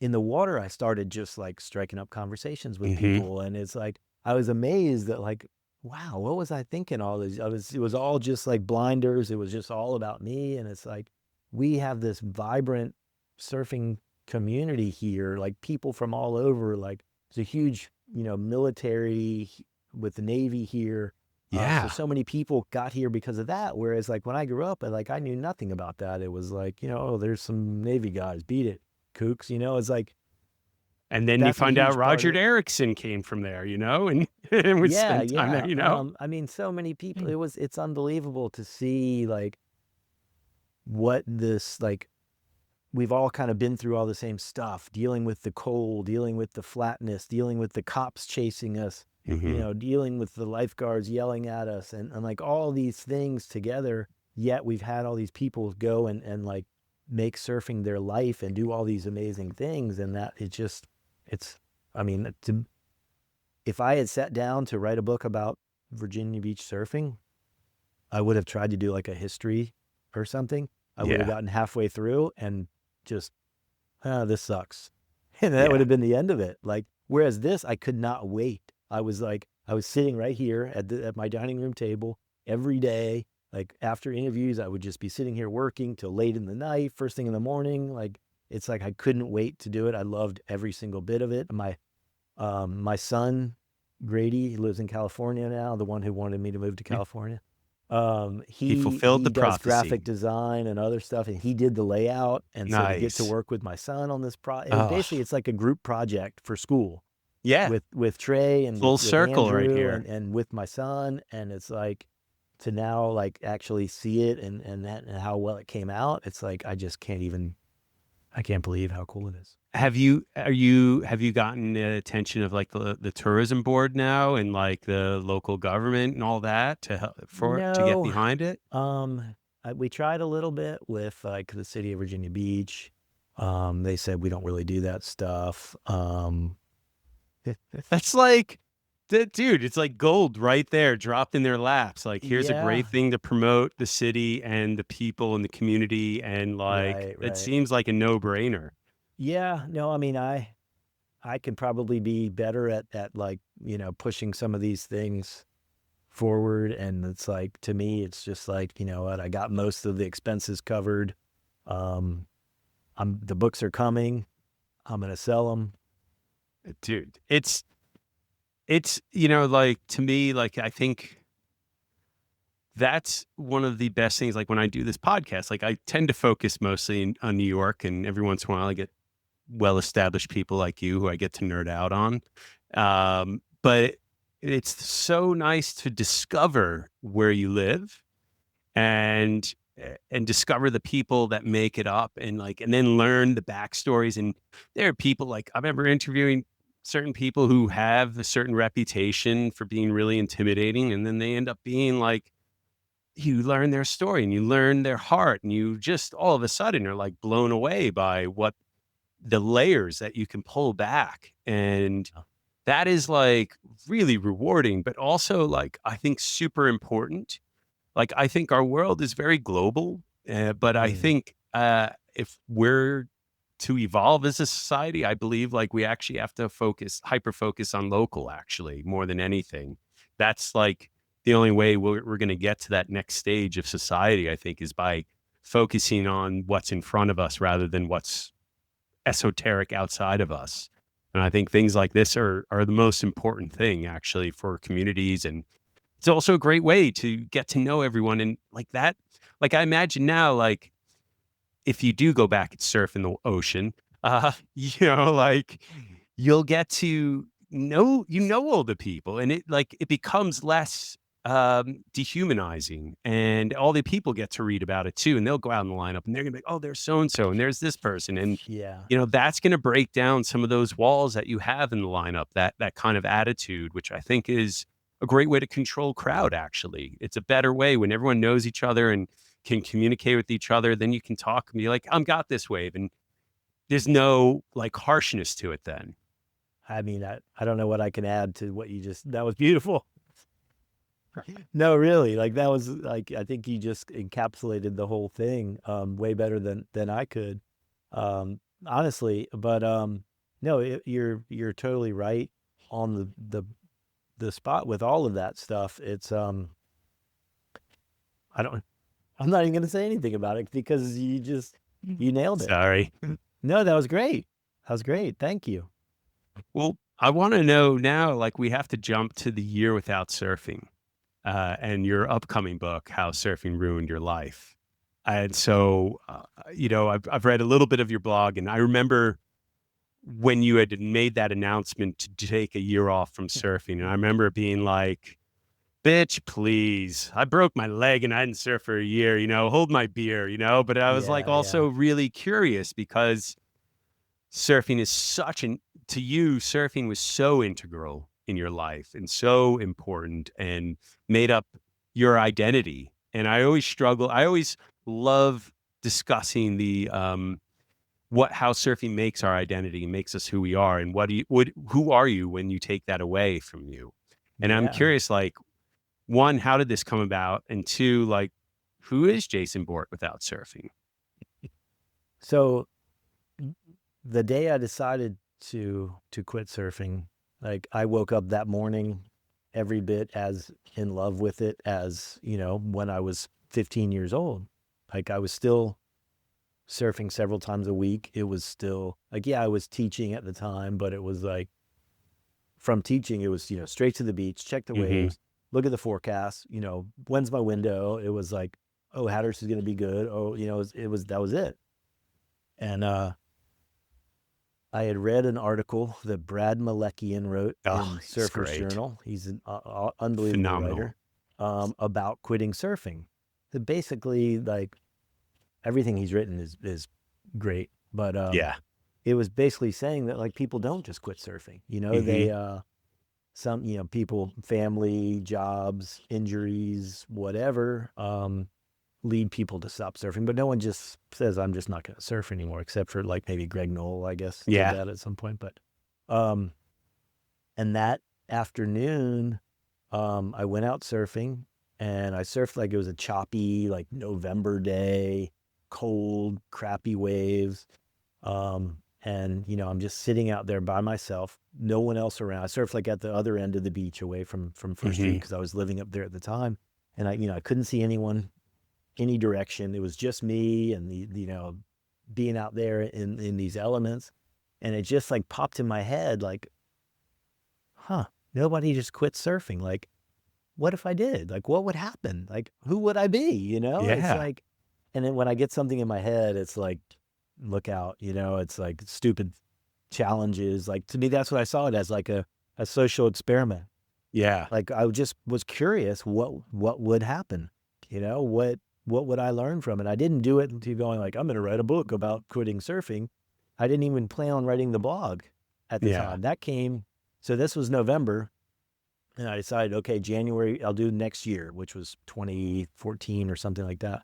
in the water I started just like striking up conversations with people, and it's like I was amazed that like, wow, what was I thinking all this? It was all just like blinders. It was just all about me, and it's like we have this vibrant surfing community here, like people from all over. Like there's a huge, military with the Navy here. Yeah. So many people got here because of that. Whereas like when I grew up, I knew nothing about that. It was like, oh, there's some Navy guys, beat it, Kooks, it's like. And then you find out Roger Erickson came from there, and we spent time there, so many people, it's unbelievable to see like what this, like, we've all kind of been through all the same stuff, dealing with the cold, dealing with the flatness, dealing with the cops chasing us, dealing with the lifeguards yelling at us, and like all these things together. Yet we've had all these people go and like make surfing their life and do all these amazing things. And that if I had sat down to write a book about Virginia Beach surfing, I would have tried to do like a history or something. I would have gotten halfway through and just, this sucks. And that would have been the end of it. Like, whereas this, I could not wait. I was sitting right here at my dining room table every day. Like after interviews, I would just be sitting here working till late in the night, first thing in the morning. Like, it's like I couldn't wait to do it. I loved every single bit of it. My son, Grady, he lives in California now, the one who wanted me to move to California. He fulfilled the does prophecy. Graphic design and other stuff, and he did the layout. And so to get to work with my son on this basically it's like a group project for school. Yeah. With Trey and full with circle Andrew right here. and with my son. And it's like to now like actually see it and how well it came out. It's like I can't believe how cool it is. Have you gotten the attention of like the tourism board now and like the local government and all that to help to get behind it? We tried a little bit with like the city of Virginia Beach. They said we don't really do that stuff. That's like, dude, it's like gold right there dropped in their laps. Like, here's a great thing to promote the city and the people and the community. And like, it seems like a no-brainer. Yeah, no, I could probably be better at like, pushing some of these things forward. And it's like, to me, it's just like, what, I got most of the expenses covered. The books are coming. I'm going to sell them. Dude, it's, like to me, like, I think that's one of the best things. Like when I do this podcast, like I tend to focus mostly on New York, and every once in a while I get well-established people like you who I get to nerd out on. But it's so nice to discover where you live and discover the people that make it up, and then learn the backstories. And there are people, like I remember interviewing certain people who have a certain reputation for being really intimidating, and then they end up being like, you learn their story and you learn their heart, and you just all of a sudden are like blown away by what the layers that you can pull back. And that is like really rewarding, but also like, I think super important. Like, I think our world is very global, but I think if we're to evolve as a society, I believe like we actually have to hyper focus on local, actually, more than anything. That's like the only way we're going to get to that next stage of society, I think, is by focusing on what's in front of us rather than what's esoteric outside of us. And I think things like this are the most important thing, actually, for communities. And it's also a great way to get to know everyone. And like that, like I imagine now, like if you do go back and surf in the ocean, like you'll get to know, all the people, and it becomes less dehumanizing, and all the people get to read about it too. And they'll go out in the lineup and they're gonna be like, oh, there's so-and-so and there's this person. And, Yeah. that's going to break down some of those walls that you have in the lineup, that kind of attitude, which I think is a great way to control crowd. Actually, it's a better way when everyone knows each other and can communicate with each other. Then you can talk and be like, I'm got this wave. And there's no like harshness to it then. I mean, I don't know what I can add to what you just, that was beautiful. No, really, like that was like, I think you just encapsulated the whole thing way better than I could, honestly. But no, you're totally right on the spot with all of that stuff. It's I'm not even gonna say anything about it because you nailed it. Sorry. No, that was great. That was great. Thank you. Well, I want to know now, like we have to jump to the year without surfing, and your upcoming book, How Surfing Ruined Your Life. And so, I've read a little bit of your blog, and I remember when you had made that announcement to take a year off from surfing. And I remember being like, bitch, please, I broke my leg and I didn't surf for a year, hold my beer, but I was like also really curious, because surfing is to you, surfing was so integral in your life and so important and made up your identity. And I always love discussing the, how surfing makes our identity, makes us who we are. And who are you when you take that away from you? And I'm curious, like, one, how did this come about? And two, like, who is Jason Borte without surfing? So the day I decided to quit surfing, like I woke up that morning every bit as in love with it as, when I was 15 years old. Like I was still surfing several times a week. It was still like, I was teaching at the time, but it was like from teaching, it was, straight to the beach, check the waves, look at the forecast, when's my window? It was like, oh, Hatteras is going to be good. Oh, that was it. And, I had read an article that Brad Malekian wrote in Surfer's Journal. He's an unbelievable writer about quitting surfing. So basically, like everything he's written is great, but it was basically saying that like people don't just quit surfing. They some people, family, jobs, injuries, whatever, lead people to stop surfing, but no one just says, I'm just not going to surf anymore, except for like maybe Greg Knoll, I guess, did that at some point. But, and that afternoon, I went out surfing and I surfed like it was a choppy, like November day, cold, crappy waves. And, I'm just sitting out there by myself, no one else around. I surfed like at the other end of the beach away from First Street because I was living up there at the time. And I couldn't see anyone, any direction. It was just me and being out there in these elements. And it just like popped in my head, like, nobody just quit surfing. Like, what if I did? Like, what would happen? Like, who would I be? It's Yeah. like, and then when I get something in my head, it's like, look out, it's like stupid challenges. Like, to me, that's what I saw it as, like a social experiment. Yeah. Like, I just was curious what would happen, what would I learn from it? I didn't do it until going like, I'm going to write a book about quitting surfing. I didn't even plan on writing the blog at the Yeah. time. That came, so this was November, and I decided, okay, January, I'll do next year, which was 2014 or something like that.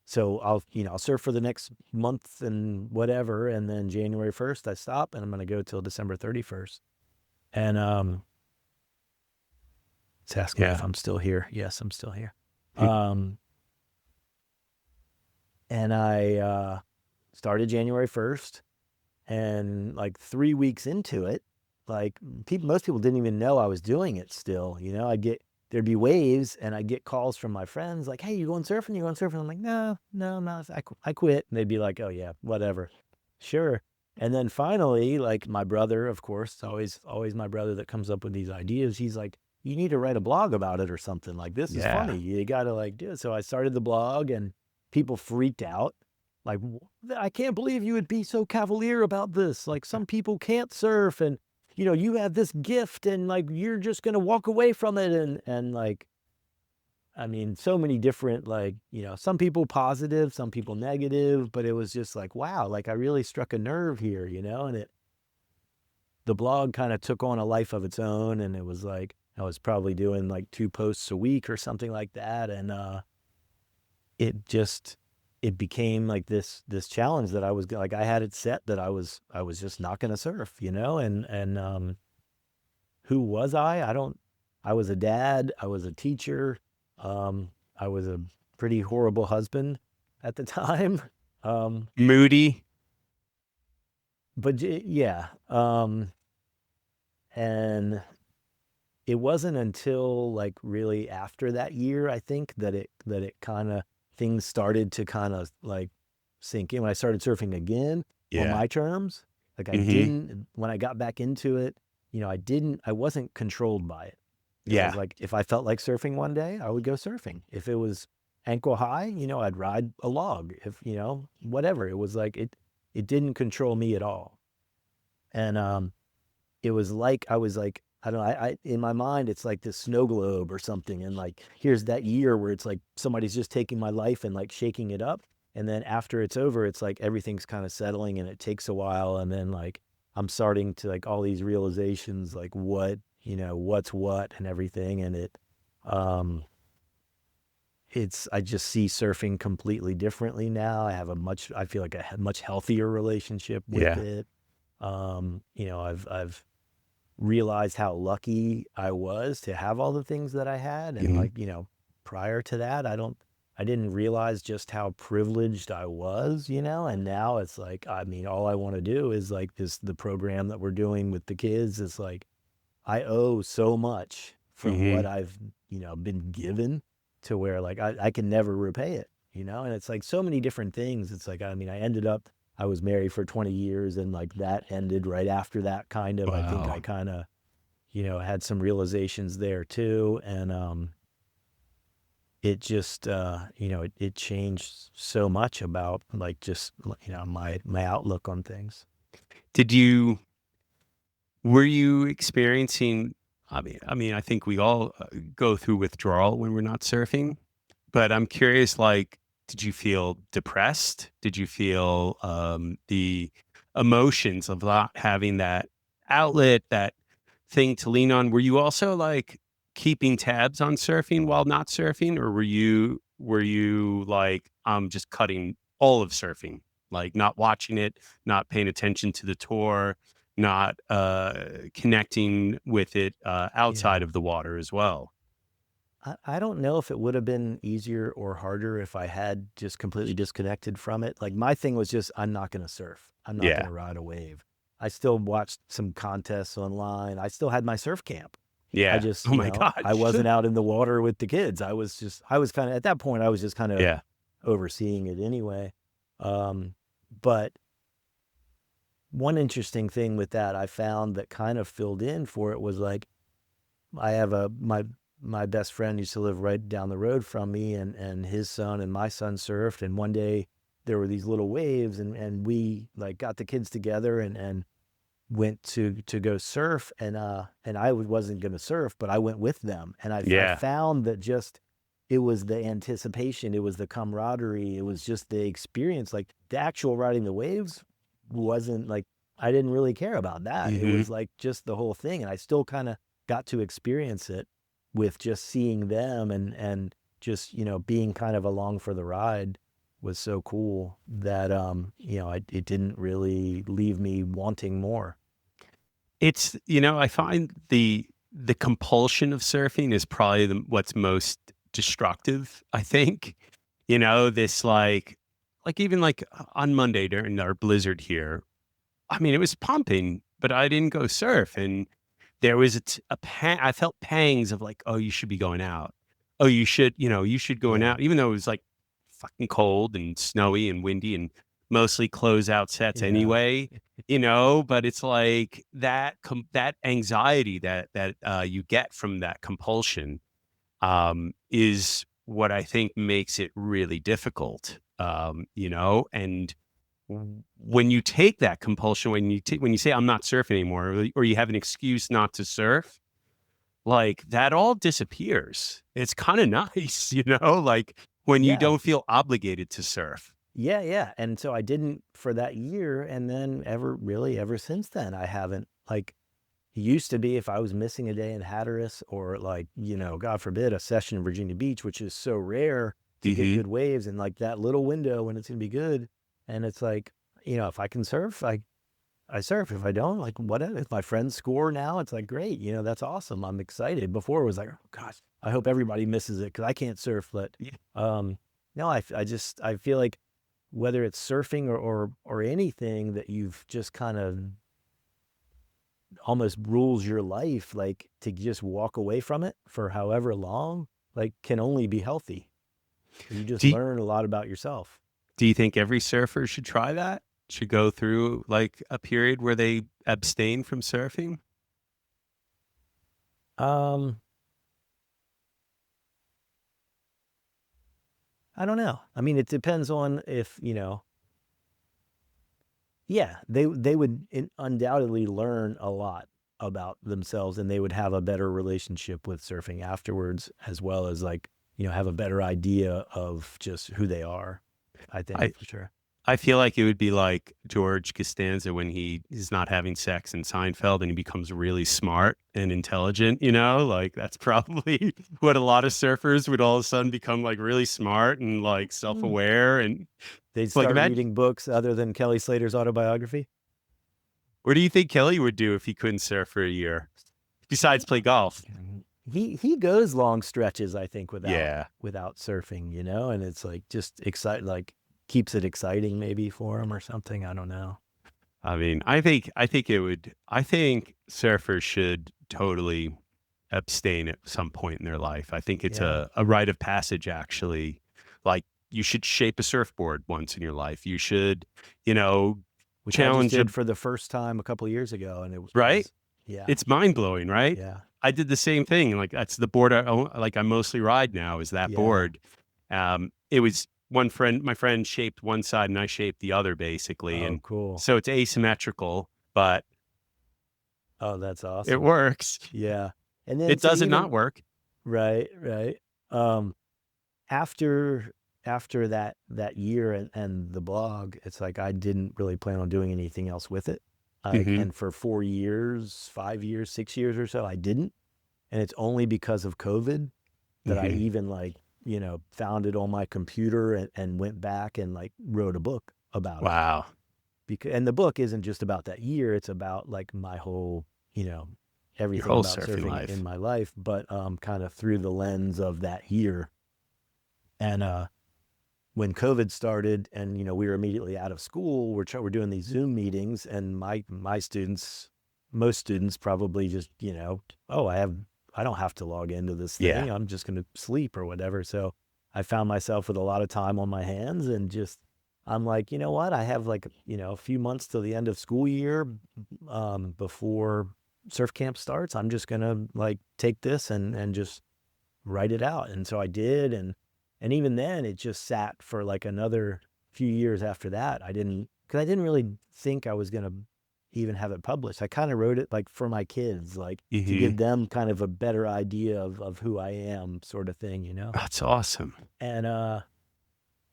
So I'll surf for the next month and whatever, and then January 1st I stop, and I'm going to go till December 31st. And it's asking me if I'm still here. Yes, I'm still here. And I started January 1st, and like 3 weeks into it, like most people didn't even know I was doing it still. There'd be waves, and I'd get calls from my friends like, hey, you going surfing? I'm like, no, I quit. And they'd be like, oh yeah, whatever. Sure. And then finally, like my brother, of course, it's always my brother that comes up with these ideas. He's like, you need to write a blog about it or something. Like, this is funny. You got to like do it. So I started the blog, and people freaked out. Like, I can't believe you would be so cavalier about this. Like, some people can't surf, and you have this gift, and like, you're just going to walk away from it. And like, I mean, so many different, like, some people positive, some people negative, but it was just like, wow, like I really struck a nerve here, and the blog kind of took on a life of its own. And it was like, I was probably doing like 2 posts a week or something like that. And it became like this challenge that I was like, I had it set that I was just not going to surf, and who was I? I was a dad, I was a teacher, I was a pretty horrible husband at the time. Moody. But yeah. And it wasn't until like really after that year, I think, that it kind of, things started to kind of like sink in when I started surfing again on my terms. Like, I didn't, when I got back into it, I wasn't controlled by it. It was like, if I felt like surfing one day, I would go surfing. If it was ankle high, I'd ride a log. If, whatever. It was like, it didn't control me at all. And it was like, I was like, I don't know, I in my mind, it's like this snow globe or something. And like, here's that year where it's like somebody's just taking my life and like shaking it up. And then after it's over, it's like everything's kind of settling, and it takes a while. And then like, I'm starting to like all these realizations, like what's what and everything. And I just see surfing completely differently now. I feel like a much healthier relationship with it. I've realized how lucky I was to have all the things that I had. And like, prior to that, I didn't realize just how privileged I was, and now it's like, I mean, all I want to do is like the program that we're doing with the kids. It's like, I owe so much from what I've, been given, to where like, I can never repay it, and it's like so many different things. It's like, I mean, I was married for 20 years, and like that ended right after that kind of. Wow. I think I kind of, had some realizations there too. And it just, it changed so much about like just, my outlook on things. Were you experiencing, I mean, I think we all go through withdrawal when we're not surfing, but I'm curious, like, did you feel depressed? Did you feel the emotions of not having that outlet, that thing to lean on? Were you also like keeping tabs on surfing while not surfing, or were you like, I'm just cutting all of surfing, like not watching it, not paying attention to the tour, not connecting with it outside of the water as well? I don't know if it would have been easier or harder if I had just completely disconnected from it. Like, my thing was just, I'm not going to surf. I'm not going to ride a wave. I still watched some contests online. I still had my surf camp. I just, oh my God, I wasn't out in the water with the kids. I was kind of, at that point, I was just kind of overseeing it anyway. But one interesting thing with that I found that kind of filled in for it was like, I have my best friend used to live right down the road from me, and his son and my son surfed. And one day there were these little waves, and we like got the kids together and went to go surf. And I wasn't going to surf, but I went with them. And I found that just, it was the anticipation, it was the camaraderie, it was just the experience. Like the actual riding the waves wasn't like, I didn't really care about that. It was like just the whole thing. And I still kind of got to experience it with just seeing them and just, being kind of along for the ride was so cool that, it didn't really leave me wanting more. It's, I find the compulsion of surfing is probably what's most destructive, I think. This like even like on Monday during our blizzard here, I mean, it was pumping, but I didn't go surf. And there was I felt pangs of like, oh, you should be going out. Oh, you should going out, even though it was like fucking cold and snowy and windy and mostly closeout sets anyway, but it's like that anxiety that you get from that compulsion is what I think makes it really difficult, and when you take that compulsion, when you say I'm not surfing anymore, or you have an excuse not to surf, like that all disappears. It's kind of nice, like when you don't feel obligated to surf. Yeah. And so I didn't for that year. And then ever since then, I haven't. Like, it used to be if I was missing a day in Hatteras, or like, God forbid, a session in Virginia Beach, which is so rare to get good waves, and like that little window when it's going to be good. And it's like, if I can surf, I surf. If I don't, like, whatever. If my friends score now, it's like, great. That's awesome. I'm excited. Before it was like, oh gosh, I hope everybody misses it because I can't surf. But no, I feel like whether it's surfing or anything that you've just kind of almost rules your life, like to just walk away from it for however long, like can only be healthy. You just learn a lot about yourself. Do you think every surfer should try that? Should go through like a period where they abstain from surfing? I don't know. I mean, it depends on if, they would undoubtedly learn a lot about themselves, and they would have a better relationship with surfing afterwards, as well as like, have a better idea of just who they are. I think for sure. I feel like it would be like George Costanza when he is not having sex in Seinfeld and he becomes really smart and intelligent, like that's probably what a lot of surfers would all of a sudden become, like really smart and like self-aware. And they'd start reading books other than Kelly Slater's autobiography. What do you think Kelly would do if he couldn't surf for a year besides play golf? He goes long stretches, I think, without surfing, and it's like just like keeps it exciting maybe for him or something. I don't know. I mean, I think surfers should totally abstain at some point in their life. I think it's a rite of passage, actually. Like, you should shape a surfboard once in your life. You should, which challenge it for the first time a couple of years ago, and it was right. It's mind blowing, right? Yeah. I did the same thing. Like, that's the board I mostly ride now, is that board. It was my friend shaped one side and I shaped the other, basically. Oh, and cool. So it's asymmetrical, but that's awesome. It works. Yeah. And then it doesn't not work. Right. After that year and the blog, it's like I didn't really plan on doing anything else with it. And for 4 years, 5 years, 6 years or so, I didn't. And it's only because of COVID that I even found it on my computer and went back and like wrote a book about it. Wow. And the book isn't just about that year. It's about like my whole, everything whole about surfing life. in my life, but kind of through the lens of that year. And when COVID started and, we were immediately out of school, we're doing these Zoom meetings, and my students, most students probably just, I don't have to log into this thing. I'm just going to sleep or whatever. So I found myself with a lot of time on my hands and just I'm like, you know what? I have like, a few months till the end of school year, before surf camp starts. I'm just gonna like take this and just write it out. And so I did, and even then it just sat for like another few years after that. Because I didn't really think I was gonna even have it published. I kind of wrote it like for my kids, like to Hmm. give them kind of a better idea of who I am, sort of thing, That's awesome. And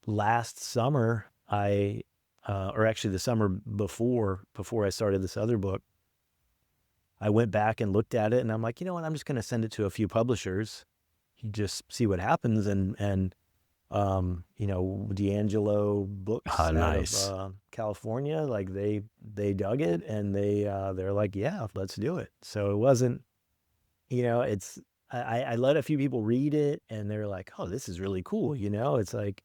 last summer, or actually the summer before I started this other book, I went back and looked at it, and I'm like, you know what? I'm just going to send it to a few publishers, just see what happens. And D'Angelo Books Ah, out nice. of California, like they dug it, and they're like, yeah, let's do it. So it wasn't, it's I let a few people read it, and they're like, oh, this is really cool. It's like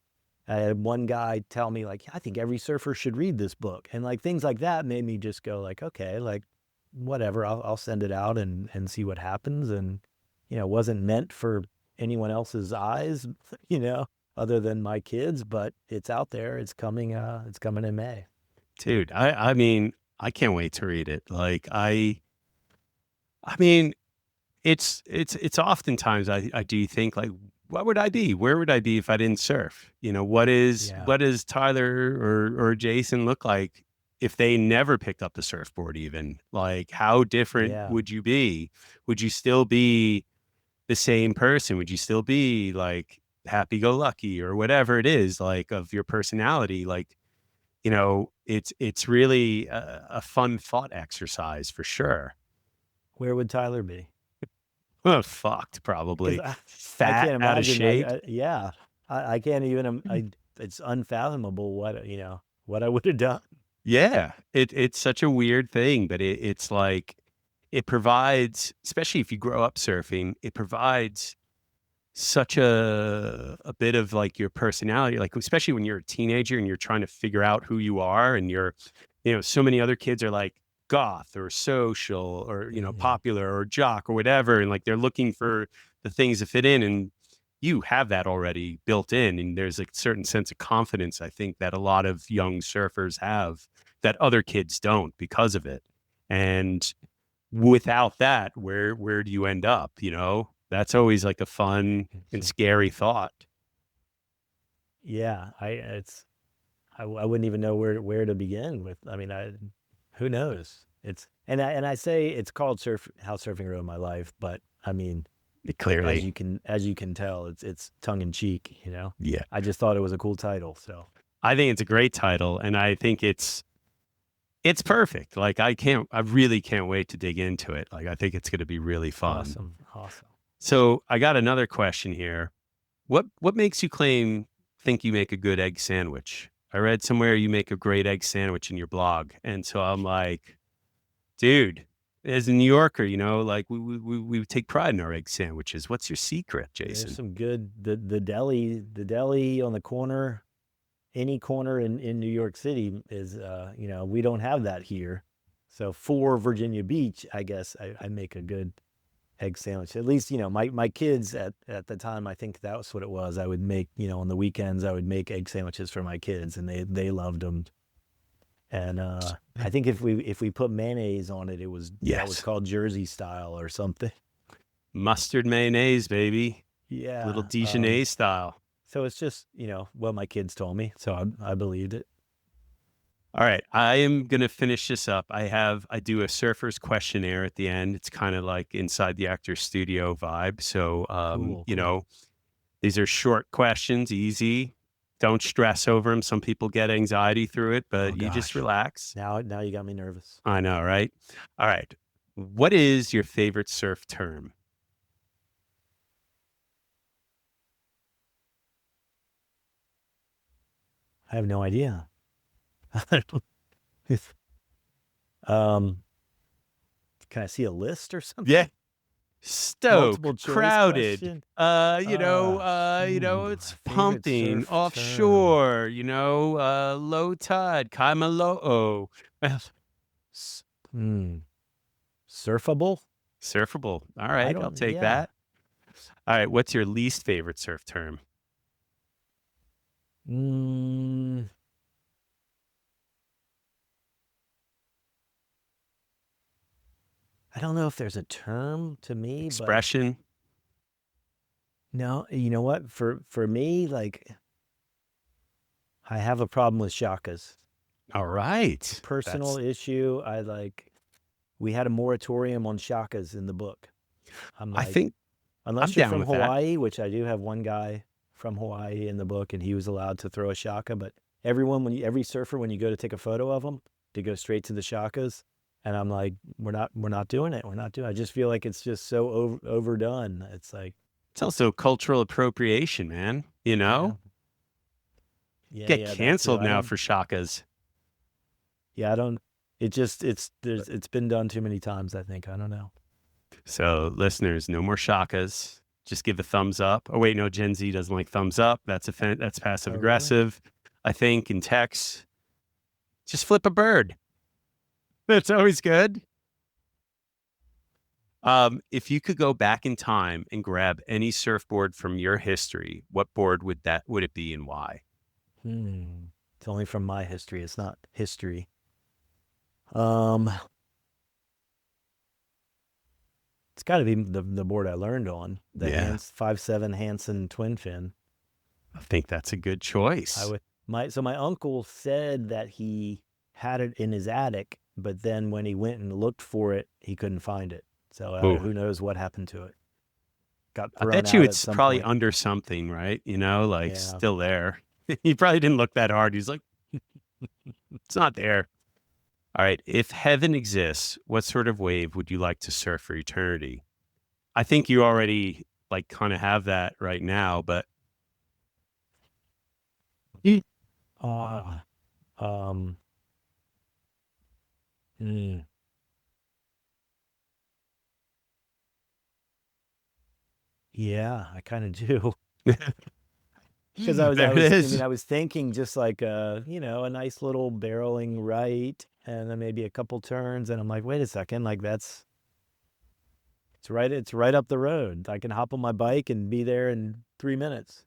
I had one guy tell me like, I think every surfer should read this book, and like things like that made me just go like, okay, like whatever, I'll send it out and see what happens. And it wasn't meant for anyone else's eyes, other than my kids, but it's out there. It's coming in May. Dude, I mean, I can't wait to read it. Like I mean, it's oftentimes I do think like, what would I be? Where would I be if I didn't surf? Yeah. What does Tyler or Jason look like if they never picked up the surfboard even? Like, how different Yeah. would you be? Would you still be the same person? Would you still be like happy go lucky or whatever it is like of your personality? Like, it's really a fun thought exercise for sure. Where would Tyler be? Well, fucked, Because probably I fat, can't out of imagine. shape. Yeah, I can't even. It's unfathomable what I would have done. Yeah, it's such a weird thing, but it's like it provides, especially if you grow up surfing, it provides such a bit of like your personality, like especially when you're a teenager and you're trying to figure out who you are, and so many other kids are like goth or social or Yeah, popular or jock or whatever, and like they're looking for the things to fit in, and you have that already built in, and there's a certain sense of confidence I think that a lot of young surfers have that other kids don't because of it. And without that, where do you end up? That's always like a fun and scary thought. yeah. I wouldn't even know where to begin with. I mean, who knows? And I say it's called How Surfing Ruined My Life, but I mean, as Clearly. you can tell, it's tongue in cheek. Yeah, I just thought it was a cool title. So I think it's a great title, and I think it's perfect. Like I really can't wait to dig into it. Like I think it's going to be really fun. awesome, awesome. So I got another question here. What makes you think you make a good egg sandwich? I read somewhere you make a great egg sandwich in your blog, and so I'm like, dude, as a New Yorker, like we take pride in our egg sandwiches. What's your secret, There's Jason? some good the deli on the corner. Any corner in New York City is, we don't have that here. So for Virginia Beach, I guess I make a good egg sandwich. At least, my kids at the time, I think that was what it was. I would make, on the weekends, I would make egg sandwiches for my kids, and they loved them. And I think if we put mayonnaise on it, that was Yes, called Jersey style or something. mustard mayonnaise, baby, little Yeah. Dijonais style. So it's just, what my kids told me. So I believed it. All right, I am gonna finish this up. I do a surfer's questionnaire at the end. It's kind of like inside the actor's studio vibe. So, Cool, cool. these are short questions, easy. Don't stress over them. Some people get anxiety through it, Oh but you just gosh. relax. Now you got me nervous. I know, right? All right. What is your favorite surf term? I have no idea. um, can I see a list or Yeah. something? Stoke, Multiple choice crowded, question. My it's favorite pumping, surf term. offshore, low tide, kaimalo'o. S- Hmm. Surfable? Surfable. All I right, I'll don't. take Yeah. that. All right, what's your least favorite surf term? Mm, I don't know if there's a term to me, Expression? but no, you know what? For me, like, I have a problem with shakas. All right. Personal issue. We had a moratorium on shakas in the book. I'm I like, think I'm unless you're down from with that. Hawaii, which I do have one guy from Hawaii in the book, and he was allowed to throw a shaka, but every surfer, when you go to take a photo of them, to go straight to the shakas. And I'm like, we're not doing it. I just feel like it's just so overdone. It's like, It's also cultural appropriation, man. You know? Get yeah, that too. canceled now for shakas. I don't, it's been done too many times, I think. I don't know. So listeners, no more shakas. Just give a thumbs up. Oh wait, no, Gen Z doesn't like thumbs up. That's passive aggressive. Really? I think in text, just flip a bird. That's always good. If you could go back in time and grab any surfboard from your history, what board would it be and why? It's only from my history. It's not history. It's got to be the board I learned on, the 5.7 Hansen twin fin. I think that's a good choice. So my uncle said that he had it in his attic, but then when he went and looked for it, he couldn't find it. So who knows what happened to it? I bet you it's probably under something, right? You know, like still there. He probably didn't look that hard. He's like, it's not there. All right. If heaven exists, what sort of wave would you like to surf for eternity? I think you already like kind of have that right now, but. Yeah, I kind of do. Because I was thinking just like a nice little barreling right, and then maybe a couple turns, and I'm like, wait a second, like it's right up the road. I can hop on my bike and be there in 3 minutes.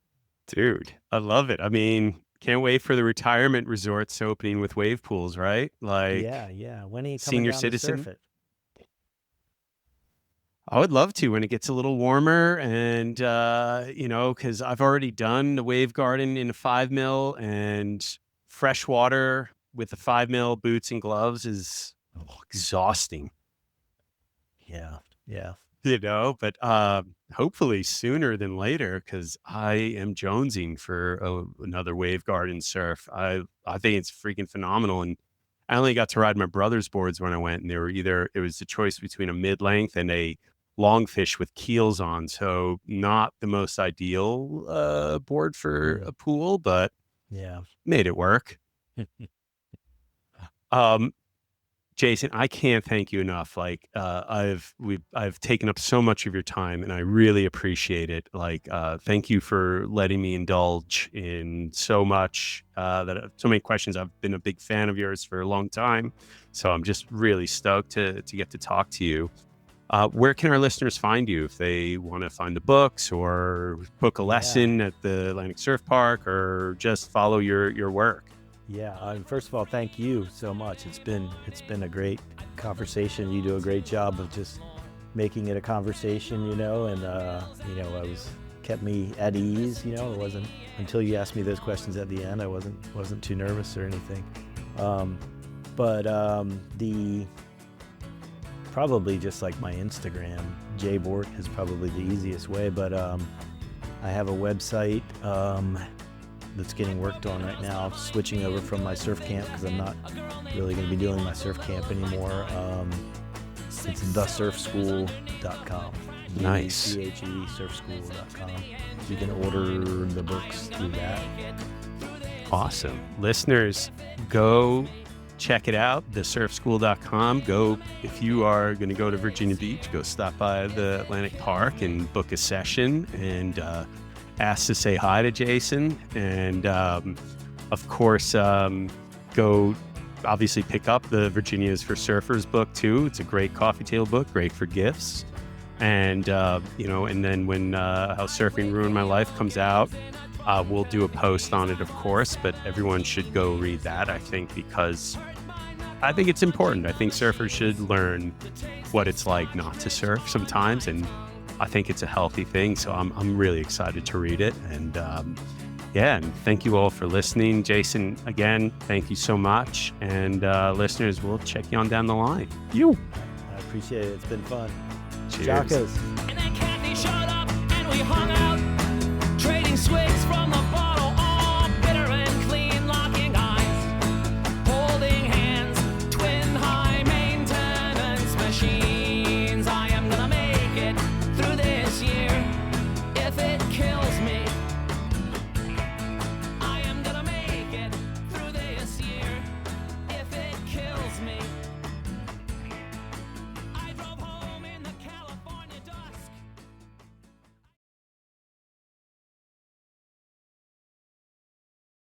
Dude, I love it. I mean, can't wait for the retirement resorts opening with wave pools, right? Like, yeah. When are you coming senior down citizen? to surf it? I would love to when it gets a little warmer, and because I've already done the Wavegarden in a 5 mil, and fresh water with the 5 mil boots and gloves is exhausting. Yeah. But hopefully sooner than later, because I am jonesing for another Wavegarden surf. I think it's freaking phenomenal, and I only got to ride my brother's boards when I went, and it was a choice between a mid-length and a long fish with keels on. So not the most ideal board for a pool, but made it work. Jason, I can't thank you enough. Like, I've taken up so much of your time, and I really appreciate it. Like, thank you for letting me indulge in so much, so many questions. I've been a big fan of yours for a long time, so I'm just really stoked to get to talk to you. Where can our listeners find you if they want to find the books or book a lesson at the Atlantic Surf Park, or just follow your work? Yeah. First of all, thank you so much. It's been a great conversation. You do a great job of just making it a conversation, and kept me at ease. It wasn't until you asked me those questions at the end, I wasn't too nervous or anything. Probably just like my Instagram, Borte is probably the easiest way. But I have a website that's getting worked on right now, switching over from my surf camp, because I'm not really going to be doing my surf camp anymore. It's thesurfschool.com. Nice. surfschool.com. You can order the books through that. Awesome. Listeners, go check it out, thesurfschool.com. Go, if you are going to go to Virginia Beach, go stop by the Atlantic Park and book a session, and ask to say hi to Jason. And of course, go obviously pick up the Virginia's for Surfers book too. It's a great coffee table book, great for gifts. And and then when How Surfing Ruined My Life comes out, we'll do a post on it, of course, but everyone should go read that, I think, because I think it's important. I think surfers should learn what it's like not to surf sometimes, and I think it's a healthy thing. So I'm really excited to read it. And and thank you all for listening. Jason, again, thank you so much. And listeners, we'll check you on down the line. I appreciate it. It's been fun. Cheers. Chacos. And then Kathy showed up and we hung out.